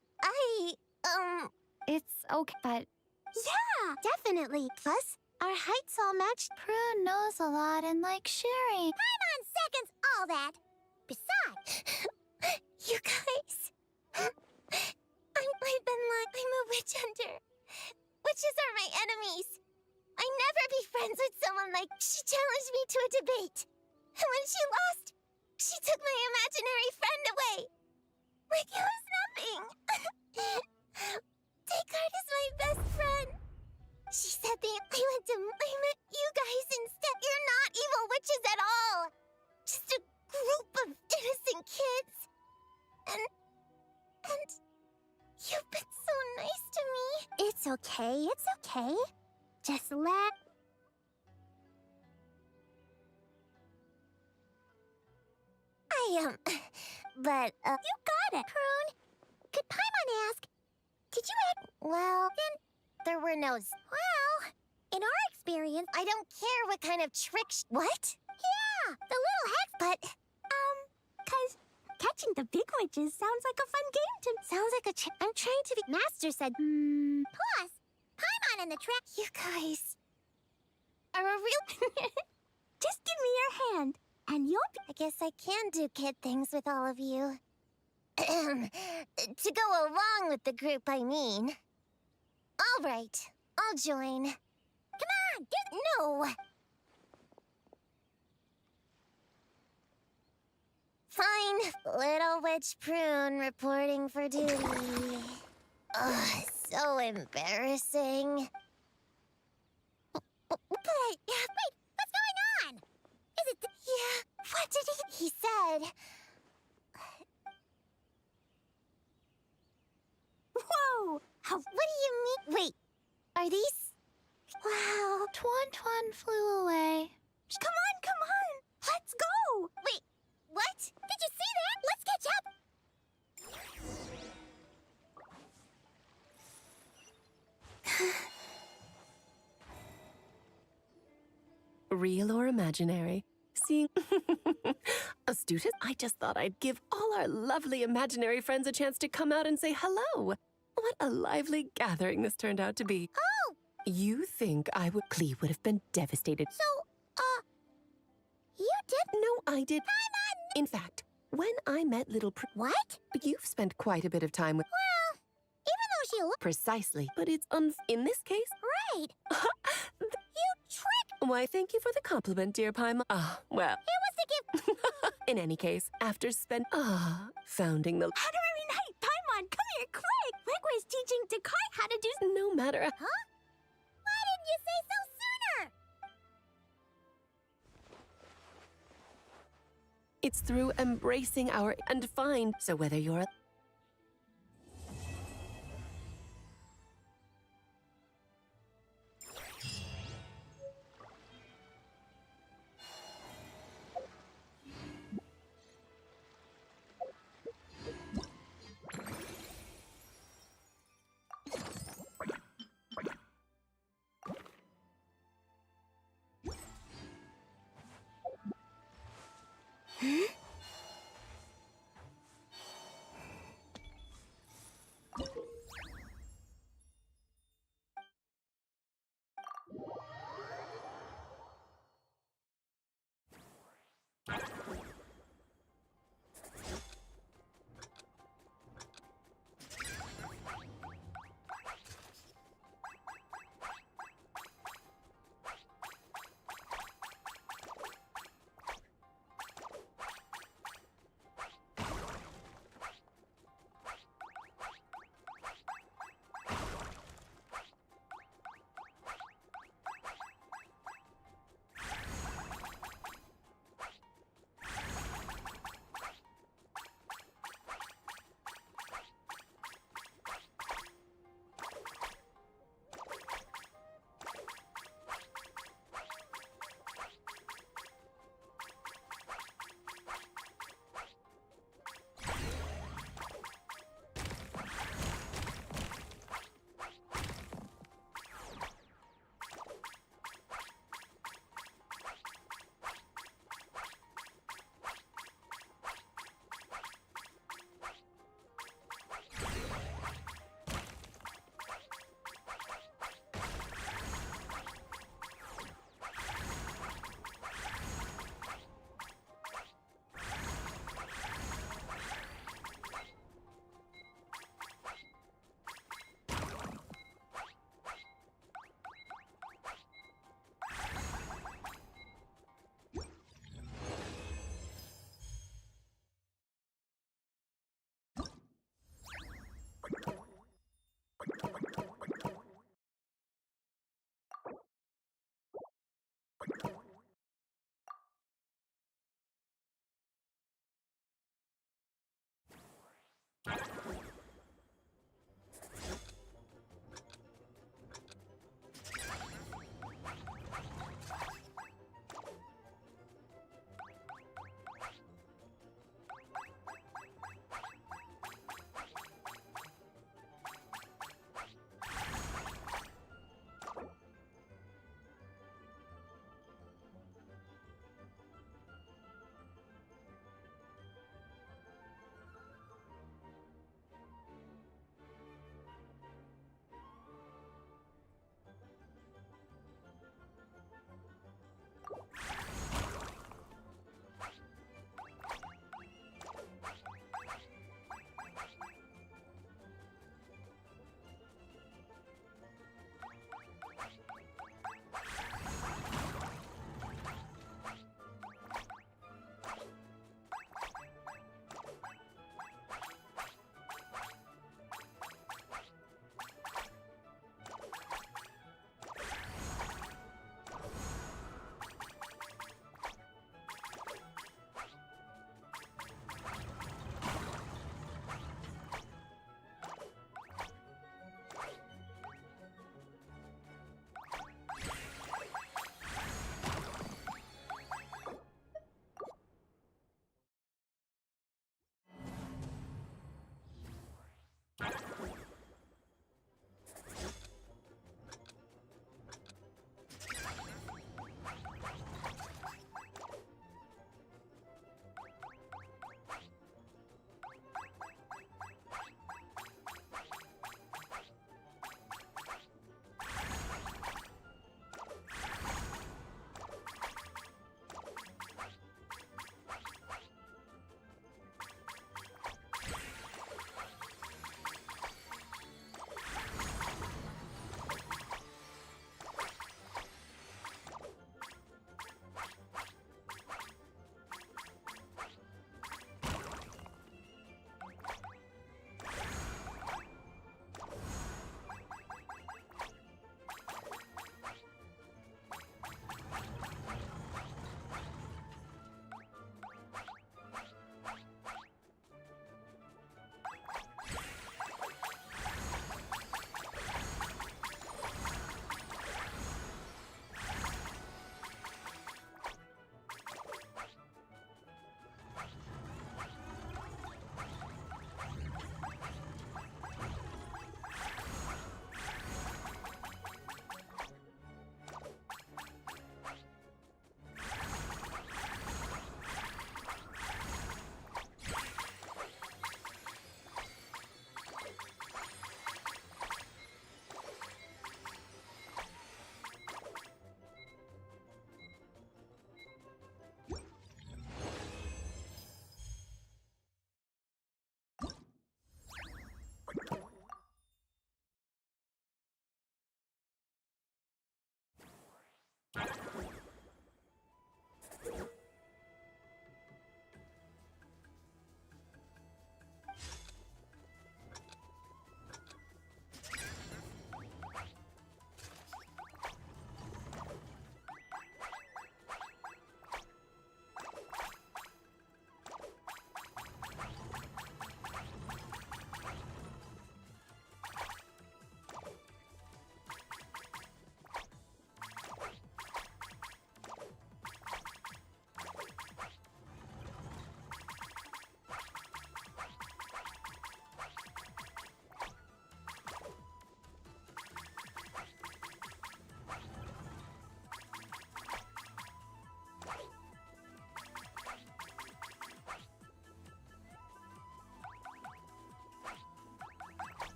It's okay, but Yeah, definitely. Plus, our heights all matched. Prune knows a lot and likes sharing. Time on seconds, all that. Besides, you guys, I've been like, I'm a witch hunter. Witches are my enemies. I never be friends with someone like. She challenged me to a debate. And when she lost, she took my imaginary friend away. Like it was nothing. Descartes is my best friend. She said I met you guys instead. You're not evil witches at all. Just a group of innocent kids. And you've been so nice to me. It's okay, it's okay. Just let... But, you got it, Prune. Could Paimon ask, did you act... Well, then, there were no... Well, in our experience, I don't care what kind of trick... What? Yeah, the little hex, but... Cause catching the big witches sounds like a fun game to... Sounds like a... I'm trying to be... Master said... Plus, Paimon and the track... You guys... are a real... Just give me your hand, and you'll... I guess I can do kid things with all of you. To go along with the group, I mean. All right, I'll join. Come on, no! Fine, little witch Prune reporting for duty. Ugh, so embarrassing. But, wait, what's going on? Is it yeah, what did he said... Whoa! What do you mean? Wait, are these... Wow. Tuan flew away. Come on! Let's go! Wait, what? Did you see that? Let's catch up! Real or imaginary? Seeing a student? I just thought I'd give all our lovely imaginary friends a chance to come out and say hello. What a lively gathering this turned out to be. Oh! You think Clee would have been devastated. So, you did? No, I did. In fact, when I met little What? You've spent quite a bit of time with... Well, even though she looked... Precisely, but it's in this case... Right. You tricked... Why, thank you for the compliment, dear Paimon. Well... It was to give... In any case, after founding the... Honorary Knight, Paimon, come here, quick! Wigway's teaching Descartes how to do... No matter... Huh? Why didn't you say so sooner? It's through embracing our... and find... So whether you're a...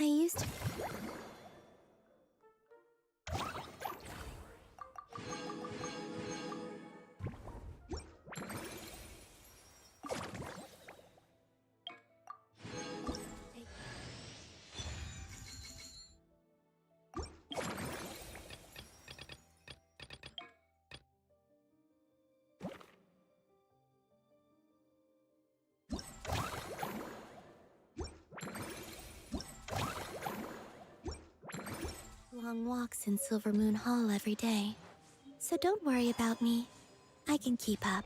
I used to... long walks in Silver Moon Hall every day. So don't worry about me. I can keep up.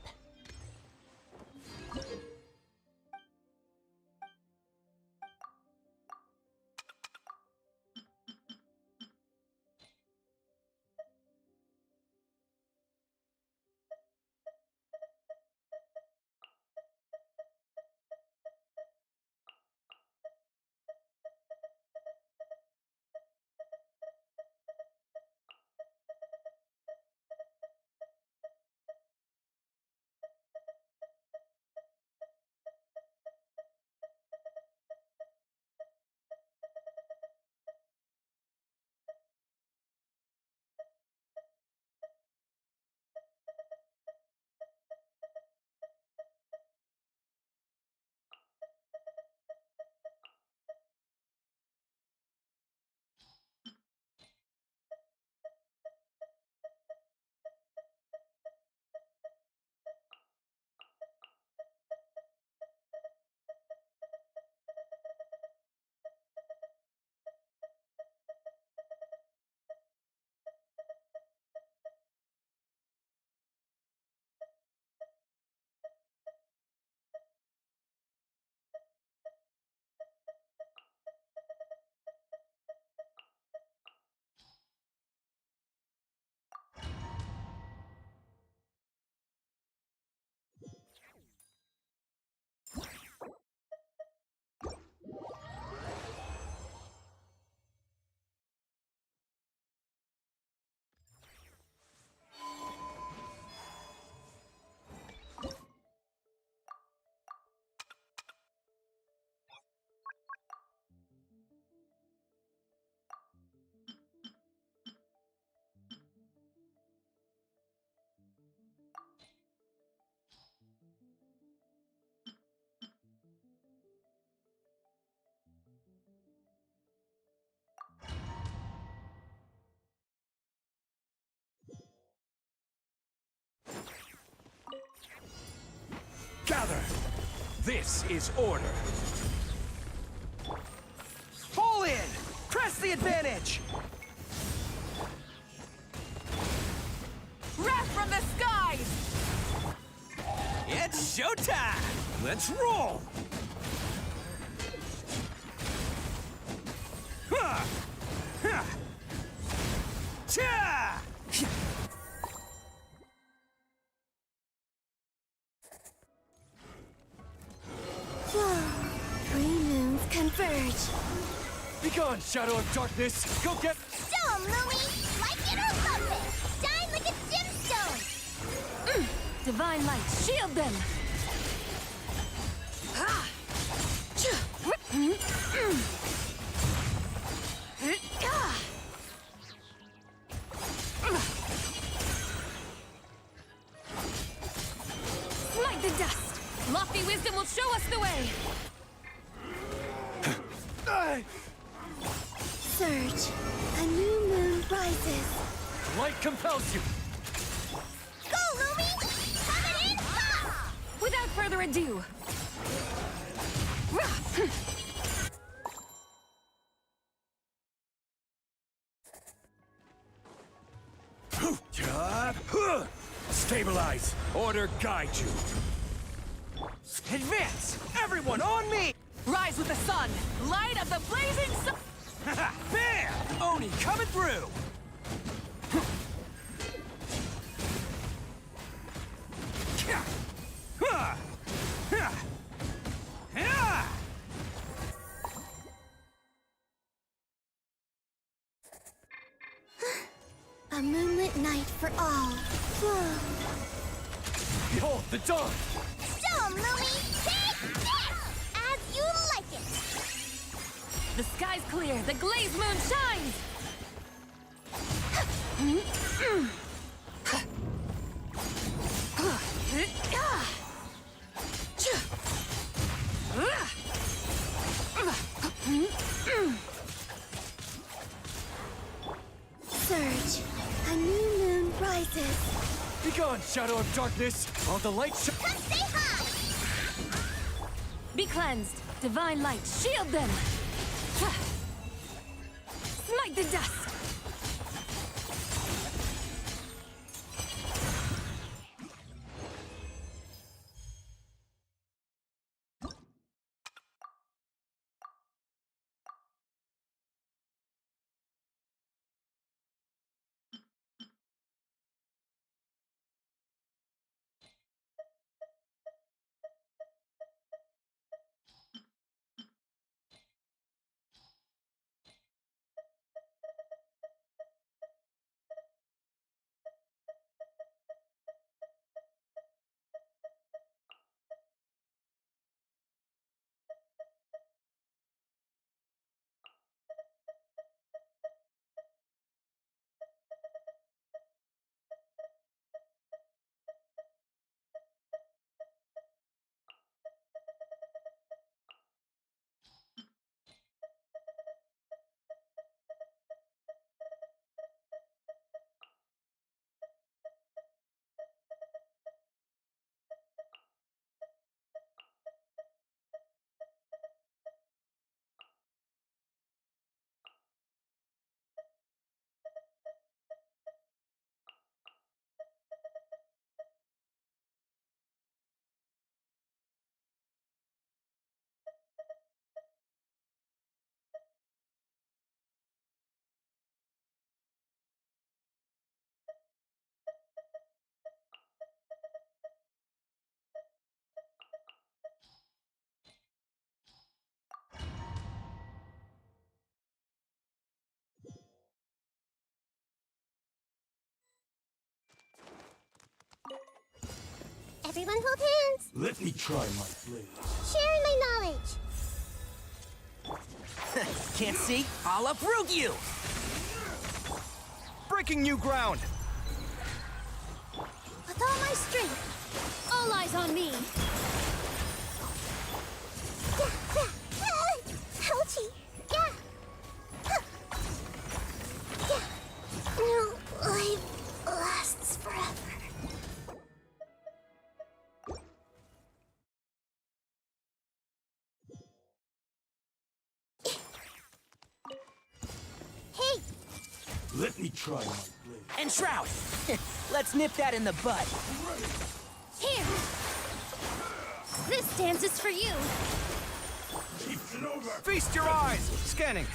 Gather! This is order! Fall in! Press the advantage! Wrath from the skies! It's showtime! Let's roll! Ha! Ha! Cha! Three moons converge. Begone, Shadow of Darkness! Go get... Show 'em, Louie! Like it or lump it! Shine like a gemstone! Divine light, shield them! Smite the dust! Lofty wisdom will show us the way! Surge. A new moon rises. Light compels you! Go, Lumi! Coming in hot! Without further ado, Stabilize! Order guide you! Advance! Everyone on me! rise with the sun! Light of the blazing sun! Bam! Oni coming through! A moonlit night for all. Whoa. Behold the dawn! Show 'em, Louie! Take this! As you like it! The sky's clear. The glazed moon shines. Surge. A new moon rises. Begone, shadow of darkness! All the light Stay high! Be cleansed. Divine light, shield them. Smite the dust. Everyone hold hands. Let me try my blade. Sharing my knowledge. Can't see? I'll uproot you! Breaking new ground! With all my strength. All eyes on me. Ouchie. Yeah. Yeah. No life lasts forever. Hey! Let me try my blade. And Shroud! Let's nip that in the bud. Here. This dance is for you. Feast your eyes! Scanning.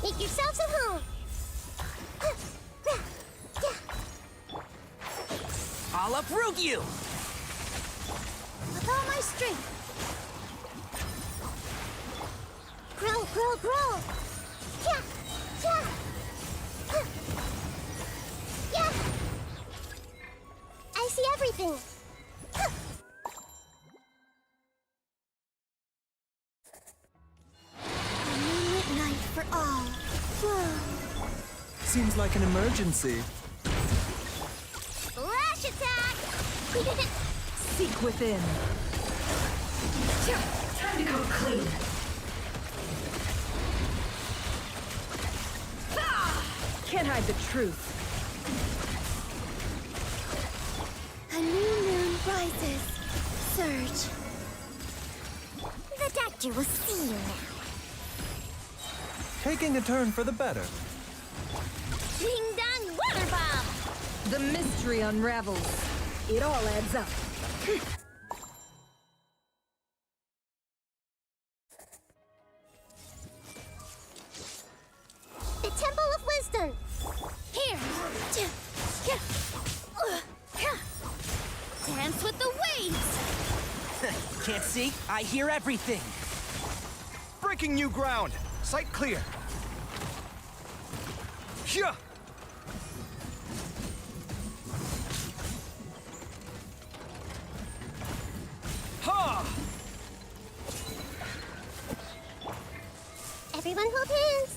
Make yourselves at home. I'll uproot you! With all my strength. Grow, grow, grow. Yeah, yeah. Yeah. I see everything. A moonlit night for all. Whoa. Seems like an emergency. Flash attack! Seek within. Time to come clean. Can't hide the truth. A new moon rises. Surge. The doctor will see you now. Taking a turn for the better. Ding dong water bomb! The mystery unravels. It all adds up. The Temple of Wisdom! Here. Dance with the waves. Can't see? I hear everything. Breaking new ground. Sight clear. Hyah! Ha! Everyone hold hands.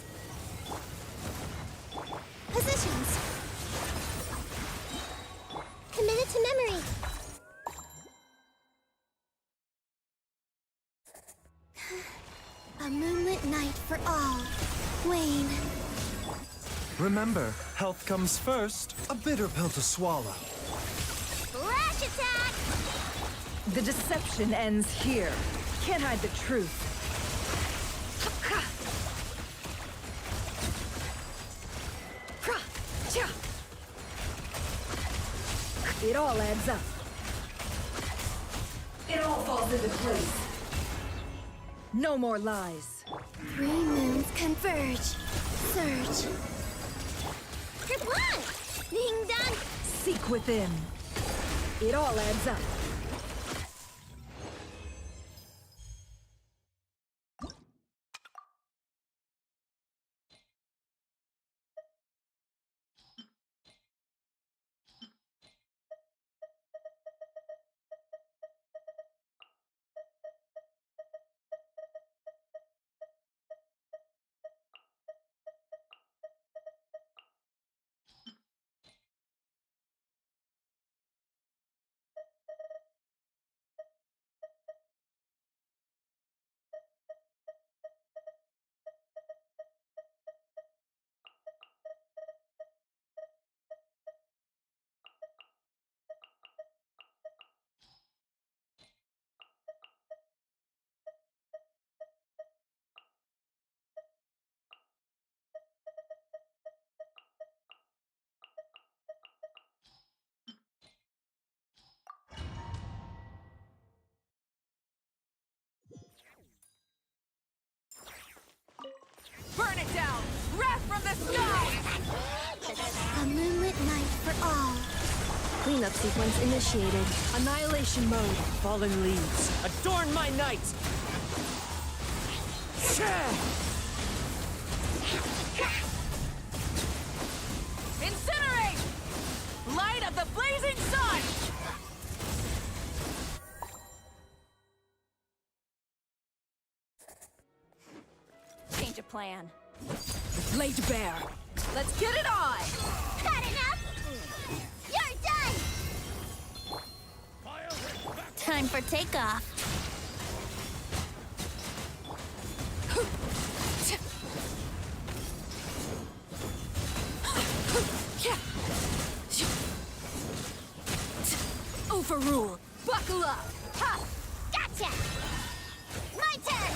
Positions. Committed to memory. A moonlit night for all. Wayne. Remember, health comes first. A bitter pill to swallow. Flash attack! The deception ends here. Can't hide the truth. It all adds up. It all falls into place. No more lies. 3 moons converge. Surge. Trip 1! Ding dong! Seek within. It all adds up. Burn it down! Wrath from the sky! A moonlit night for all. Cleanup sequence initiated. Annihilation mode. Fallen leaves, adorn my night! Incinerate! Light of the blazing sun! Change of plan. Laid bare. Let's get it on! Had enough? You're done! Time for takeoff. Overrule! Buckle up! Ha! Gotcha! My turn!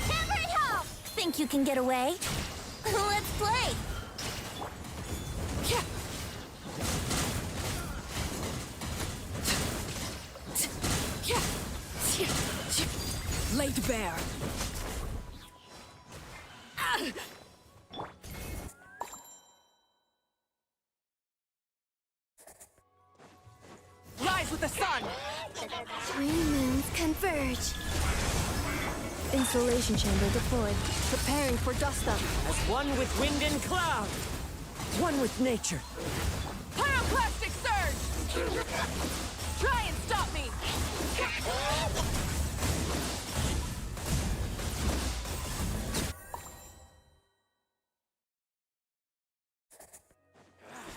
Every home! Think you can get away? Let's play! Laid bare. Rise with the sun! 3 moons converge. Insulation chamber deployed. Preparing for dust up. As one with wind and cloud! One with nature! Pyroclastic surge! Try and stop me!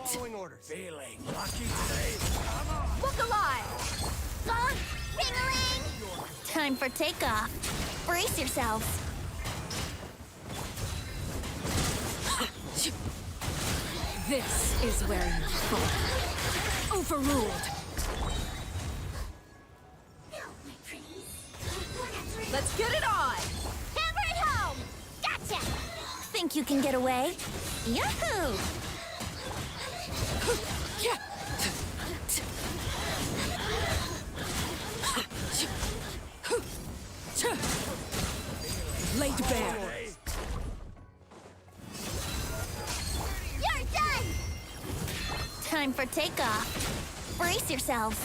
Following orders. Feeling lucky today. Come on. Look alive! Ring-a-ling! Time for takeoff. Brace yourselves. This is where you fall. Overruled. Let's get it on! Hammer it home! Gotcha! Think you can get away? Yahoo! Laid bare. You're done! Time for takeoff. Brace yourselves.